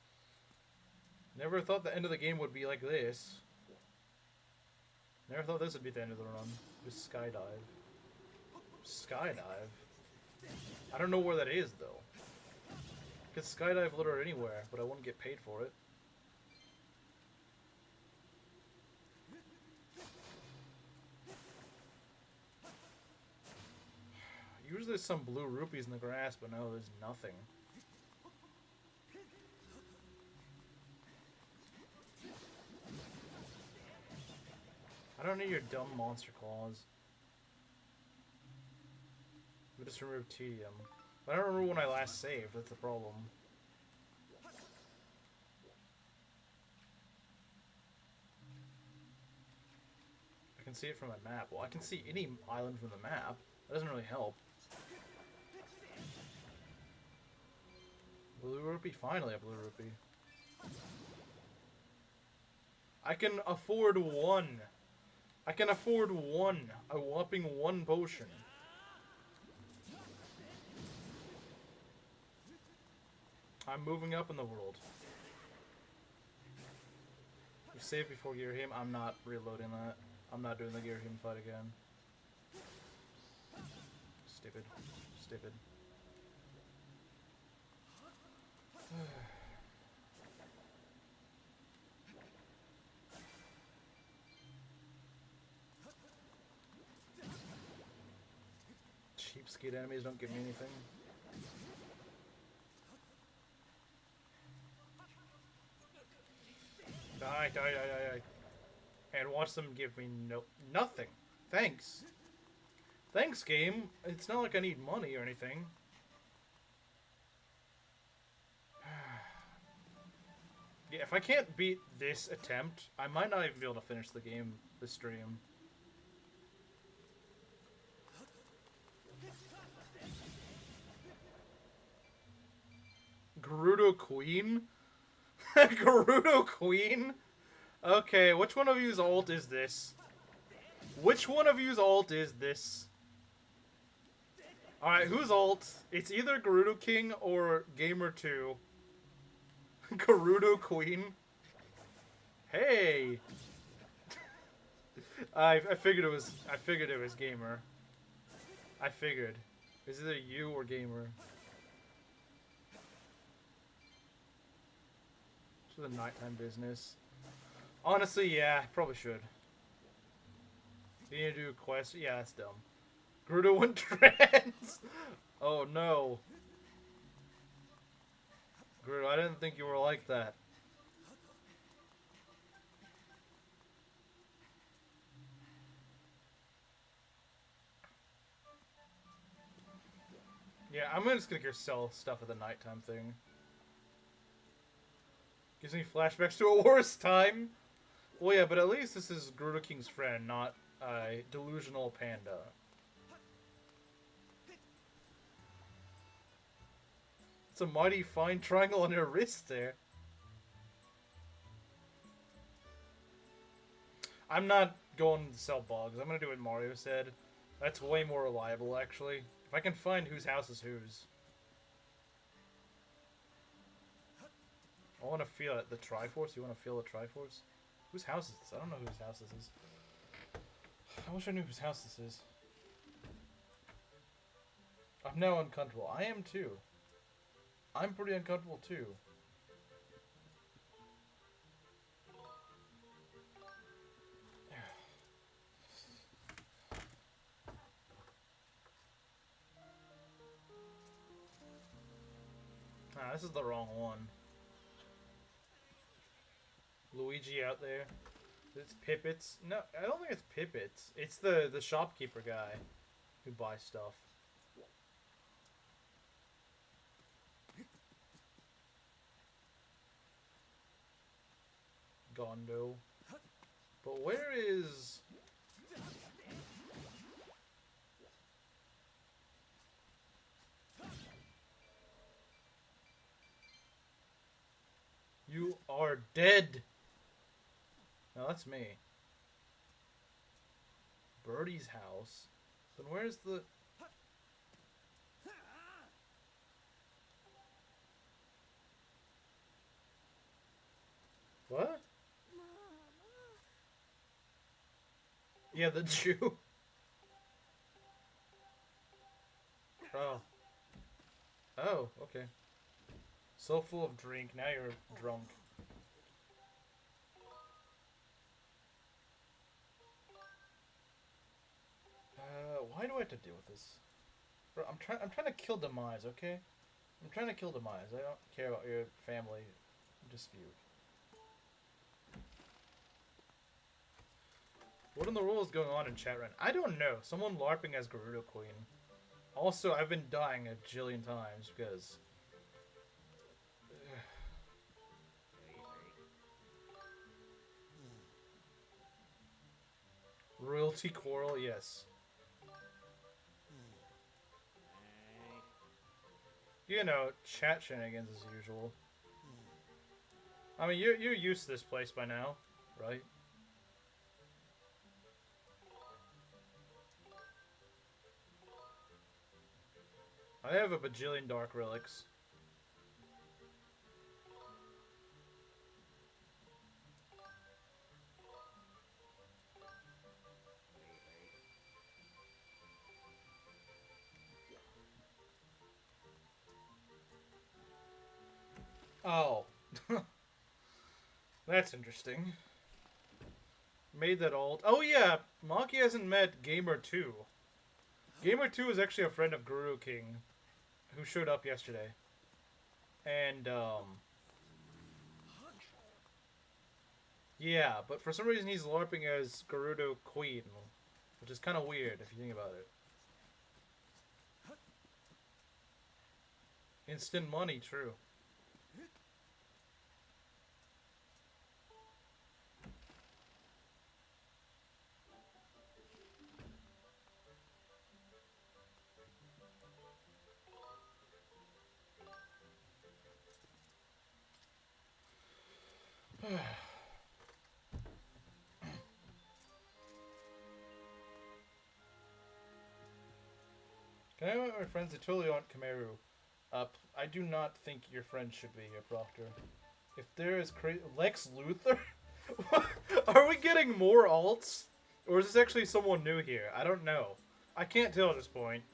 Never thought the end of the game would be like this. Never thought this would be the end of the run. Just skydive. Skydive? I don't know where that is, though. Could skydive literally anywhere, but I wouldn't get paid for it. Usually there's some blue rupees in the grass, but no, there's nothing. I don't need your dumb monster claws. We just removed tedium. But I don't remember when I last saved, that's the problem. I can see it from a map. Well, I can see any island from the map. That doesn't really help. Blue rupee? Finally a blue rupee. I can afford one. I can afford one. A whopping one potion. I'm moving up in the world. You save before Girahim. I'm not reloading that. I'm not doing the Girahim fight again. Stupid. Stupid. Cheapskate enemies don't give me anything. Die, die, die, die, die. And watch them give me nothing. Thanks. Thanks, game. It's not like I need money or anything. Yeah, if I can't beat this attempt, I might not even be able to finish the game this stream. Gerudo Queen? Gerudo Queen? Okay, which one of you's ult is this? Which one of you's ult is this? Alright, whose ult? It's either Gerudo King or Gamer2. Gerudo Queen? Hey! I figured it was Gamer. I figured. It's either you or Gamer. To the nighttime business. Honestly, yeah, probably should. You need to do a quest? Yeah, that's dumb. Gerudo went trans! Oh no. Gerudo, I didn't think you were like that. Yeah, I'm just gonna go sell stuff at the nighttime thing. Gives me flashbacks to a worse time. Well, yeah, but at least this is Gerudo King's friend, not a delusional panda. It's a mighty fine triangle on your wrist there. I'm not going to sell bugs. I'm gonna do what Mario said. That's way more reliable, actually. If I can find whose house is whose. I want to feel it. The Triforce? You want to feel the Triforce? Whose house is this? I don't know whose house this is. I wish I knew whose house this is. I'm now uncomfortable. I am too. I'm pretty uncomfortable too. Ah, this is the wrong one. Luigi out there. It's Pippets. No, I don't think it's Pippets. It's the shopkeeper guy who buys stuff. Gondo. But where is... You are dead! No, that's me. Birdie's house. Then where's the... What? Yeah, the Jew. Oh. Oh, okay. So full of drink, now you're drunk. Why do I have to deal with this? Bro, I'm trying to kill Demise, okay? I'm trying to kill Demise. I don't care about your family dispute. What in the world is going on in chat right now? I don't know. Someone LARPing as Gerudo Queen. Also, I've been dying a jillion times because... Royalty quarrel, yes. You know, chat shenanigans as usual. I mean, you're used to this place by now, right? I have a bajillion dark relics. Oh. That's interesting. Made that alt. Oh yeah, Maki hasn't met Gamer2. Gamer2 is actually a friend of Guru King, who showed up yesterday. And, yeah, but for some reason he's LARPing as Gerudo Queen, which is kind of weird if you think about it. Instant money, true. Can I invite my friends that totally aren't Kameru up? I do not think your friends should be here, Proctor. If there is Lex Luthor? Are we getting more alts? Or is this actually someone new here? I don't know. I can't tell at this point.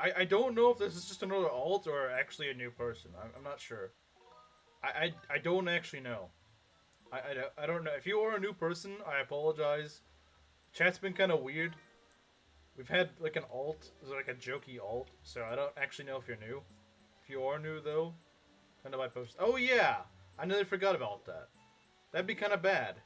I don't know if this is just another alt or actually a new person. I'm not sure. I don't actually know. I don't know. If you are a new person, I apologize. Chat's been kind of weird. We've had like an alt, like a jokey alt, so I don't actually know if you're new. If you are new though, kind of I post. Oh yeah, I nearly forgot about that. That'd be kind of bad.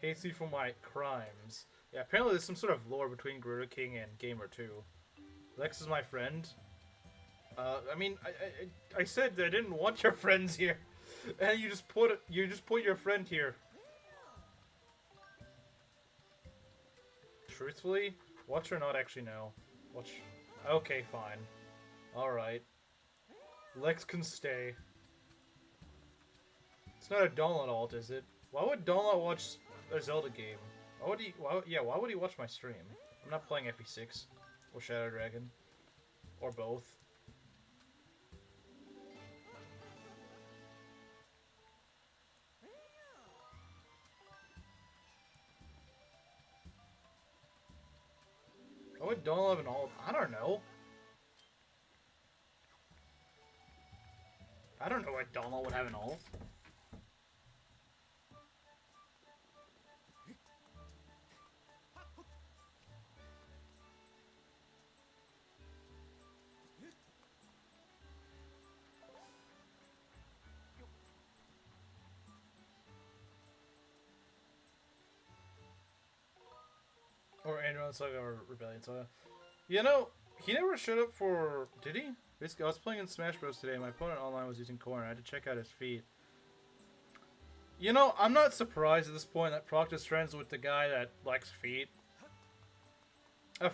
Hates you for my crimes. Yeah, apparently there's some sort of lore between Gerudo King and Gamer2. Lex is my friend. I mean, I said that I didn't want your friends here, and you just put your friend here. Truthfully, watch or not actually know. Watch. Okay, fine. All right. Lex can stay. It's not a Donald alt, is it? Why would Donald watch a Zelda game? Why would he? Why would he watch my stream? I'm not playing FE6 or Shadow Dragon or both. Why would Donald have an alt? I don't know. I don't know why Donald would have an alt. Saga or Rebellion Saga. You know, he never showed up for... Did he? Basically, I was playing in Smash Bros. Today. My opponent online was using Corn. I had to check out his feet. You know, I'm not surprised at this point that Proctor's friends with the guy that likes feet. A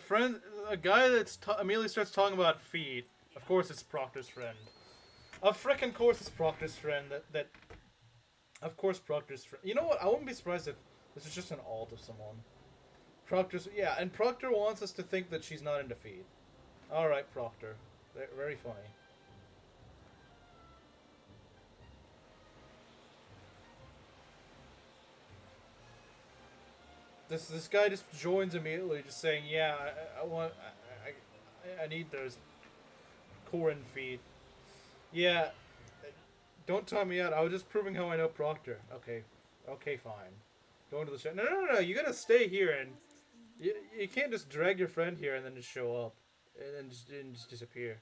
guy that's immediately starts talking about feet. Of course, it's Proctor's friend. Of frickin' course, it's Proctor's friend. Of course, Proctor's friend. You know what? I wouldn't be surprised if this is just an alt of someone. Yeah, and Proctor wants us to think that she's not into feet. Alright, Proctor. Very funny. This guy just joins immediately, just saying, yeah, I need those Corrin feet. Yeah, don't tell me out. I was just proving how I know Proctor. Okay, fine. Going to the show. No. You gotta stay here, and you can't just drag your friend here and then just show up and just disappear.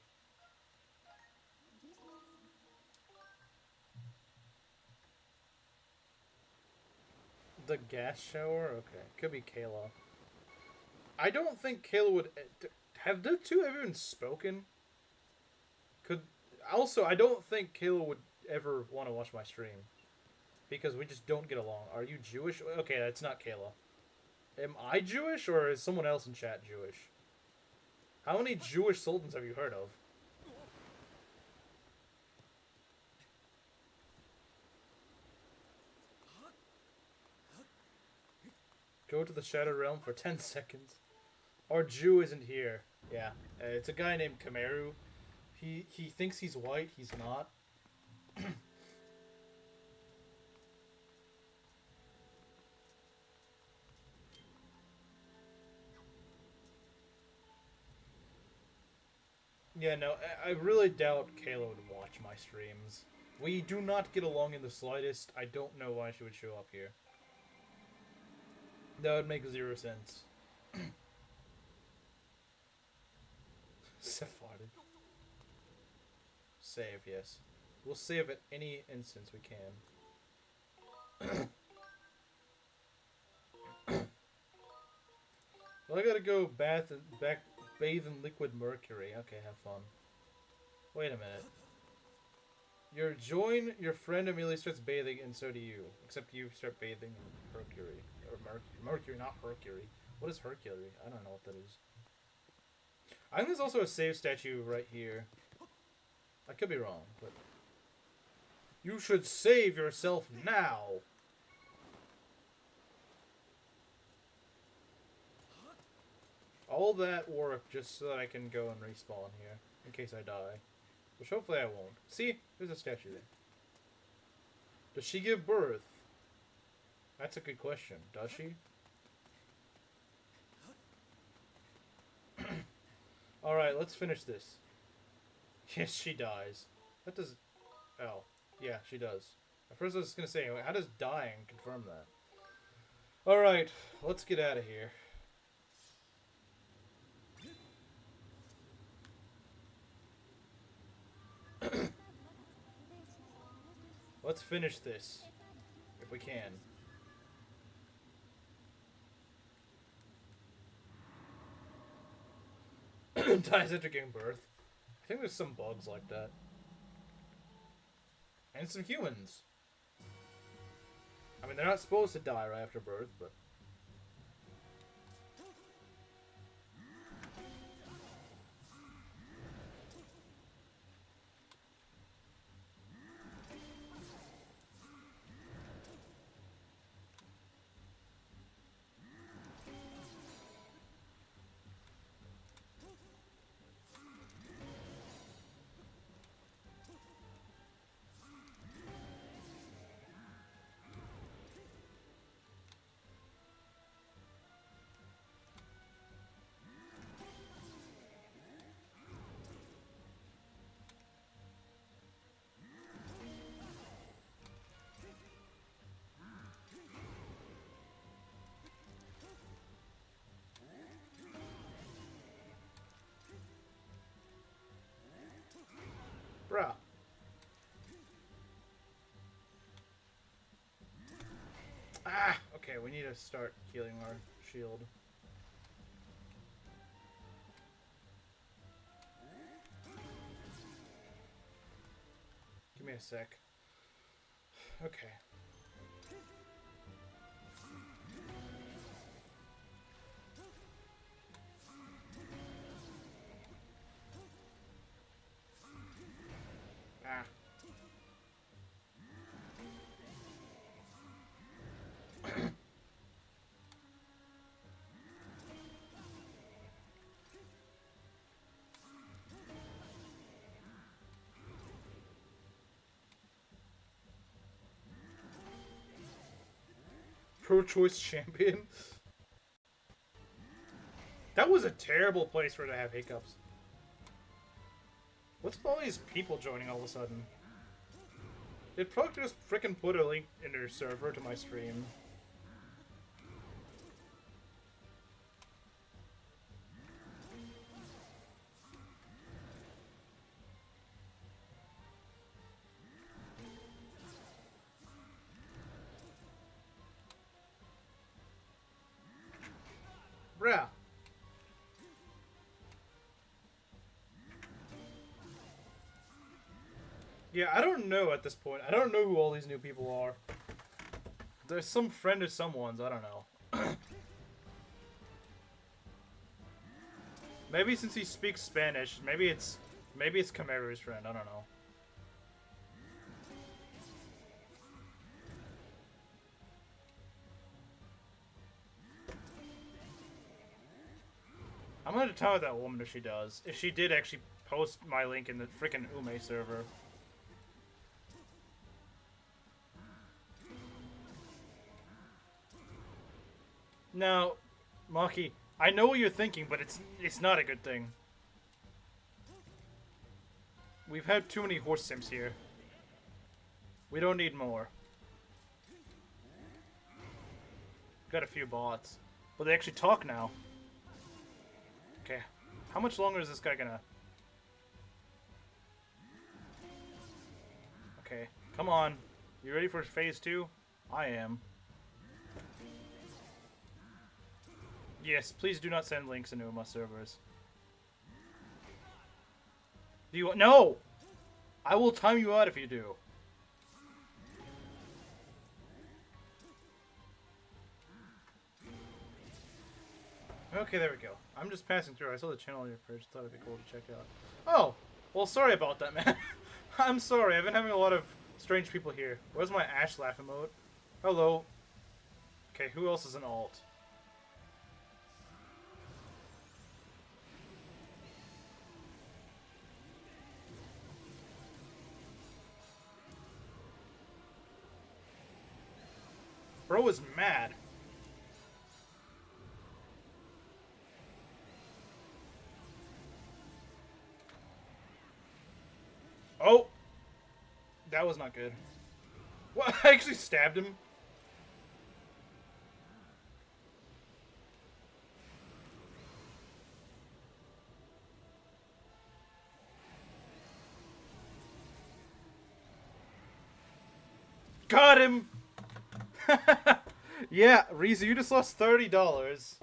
The gas shower? Okay. Could be Kayla. I don't think Kayla would... Have the two ever even spoken? Also, I don't think Kayla would ever want to watch my stream. Because we just don't get along. Are you Jewish? Okay, that's not Kayla. Am I Jewish, or is someone else in chat Jewish? How many Jewish sultans have you heard of? Go to the Shadow Realm for 10 seconds. Our Jew isn't here. Yeah, it's a guy named Kameru. He thinks he's white. He's not. Yeah, no, I really doubt Kayla would watch my streams. We do not get along in the slightest. I don't know why she would show up here. That would make 0 sense. Sephardic. Save, yes. We'll save at any instance we can. Well, I gotta go bathe in liquid mercury. Okay, have fun. Wait a minute. Your friend immediately starts bathing, and so do you. Except you start bathing in mercury. Or mercury, not Hercury. What is Hercury? I don't know what that is. I think there's also a save statue right here. I could be wrong, but... You should save yourself now! All that work just so that I can go and respawn here, in case I die. Which hopefully I won't. See? There's a statue there. Does she give birth? That's a good question. Does she? Alright, let's finish this. Yes, she dies. That does... Oh. Yeah, she does. At first I was gonna say, how does dying confirm that? Alright, let's get out of here. Let's finish this. If we can. Dies after giving birth. I think there's some bugs like that. And some humans. I mean, they're not supposed to die right after birth, but... Bruh. Ah! Okay, we need to start healing our shield. Give me a sec. Okay. Ah. Pro-choice champion. That was a terrible place for it to have hiccups. What's with all these people joining all of a sudden? They'd probably just frickin' put a link in their server to my stream. Bruh. Yeah, I don't know at this point. I don't know who all these new people are. There's some friend of someone's, I don't know. Maybe since he speaks Spanish, maybe it's Camaro's friend, I don't know. I'm gonna tell that woman if she does. If she did actually post my link in the freaking Ume server. Now, Maki, I know what you're thinking, but it's not a good thing. We've had too many horse sims here. We don't need more. Got a few bots. But they actually talk now. Okay. How much longer is this guy gonna... Okay. Come on. You ready for phase 2? I am. Yes, please do not send links into my servers. Do you want... No! I will time you out if you do. Okay, there we go. I'm just passing through. I saw the channel on your page. Thought it'd be cool to check out. Oh! Well, sorry about that, man. I'm sorry. I've been having a lot of strange people here. Where's my Ash laugh emote? Hello. Okay, who else is an alt? Bro is mad. Oh! That was not good. What? I actually stabbed him. Got him! Yeah, Rizu, you just lost $30.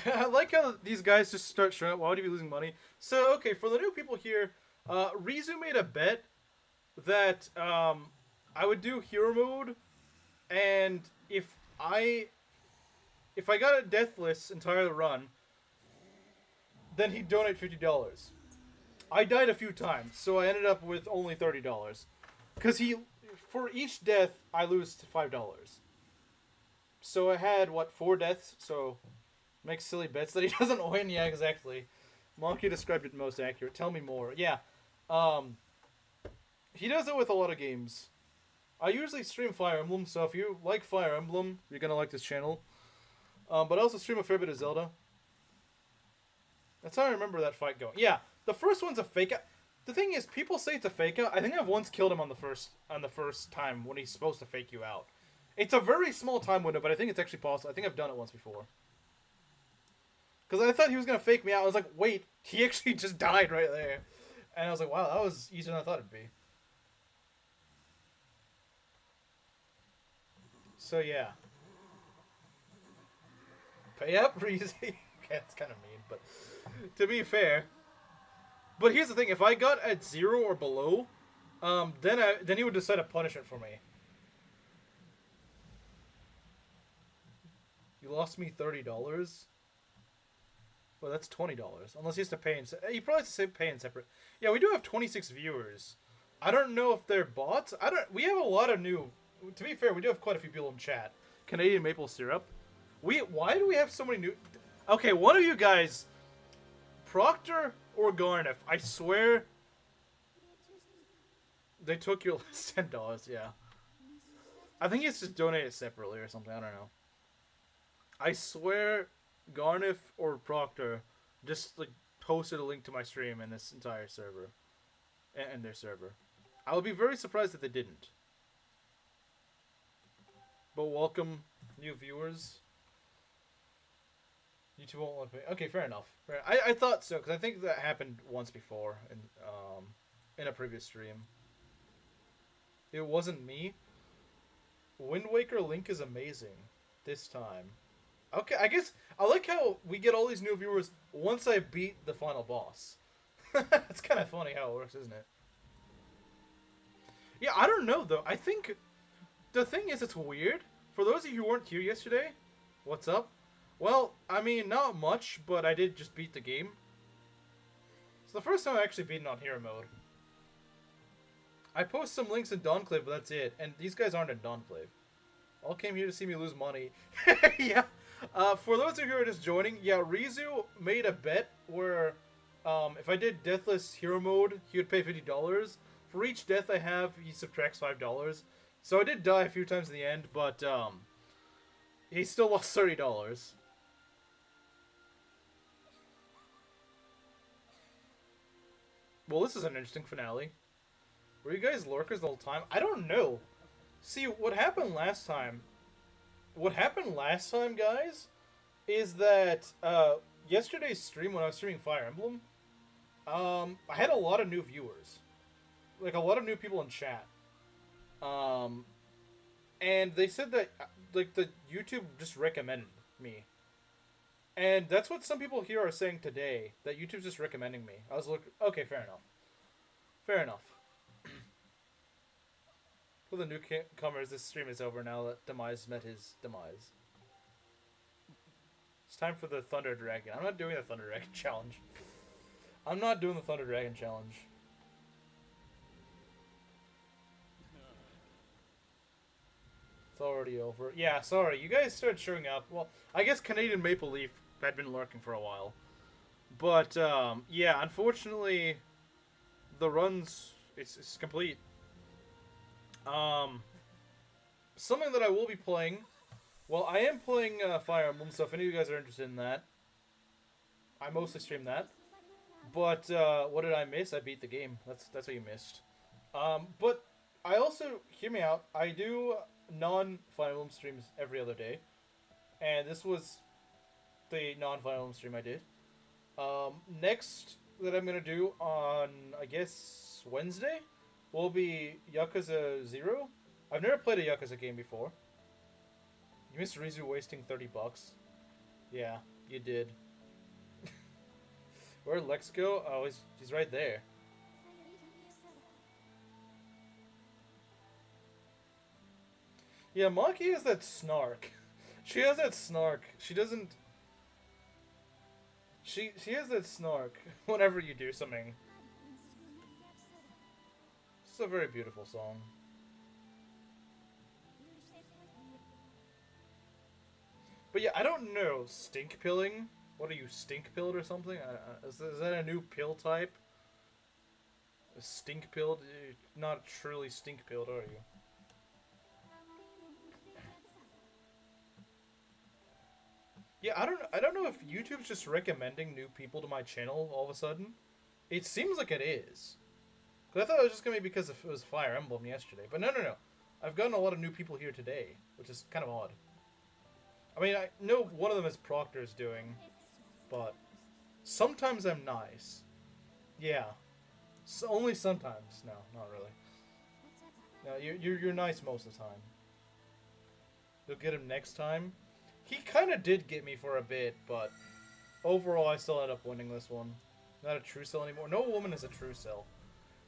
I like how these guys just start showing up. Why would you be losing money? So, okay, for the new people here, Rizu made a bet that I would do hero mode, and if I got a deathless entire run, then he'd donate $50. I died a few times, so I ended up with only $30. Because for each death, I lose $5. So I had, what, 4 deaths? So, makes silly bets that he doesn't win. Yeah, exactly. Monkey described it most accurate. Tell me more. Yeah. He does it with a lot of games. I usually stream Fire Emblem, so if you like Fire Emblem, you're gonna like this channel. But I also stream a fair bit of Zelda. That's how I remember that fight going. Yeah, the first one's a fake out. The thing is, people say it's a fake out. I think I've once killed him on the first time when he's supposed to fake you out. It's a very small time window, but I think it's actually possible. I think I've done it once before. Because I thought he was going to fake me out. I was like, wait, he actually just died right there. And I was like, wow, that was easier than I thought it'd be. So, yeah. Pay up, Reezy. Okay, that's kind of mean, but to be fair. But here's the thing: if I got at 0 or below, then he would decide a punishment for me. You lost me $30. Well, that's $20. Unless he has to pay in. He probably has to pay in separate. Yeah, we do have 26 viewers. I don't know if they're bots. We have a lot of new. To be fair, we do have quite a few people in chat. Canadian maple syrup. Why do we have so many new? Okay, one of you guys, Proctor or Garniff. I swear. They took your last $10. Yeah. I think it's just donated separately or something. I don't know. I swear, Garniff or Proctor just like posted a link to my stream in this entire server, and their server. I would be very surprised if they didn't. But welcome, new viewers. YouTube won't let me. Okay, fair enough. I thought so because I think that happened once before in a previous stream. It wasn't me. Wind Waker Link is amazing this time. Okay, I guess I like how we get all these new viewers once I beat the final boss. It's kind of funny how it works, isn't it? Yeah, I don't know though. I think the thing is, it's weird. For those of you who weren't here yesterday, what's up? Well, I mean, not much, but I did just beat the game. It's the first time I actually beat it on hero mode. I post some links in Dawnklave, but that's it. And these guys aren't in Dawnklave. All came here to see me lose money. Yeah. For those of you who are just joining, yeah, Rizu made a bet where if I did Deathless Hero Mode, he would pay $50. For each death I have, he subtracts $5. So I did die a few times in the end, but he still lost $30. Well, this is an interesting finale. Were you guys lurkers the whole time? I don't know. See, what happened last time, guys, is that yesterday's stream when I was streaming Fire Emblem, I had a lot of new viewers. Like, a lot of new people in chat. And they said that, like, the YouTube just recommended me. And that's what some people here are saying today, that YouTube's just recommending me. I was like, okay, fair enough. Fair enough. For the newcomers, this stream is over now that Demise met his demise. It's time for the Thunder Dragon. I'm not doing the Thunder Dragon challenge. I'm not doing the Thunder Dragon challenge. It's already over. Yeah, sorry. You guys started showing up. Well, I guess Canadian Maple Leaf had been lurking for a while. But, yeah, unfortunately, the run's... It's complete. Something that I will be playing. Well, I am playing Fire Emblem, so if any of you guys are interested in that, I mostly stream that. But what did I miss? I beat the game. That's what you missed. But I also, hear me out, I do non-Fire Emblem streams every other day, and this was the non-Fire Emblem stream I did. Next that I'm gonna do on, I guess, Wednesday will be Yakuza 0. I've never played a Yakuza game before. You missed Rizu wasting $30. Yeah, you did. Where'd Lex go? Oh, he's right there. Yeah, Maki has that snark. She has that snark. She doesn't... She has that snark whenever you do something. It's a very beautiful song. But yeah, I don't know. Stink pilling? What are you, stink pilled or something? Is that a new pill type? A stink pilled? You're not truly stink pilled, are you? Yeah, I don't know if YouTube's just recommending new people to my channel all of a sudden. It seems like it is. Because I thought it was just going to be because it was Fire Emblem yesterday. But no. I've gotten a lot of new people here today, which is kind of odd. I mean, I know one of them is Proctor's doing, but sometimes I'm nice. Yeah. So only sometimes. No, not really. No, you're nice most of the time. You'll get him next time. He kind of did get me for a bit, but overall I still ended up winning this one. Not a true cell anymore. No woman is a true cell.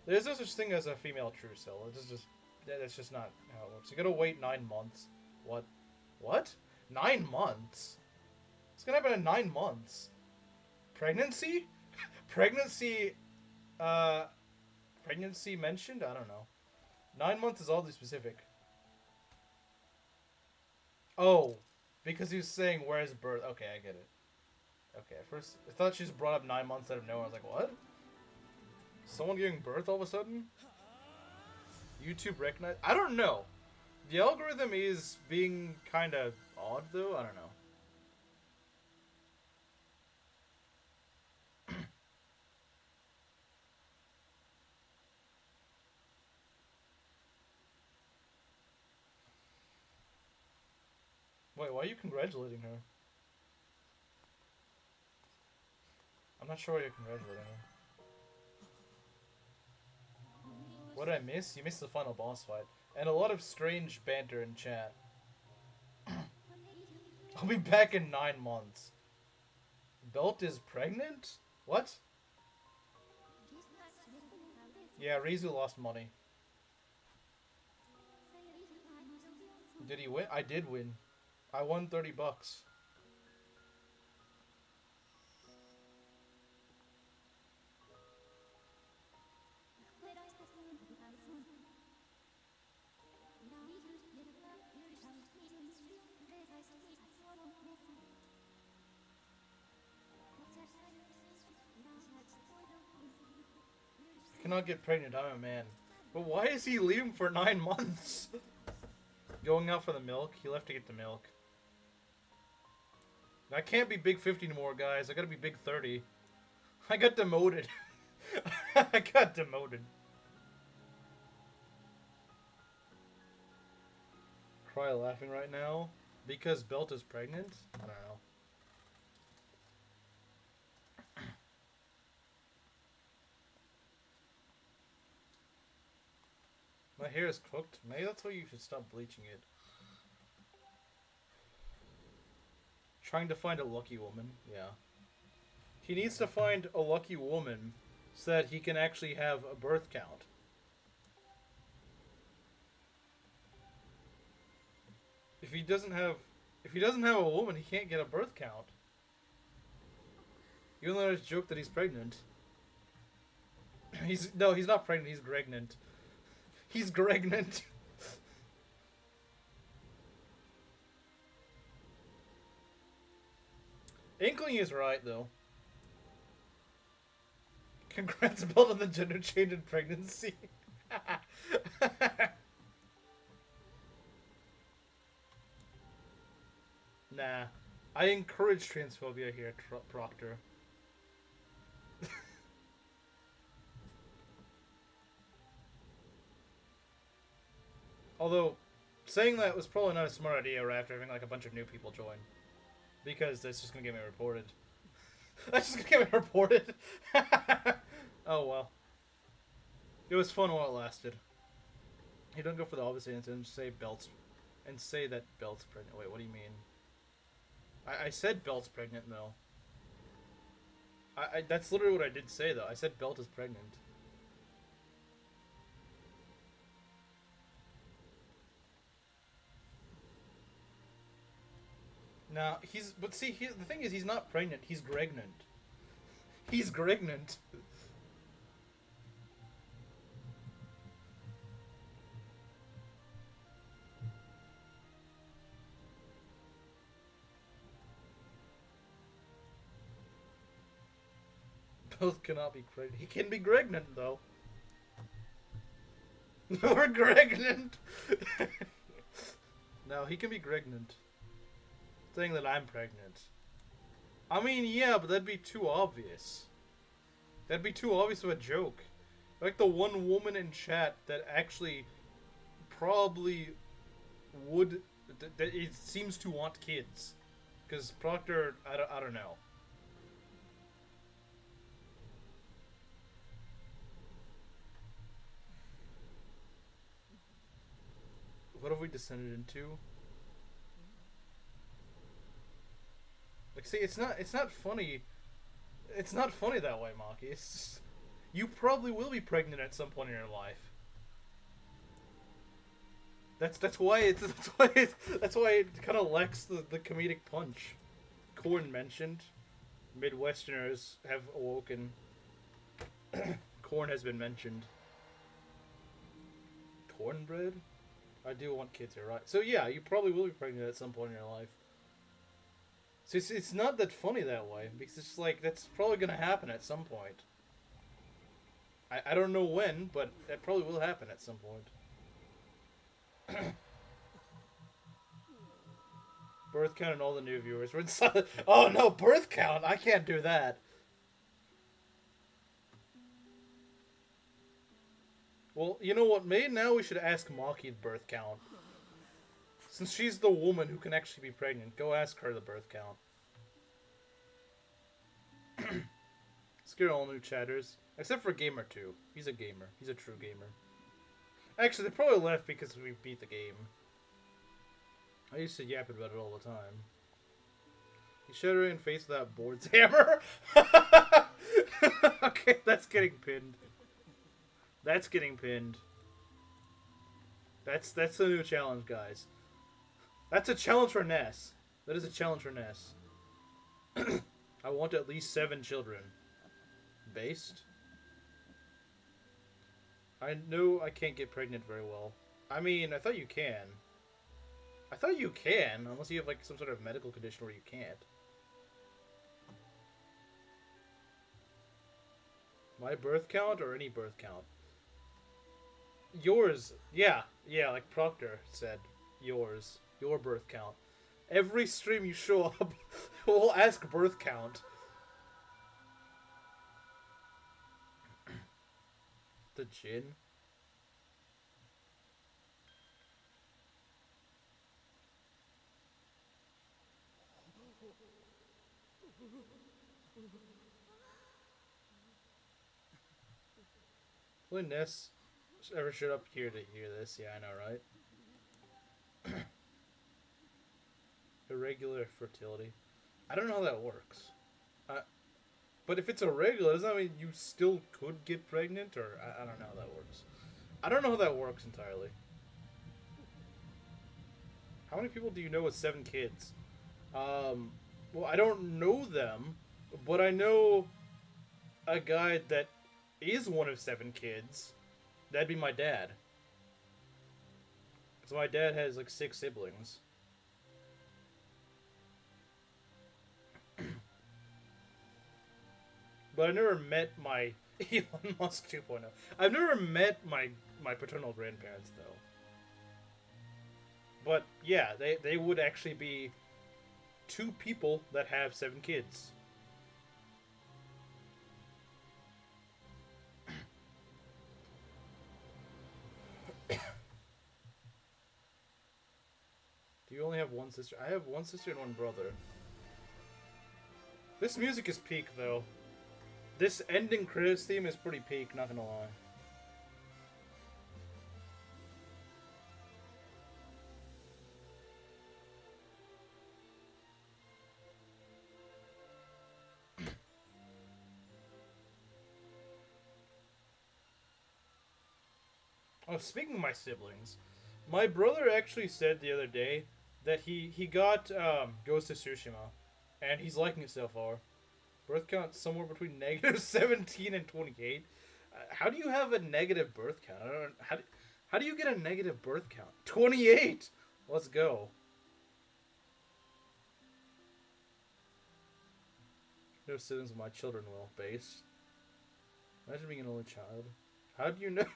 There's no such thing as a female true cell. It's just that's just not how it works. You gotta wait 9 months. What? What? 9 months? What's gonna happen in 9 months? Pregnancy? Pregnancy? Pregnancy mentioned? I don't know. 9 months is oddly specific. Oh, because he was saying where's birth. Okay, I get it. Okay, at first I thought she just brought up 9 months out of nowhere. I was like, what? Someone giving birth all of a sudden? YouTube recognize? I don't know. The algorithm is being kind of odd, though. I don't know. Wait, why are you congratulating her? I'm not sure why you're congratulating her. What did I miss? You missed the final boss fight. And a lot of strange banter in chat. I'll be back in 9 months. Belt is pregnant? What? Yeah, Rizu lost money. Did he win? I did win. I won $30. I cannot get pregnant, I'm a man. But why is he leaving for 9 months? Going out for the milk? He left to get the milk. I can't be big 50 anymore, guys. I gotta be big 30. I got demoted. I got demoted. Cry laughing right now? Because Belt is pregnant? I don't know. My hair is cooked. Maybe that's why you should stop bleaching it. Trying to find a lucky woman. Yeah. He needs to find a lucky woman so that he can actually have a birth count. If he doesn't have a woman, he can't get a birth count. Even though there's a joke that he's pregnant. He's not pregnant, he's gregnant. He's gregnant. Inkling is right, though. Congrats, Belt, on the gender change in pregnancy. Nah. I encourage transphobia here, Proctor. Although, saying that was probably not a smart idea right after having like a bunch of new people join. Because that's just gonna get me reported. That's just gonna get me reported. Oh well. It was fun while it lasted. Hey, don't go for the obvious answer and say Belt's... And say that Belt's pregnant. Wait, what do you mean? I said Belt's pregnant, though. That's literally what I did say, though. I said Belt is pregnant. Now, but see, the thing is, he's not pregnant, he's gregnant. He's gregnant. Both cannot be pregnant. He can be gregnant, though. Or gregnant. No, he can be gregnant. Saying that I'm pregnant. I mean, yeah, but that'd be too obvious. That'd be too obvious of a joke. Like the one woman in chat that actually probably would... that it seems to want kids. Because Proctor, I don't know. What have we descended into? Like, see, it's not funny. It's not funny that way, Maki. It's just, you probably will be pregnant at some point in your life. That's why it kind of lacks the comedic punch. Corn mentioned. Midwesterners have awoken. Corn has been mentioned. Cornbread? I do want kids here, right? So yeah, you probably will be pregnant at some point in your life. So it's not that funny that way, because it's just like, that's probably gonna happen at some point. I don't know when, but it probably will happen at some point. Birth count and all the new viewers. We're inside. Oh no, birth count! I can't do that. Well, you know what? Maybe now we should ask Maki the birth count. Since she's the woman who can actually be pregnant, go ask her the birth count. Scare all new chatters. Except for Gamer 2. He's a gamer. He's a true gamer. Actually, they probably left because we beat the game. I used to yap about it all the time. He's shuddering in face without board's hammer? Okay, that's getting pinned. That's getting pinned. That's the new challenge, guys. That's a challenge for Ness. That is a challenge for Ness. I want at least 7 children. Based? I know I can't get pregnant very well. I mean, I thought you can. I thought you can, unless you have like some sort of medical condition where you can't. My birth count or any birth count? Yours. Yeah, like Proctor said. Yours. Your birth count. Every stream you show up, we'll ask birth count. The gin? Will Ness ever showed up here to hear this? Yeah, I know, right? Irregular fertility. I don't know how that works. But if it's irregular, doesn't that mean you still could get pregnant? Or I don't know how that works. I don't know how that works entirely. How many people do you know with 7 kids? Well, I don't know them, but I know a guy that is one of 7 kids. That'd be my dad. So my dad has like 6 siblings. But I never met my Elon Musk 2.0. I've never met my paternal grandparents though. But yeah, they would actually be 2 people that have 7 kids. Do you only have 1 sister? I have 1 sister and 1 brother. This music is peak though. This ending credits theme is pretty peak, not gonna lie. Oh, speaking of my siblings, my brother actually said the other day that he got Ghost of Tsushima, and he's liking it so far. Birth count somewhere between -17 and 28. How do you have a negative birth count? I don't. How do you get a negative birth count? 28. Let's go. No siblings of my children will. Base. Imagine being an only child. How do you know?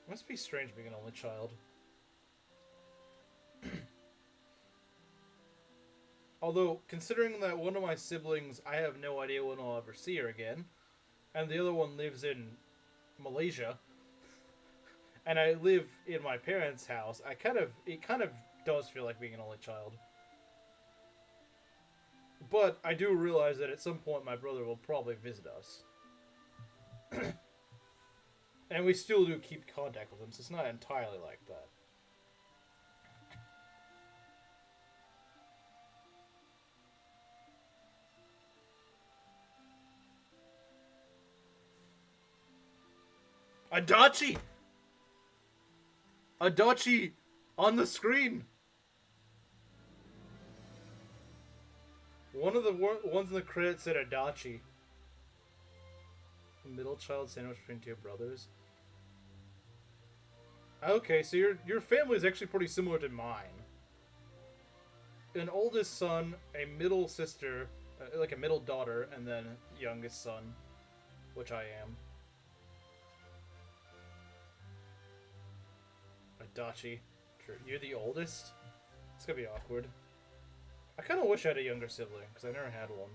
Must be strange being an only child. Although, considering that one of my siblings, I have no idea when I'll ever see her again, and the other one lives in Malaysia, and I live in my parents' house, it kind of does feel like being an only child. But I do realize that at some point my brother will probably visit us. And we still do keep contact with him, so it's not entirely like that. Adachi! Adachi on the screen! One of the ones in the credits said Adachi. Middle child sandwich between two brothers. Okay, so your family is actually pretty similar to mine. An oldest son, a middle sister, like a middle daughter, and then youngest son, which I am. Adachi. You're the oldest? It's gonna be awkward. I kind of wish I had a younger sibling, because I never had one.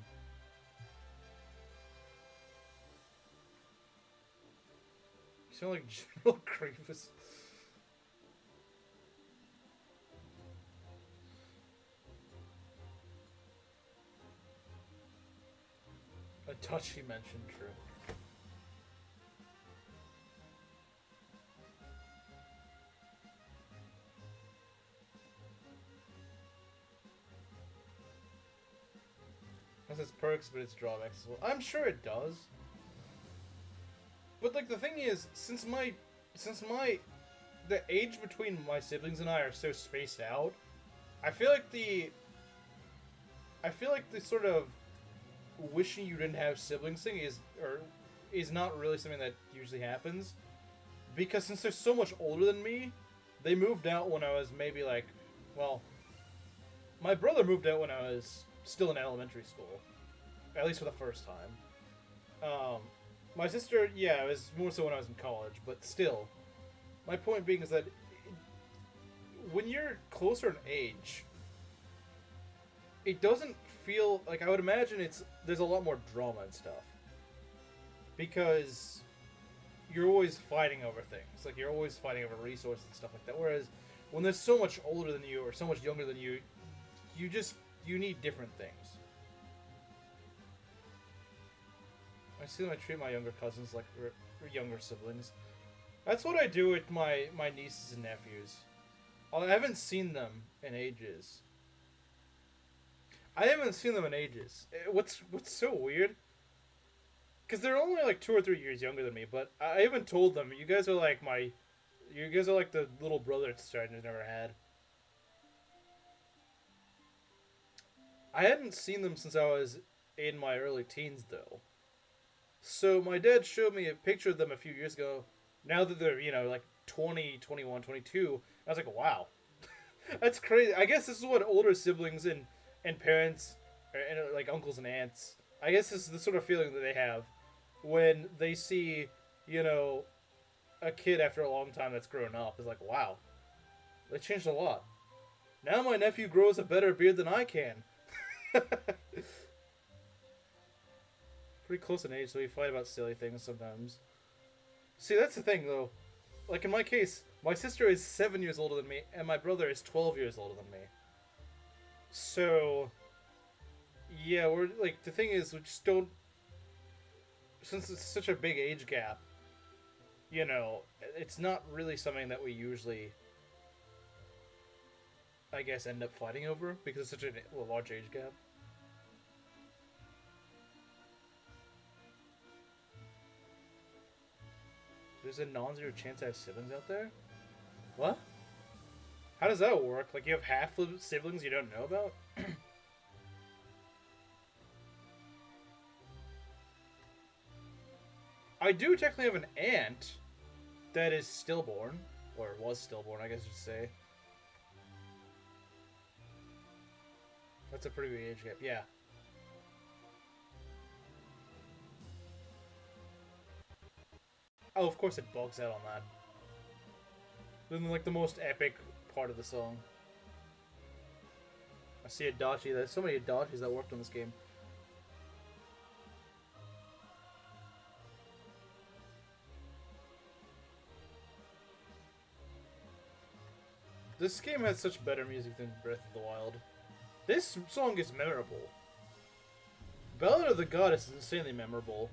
You sound like General Grievous. Adachi mentioned, true. Has its perks, but its drawbacks as well. I'm sure it does. But like the thing is, since the age between my siblings and I are so spaced out, I feel like the sort of wishing you didn't have siblings thing is not really something that usually happens. Because since they're so much older than me, they moved out when I was maybe like, well, my brother moved out when I was still in elementary school, at least for the first time. My sister, yeah, it was more so when I was in college, but still. My point being is that when you're closer in age, it doesn't feel like, I would imagine there's a lot more drama and stuff. Because you're always fighting over things. Like, you're always fighting over resources and stuff like that. Whereas, when they're so much older than you or so much younger than you, you need different things. I see them, I treat my younger cousins like younger siblings. That's what I do with my nieces and nephews. I haven't seen them in ages. What's so weird? Because they're only like 2 or 3 years younger than me, but I even told them, you guys are like the little brother sister I never had. I hadn't seen them since I was in my early teens, though. So my dad showed me a picture of them a few years ago. Now that they're, like 20, 21, 22, I was like, wow. That's crazy. I guess this is what older siblings and parents, and like uncles and aunts, I guess this is the sort of feeling that they have when they see, a kid after a long time that's grown up. It's like, wow, they changed a lot. Now my nephew grows a better beard than I can. Pretty close in age, so we fight about silly things sometimes. See, that's the thing, though. Like, in my case, my sister is 7 years older than me, and my brother is 12 years older than me. So, yeah, we're, like, the thing is, we just don't... Since it's such a big age gap, it's not really something that we usually, I guess, end up fighting over, because it's such a large age gap. There's a non-zero chance I have siblings out there? What? How does that work? Like, you have half the siblings you don't know about? I do technically have an aunt that is stillborn. Or was stillborn, I guess you should say. That's a pretty big age gap, yeah. Oh, of course it bugs out on that. Then, like, the most epic part of the song. I see Adachi. There's so many Adachis that worked on this game. This game has such better music than Breath of the Wild. This song is memorable. Ballad of the Goddess is insanely memorable.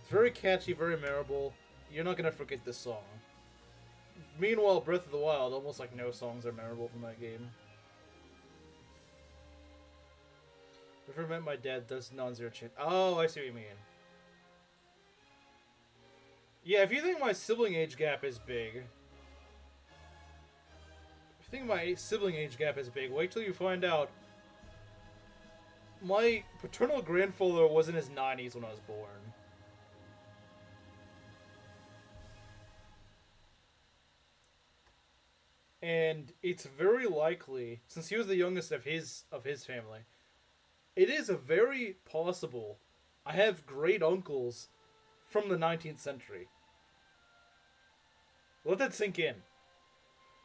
It's very catchy, very memorable. You're not gonna forget this song. Meanwhile, Breath of the Wild, almost like no songs are memorable from that game. If I met my dad, does non-zero chance. Oh, I see what you mean. Yeah, if you think my sibling age gap is big... If you think my sibling age gap is big, wait till you find out my paternal grandfather was in his 90s when I was born. And it's very likely, since he was the youngest of his family, it is a very possible I have great uncles from the 19th century. Let that sink in.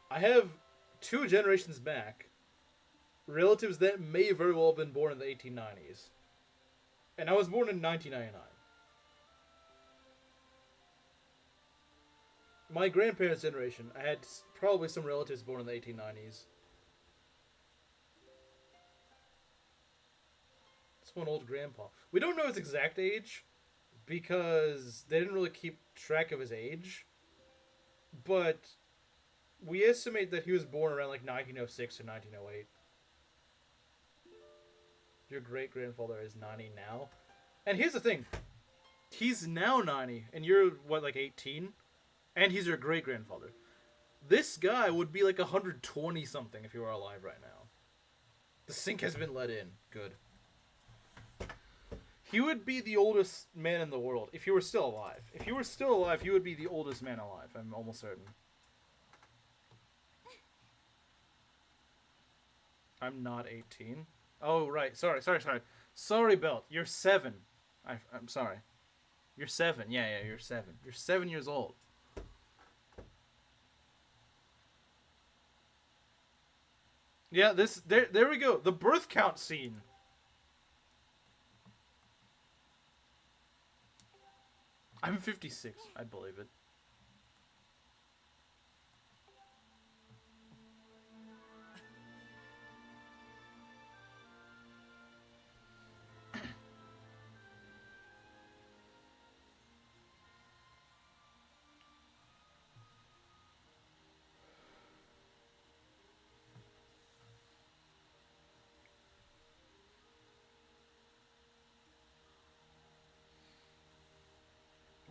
I have 2 generations back relatives that may very well have been born in the 1890s. And I was born in 1999. My grandparents' generation, I had probably some relatives born in the 1890s. It's one old grandpa. We don't know his exact age because they didn't really keep track of his age. But we estimate that he was born around like 1906 or 1908. Your great-grandfather is 90 now. And here's the thing. He's now 90, and you're, what, like 18? And he's your great-grandfather. This guy would be like 120-something if he were alive right now. The sink has been let in. Good. He would be the oldest man in the world if he were still alive. If he were still alive, he would be the oldest man alive. I'm almost certain. I'm not 18. Oh, right. Sorry. Sorry, Belt. You're 7. I'm sorry. You're 7. Yeah, you're 7. You're 7 years old. Yeah, there we go. The birth count scene. I'm 56. I believe it.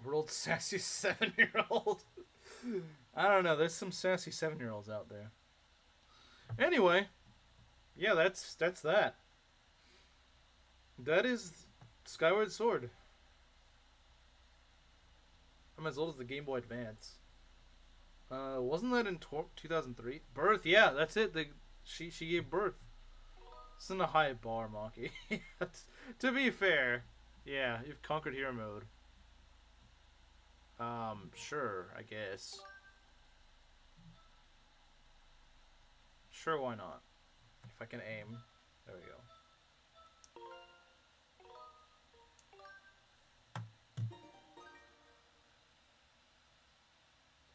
World sassy 7-year-old. I don't know. There's some sassy 7-year-olds out there. Anyway, yeah, that's that. That is Skyward Sword. I'm as old as the Game Boy Advance. Wasn't that in 2003? Birth, yeah, that's it. She gave birth. It's in a high bar, Maki. To be fair, yeah, you've conquered hero mode. Sure, I guess. Sure, why not? If I can aim. There we go.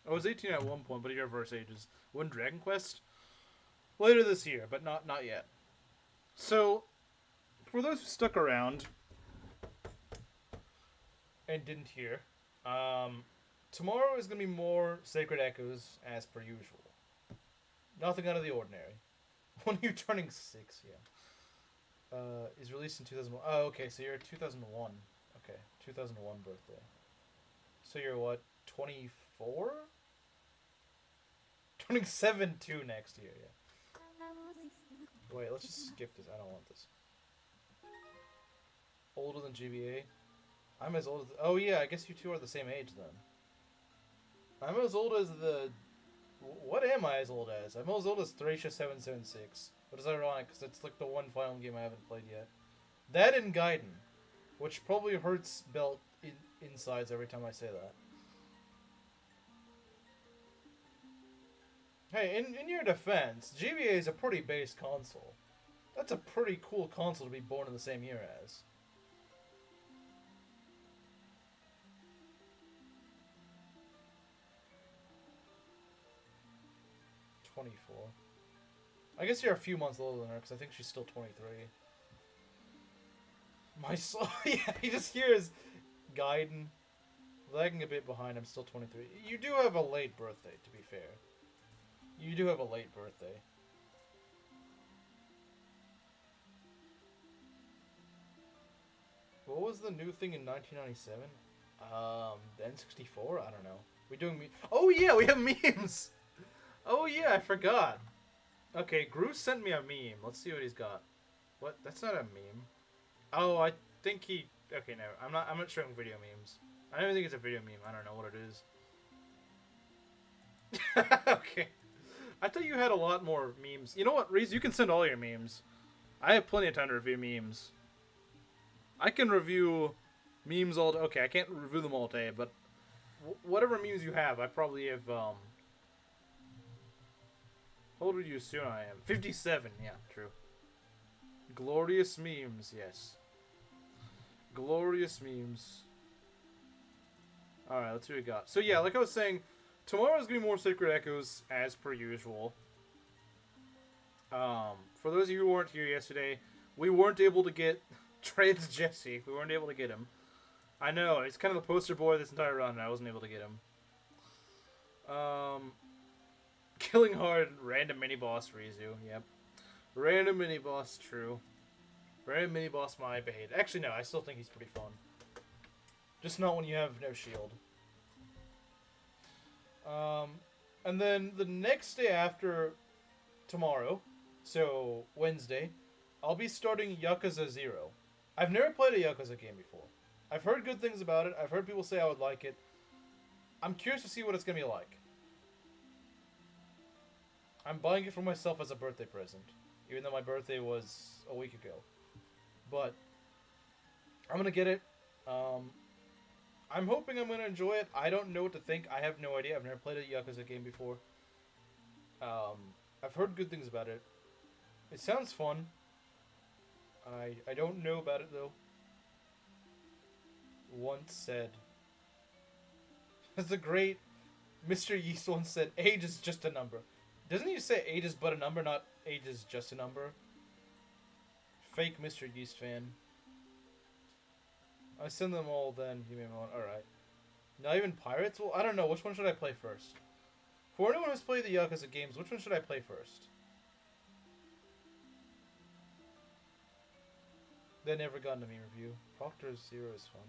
I was 18 at one point, but your reverse ages. Win Dragon Quest? Later this year, but not yet. So, for those who stuck around and didn't hear, tomorrow is going to be more Sacred Echoes as per usual. Nothing out of the ordinary. When are you turning 6? Yeah. Is released in 2001. Oh, okay, so you're 2001. Okay, 2001 birthday. So you're what, 24? Turning 7-2 next year, yeah. Wait, let's just skip this. I don't want this. Older than GBA? I'm as old as... Oh, yeah, I guess you two are the same age, then. I'm as old as the... What am I as old as? I'm as old as Thracia 776. But it's ironic, because it's like the one final game I haven't played yet. That and Gaiden. Which probably hurts Belt insides every time I say that. Hey, in your defense, GBA is a pretty base console. That's a pretty cool console to be born in the same year as. I guess you're a few months older than her, because I think she's still 23. My soul, yeah, he just hears Gaiden. Lagging a bit behind, I'm still 23. You do have a late birthday, to be fair. You do have a late birthday. What was the new thing in 1997? The N64? I don't know. We doing me? Oh yeah, we have memes. Oh yeah, I forgot. Okay, Gru sent me a meme. Let's see what he's got. What? That's not a meme. Oh, I think he. Okay, no, I'm not showing video memes. I don't even think it's a video meme. I don't know what it is. Okay. I thought you had a lot more memes. You know what, Reese? You can send all your memes. I have plenty of time to review memes. I can review memes all day. Okay, I can't review them all day, but whatever memes you have, I probably have, How old would you assume I am? 57, yeah, true. Glorious memes, yes. Glorious memes. Alright, let's see what we got. So yeah, like I was saying, tomorrow's gonna be more Sacred Echoes, as per usual. For those of you who weren't here yesterday, we weren't able to get Trans Jesse. We weren't able to get him. I know, he's kind of the poster boy this entire run, and I wasn't able to get him. Killing hard, random mini-boss Rizu, yep. Random mini-boss, true. Random mini-boss my bait. Actually, no, I still think he's pretty fun. Just not when you have no shield. And then the next day after tomorrow, so Wednesday, I'll be starting Yakuza 0. I've never played a Yakuza game before. I've heard good things about it. I've heard people say I would like it. I'm curious to see what it's going to be like. I'm buying it for myself as a birthday present, even though my birthday was a week ago. But I'm going to get it. I'm hoping I'm going to enjoy it. I don't know what to think. I have no idea. I've never played a Yakuza game before. I've heard good things about it. It sounds fun. I don't know about it, though. Once said... As the great Mr. Yeast once said, age is just a number. Doesn't he say age is but a number, not age is just a number? Fake Mr. Yeast fan. I send them all then. You may want. Alright. Not even pirates? Well, I don't know. Which one should I play first? For anyone who's played the Yakuza games, which one should I play first? They never got into me review. Proctor's Zero is fun.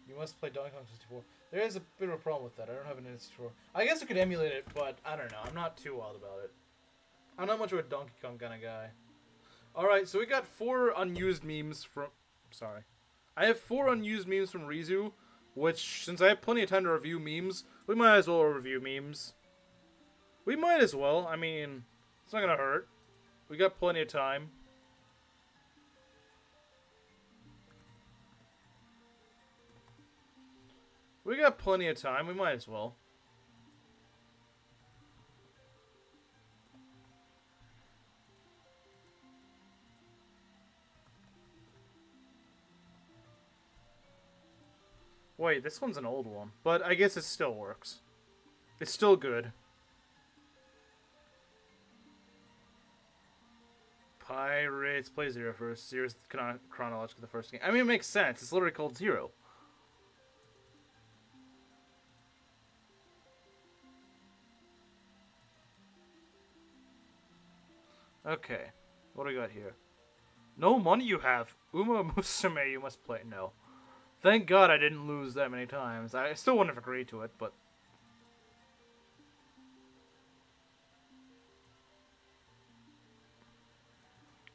You must play Donkey Kong 64. There is a bit of a problem with that. I don't have an N64. I guess I could emulate it, but I don't know. I'm not too wild about it. I'm not much of a Donkey Kong kind of guy. Alright, so we got 4 unused memes from... Sorry. I have 4 unused memes from Rizu, which, since I have plenty of time to review memes, we might as well review memes. We might as well. I mean, it's not gonna hurt. We got plenty of time. We got plenty of time. We might as well. Wait, this one's an old one. But I guess it still works. It's still good. Pirates play 0 first. 0's chronologically the first game. I mean, it makes sense. It's literally called 0. Okay. What do we got here? No money you have. Uma Musume you must play. No. Thank God I didn't lose that many times. I still wouldn't have agreed to it, but...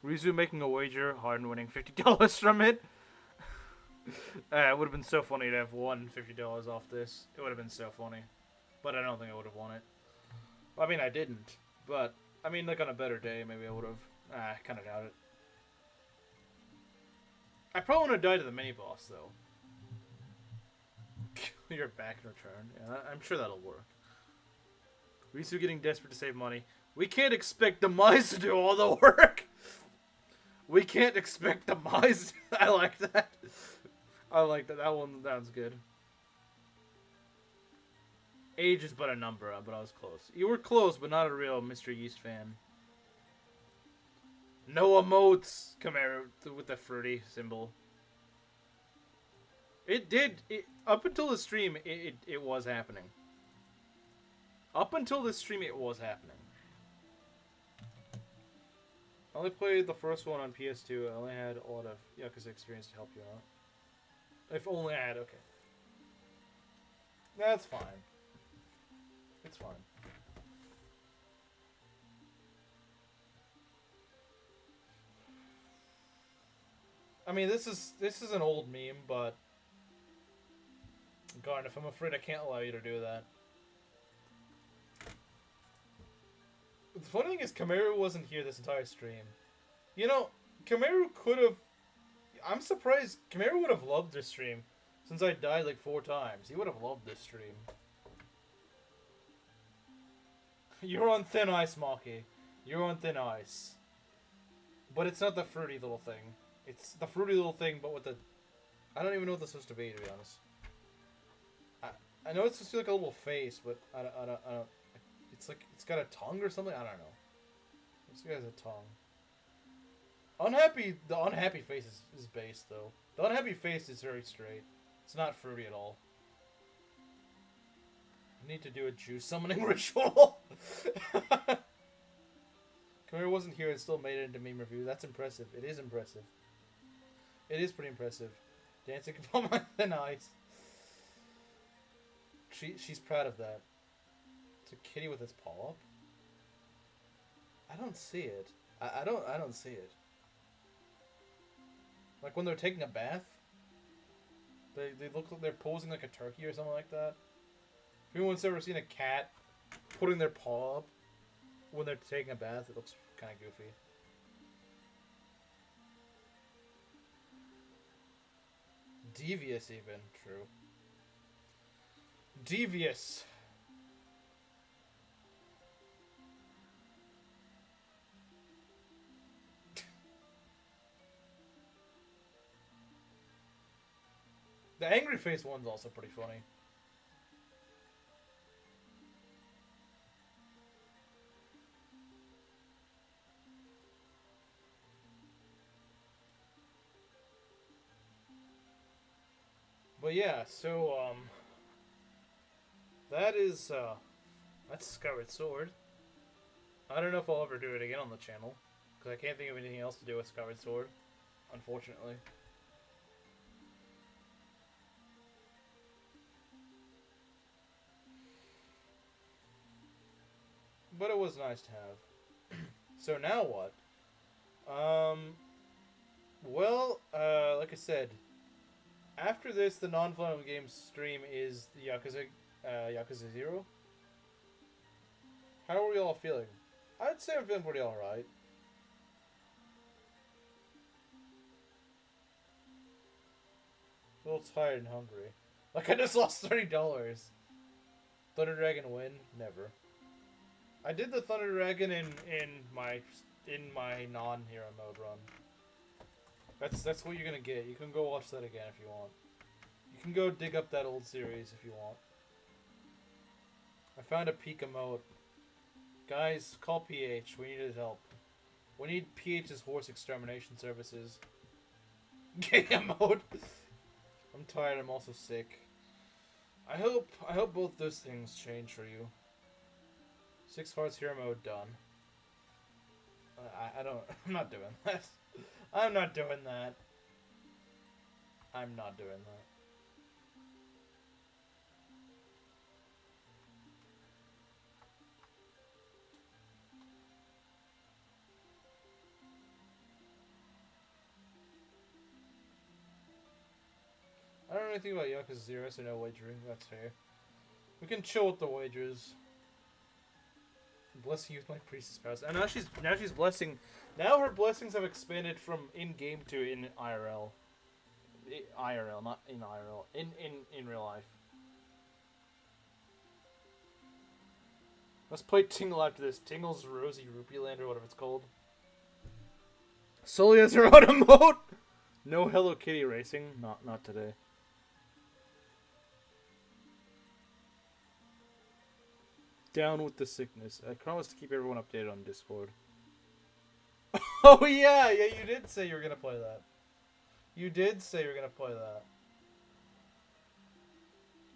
Rizu making a wager, Harden winning $50 from it. It would have been so funny to have won $50 off this. It would have been so funny. But I don't think I would have won it. Well, I mean, I didn't. But, I mean, like on a better day, maybe I would have. I kind of doubt it. I probably would have died to the mini-boss, though. You're back in return. Yeah, I'm sure that'll work. Rizu getting desperate to save money. We can't expect the mice to do all the work! We can't expect the mice. I like that. I like that. That one sounds good. Age is but a number, but I was close. You were close, but not a real Mr. Yeast fan. No emotes! Come here with the fruity symbol. It did. Up until the stream, it was happening. Up until this stream, it was happening. I only played the first one on PS2. I only had a lot of Yakuza experience to help you out. If only I had, okay. That's fine. It's fine. I mean, this is an old meme, but God, if I'm afraid I can't allow you to do that. The funny thing is, Kameru wasn't here this entire stream. You know, Kameru could have... I'm surprised. Kameru would have loved this stream. Since I died like 4 times. He would have loved this stream. You're on thin ice, Maki. You're on thin ice. But it's not the fruity little thing. It's the fruity little thing, but with the... I don't even know what that's supposed to be, to be honest. I know it's supposed to be like a little face, but I don't... It's like... It's got a tongue or something? I don't know. This guy has a tongue. Unhappy... The unhappy face is base, though. The unhappy face is very straight. It's not fruity at all. I need to do a juice summoning ritual. Kamira wasn't here and still made it into meme review. That's impressive. It is impressive. It is pretty impressive. Dancing upon my thin ice. She's proud of that. It's a kitty with its paw up. I don't see it. I don't see it. Like when they're taking a bath. They look like they're posing like a turkey or something like that. If anyone's ever seen a cat putting their paw up when they're taking a bath, it looks kind of goofy. Devious even, true. Devious. The angry face one's also pretty funny. But yeah, so that's Skyward Sword. I don't know if I'll ever do it again on the channel, because I can't think of anything else to do with Skyward Sword, unfortunately. But it was nice to have. So now what? Well, like I said, after this, the non-final games stream is the Yakuza 0. How are we all feeling? I'd say I'm feeling pretty alright. A little tired and hungry. Like I just lost $30. Thunder Dragon win? Never. I did the Thunder Dragon in my non-hero mode run. That's what you're gonna get. You can go watch that again if you want. You can go dig up that old series if you want. I found a peak emote. Guys, call PH. We need his help. We need PH's horse extermination services. Gay emote. I'm tired. I'm also sick. I hope both those things change for you. 6 Hearts Hero Mode done. I'm not doing that. I'm not doing that. I'm not doing that. I don't know anything about Yakuza 0, so no wagering. That's fair. We can chill with the wagers. Blessing you with my priestess powers. And now she's blessing. Now her blessings have expanded from in game to in IRL. IRL, not in IRL. In real life. Let's play Tingle after this. Tingle's Rosy Rupee Land or whatever it's called. Sully has her own emote. No Hello Kitty racing. Not today. Down with the sickness. I promise to keep everyone updated on Discord. Oh yeah, you did say you were gonna play that. You did say you were gonna play that.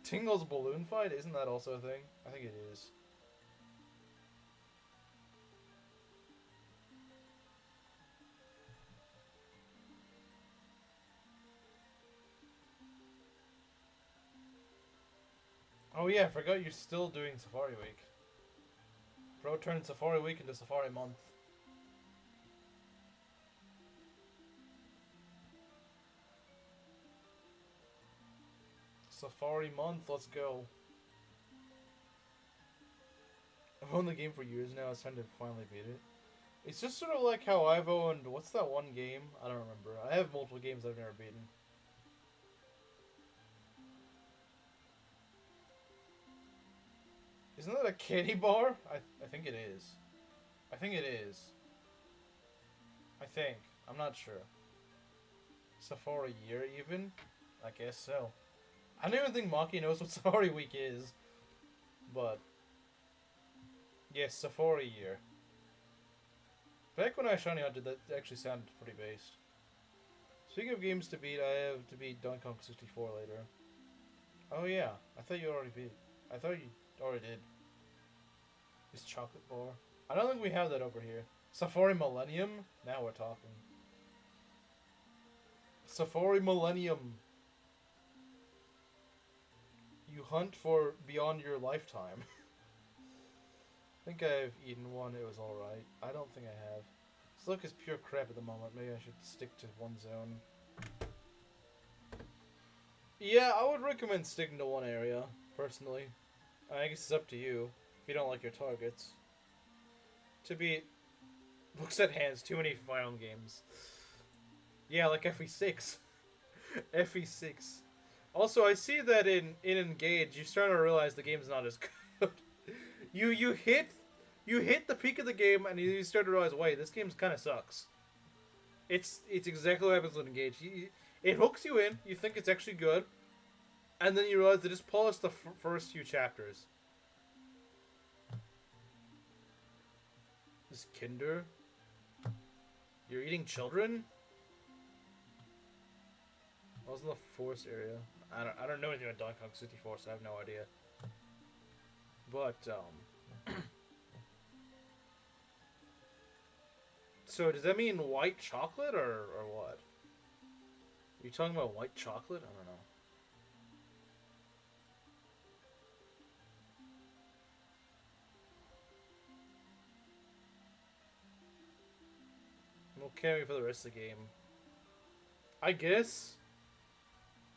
Tingle's balloon fight? Isn't that also a thing? I think it is. Oh yeah, I forgot you're still doing Safari Week. Bro turned Safari Week into Safari Month. Safari Month, let's go. I've owned the game for years now, it's time to finally beat it. It's just sort of like how I've owned, what's that one game? I don't remember. I have multiple games I've never beaten. Isn't that a candy bar? I think it is. I think it is. I think. I'm not sure. Safari Year, even? I guess so. I don't even think Maki knows what Safari Week is. But... yes, Safari Year. Back when I Shiny Hunted, that actually sounded pretty based. Speaking of games to beat, I have to beat Donkey Kong 64 later. Oh yeah, I thought you already beat. I thought you already did. This chocolate bar. I don't think we have that over here. Safari Millennium? Now we're talking. Safari Millennium. You hunt for beyond your lifetime. I think I've eaten one, it was alright. I don't think I have. This look is pure crap at the moment. Maybe I should stick to one zone. Yeah, I would recommend sticking to one area, personally. I guess it's up to you, if you don't like your targets. To beat... looks at hands, too many Fire Emblem games. Yeah, like FE6. FE6. Also, I see that in Engage, you're starting to realize the game's not as good. You hit the peak of the game, and you start to realize, wait, this game kind of sucks. It's exactly what happens with Engage. It hooks you in, you think it's actually good, and then you realize they just polished the first few chapters. This Kinder? You're eating children? I was in the forest area. I don't know anything about Donkey Kong 64, so I have no idea. But, so does that mean white chocolate, or what? Are you talking about white chocolate? I don't know. We'll carry for the rest of the game. I guess.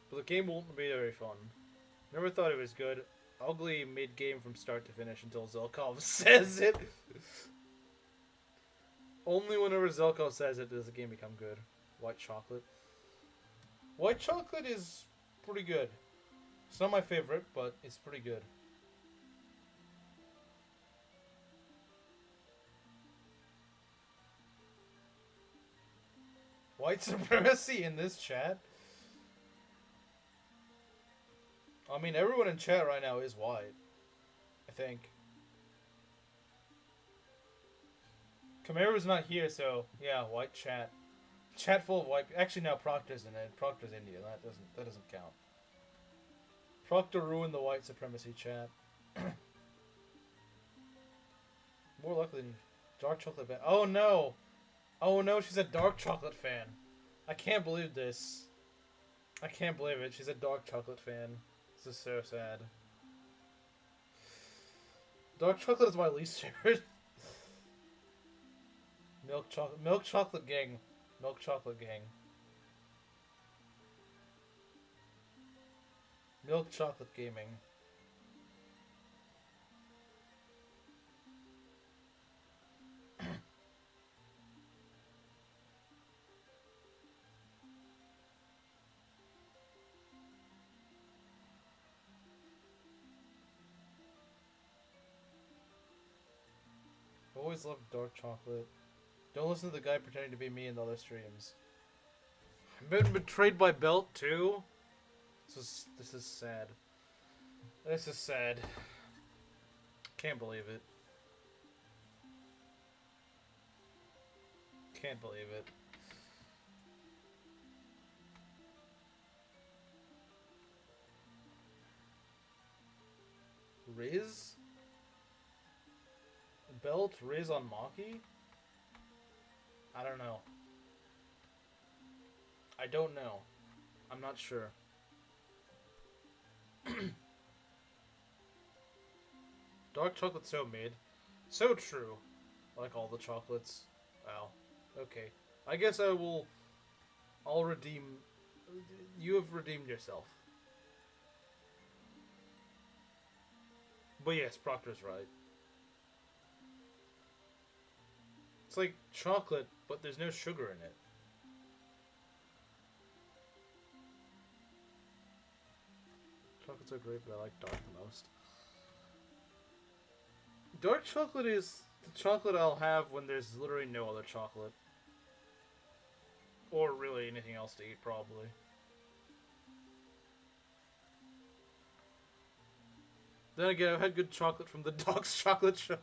But the game won't be very fun. Never thought it was good. Ugly mid-game from start to finish until Zelkov says it. Only whenever Zelkov says it does the game become good. White chocolate. White chocolate is pretty good. It's not my favorite, but it's pretty good. White supremacy in this chat? I mean, everyone in chat right now is white. I think. Camaro's not here, so yeah, white chat. Chat full of white. Actually, now Proctor's in it. Proctor's India. That doesn't count. Proctor ruined the white supremacy chat. More likely than dark chocolate fan. Oh no! Oh no, she's a dark chocolate fan. I can't believe this. I can't believe it. She's a dark chocolate fan. This is so sad. Dark chocolate is my least favorite. Milk chocolate gang. Milk chocolate gang. Milk chocolate gaming. Always loved dark chocolate. Don't listen to the guy pretending to be me in the other streams. I've been betrayed by Belt too. This is sad. This is sad. Can't believe it. Can't believe it. Riz? Belt Riz on Maki? I don't know. I don't know. I'm not sure. Dark chocolate's so mid. So true. Like all the chocolates. Wow. Okay. I guess I'll redeem... You have redeemed yourself. But yes, Proctor's right. It's like chocolate, but there's no sugar in it. Chocolates are great, but I like dark the most. Dark chocolate is the chocolate I'll have when there's literally no other chocolate. Or really anything else to eat, probably. Then again, I've had good chocolate from the Doc's Chocolate Shop.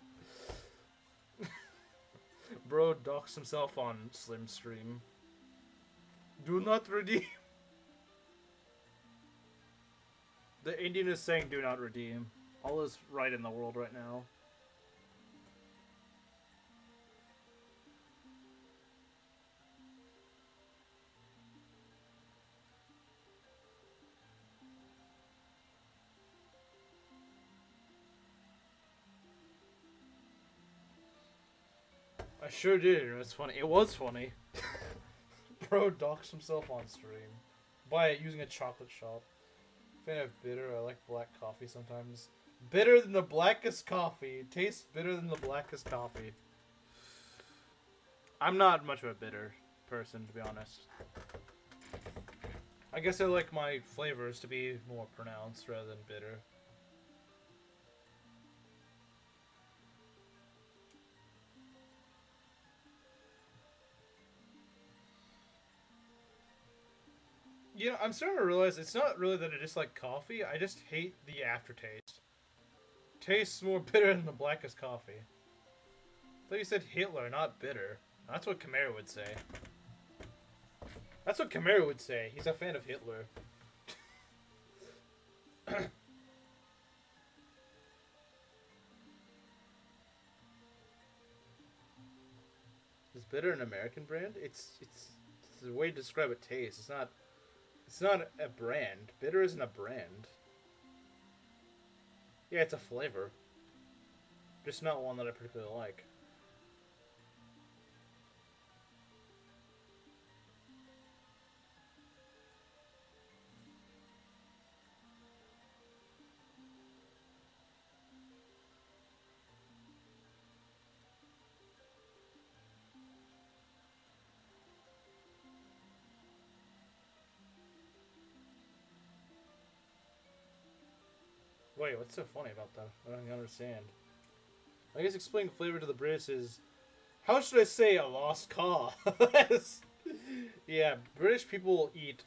Bro docks himself on Slim Stream. Do not redeem. The Indian is saying do not redeem. All is right in the world right now. I sure did. It was funny. It was funny. Bro docks himself on stream by using a chocolate shop. Fan of bitter. I like black coffee sometimes. Bitter than the blackest coffee. It tastes bitter than the blackest coffee. I'm not much of a bitter person, to be honest. I guess I like my flavors to be more pronounced rather than bitter. You know, I'm starting to realize it's not really that I dislike coffee, I just hate the aftertaste. Tastes more bitter than the blackest coffee. I thought you said Hitler, not bitter. That's what Khmer would say. That's what Khmer would say. He's a fan of Hitler. Is bitter an American brand? It's the way to describe a taste. It's not a brand. Bitter isn't a brand. Yeah, it's a flavor. Just not one that I particularly like. Wait, what's so funny about that? I don't understand. I guess explaining flavor to the British is... How should I say a lost cause? Yeah, British people eat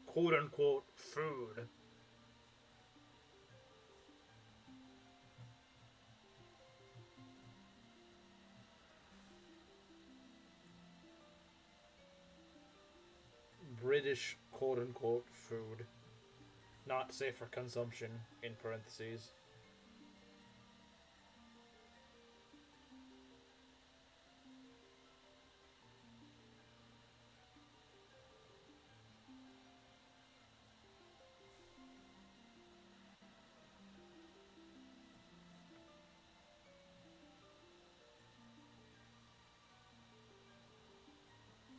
quote-unquote food. British quote-unquote food. Not safe for consumption, in parentheses.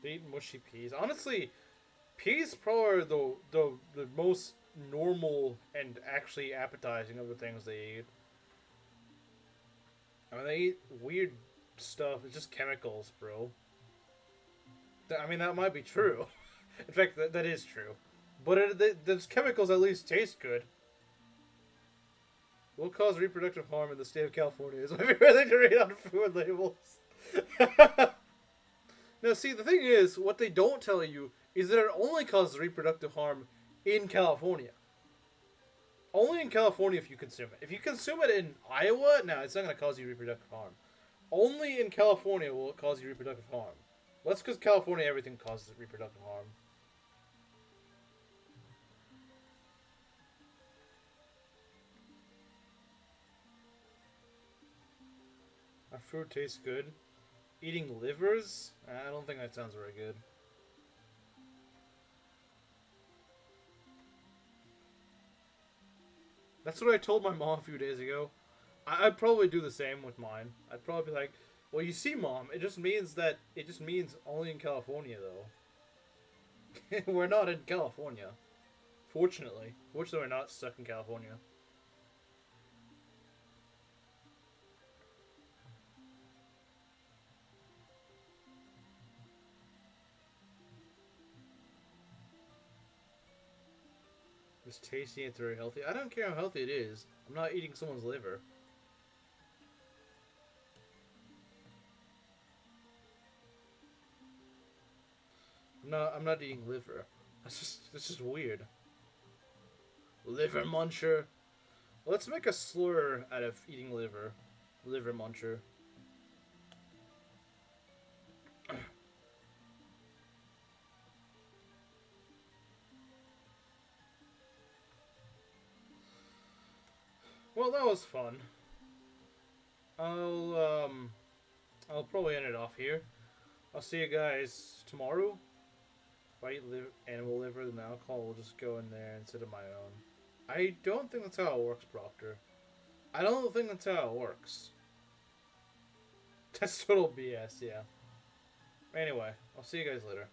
They eat mushy peas. Honestly, peas probably are the most normal and actually appetizing of the things they eat. I mean, they eat weird stuff. It's just chemicals, bro. I mean, that might be true. In fact, that is true. But those chemicals at least taste good. Will cause reproductive harm in the state of California is my favorite thing to read on food labels. Now, see, the thing is, what they don't tell you is that it only causes reproductive harm in California. Only in California if you consume it. If you consume it in Iowa, no, it's not going to cause you reproductive harm. Only in California will it cause you reproductive harm. Well, that's because California, everything causes reproductive harm. Our food tastes good. Eating livers? I don't think that sounds very good. That's what I told my mom a few days ago. I'd probably do the same with mine. I'd probably be like, well, you see, Mom, it just means only in California, though. We're not in California. Fortunately. Fortunately, we're not stuck in California. It's tasty and it's very healthy. I don't care how healthy it is. I'm not eating someone's liver. I'm not eating liver. That's just weird. Liver muncher. Let's make a slur out of eating liver. Liver muncher. Well, that was fun. I'll probably end it off here. I'll see you guys tomorrow. If I eat animal liver, then the alcohol will just go in there instead of my own. I don't think that's how it works, Proctor. I don't think that's how it works. That's total BS, yeah. Anyway, I'll see you guys later.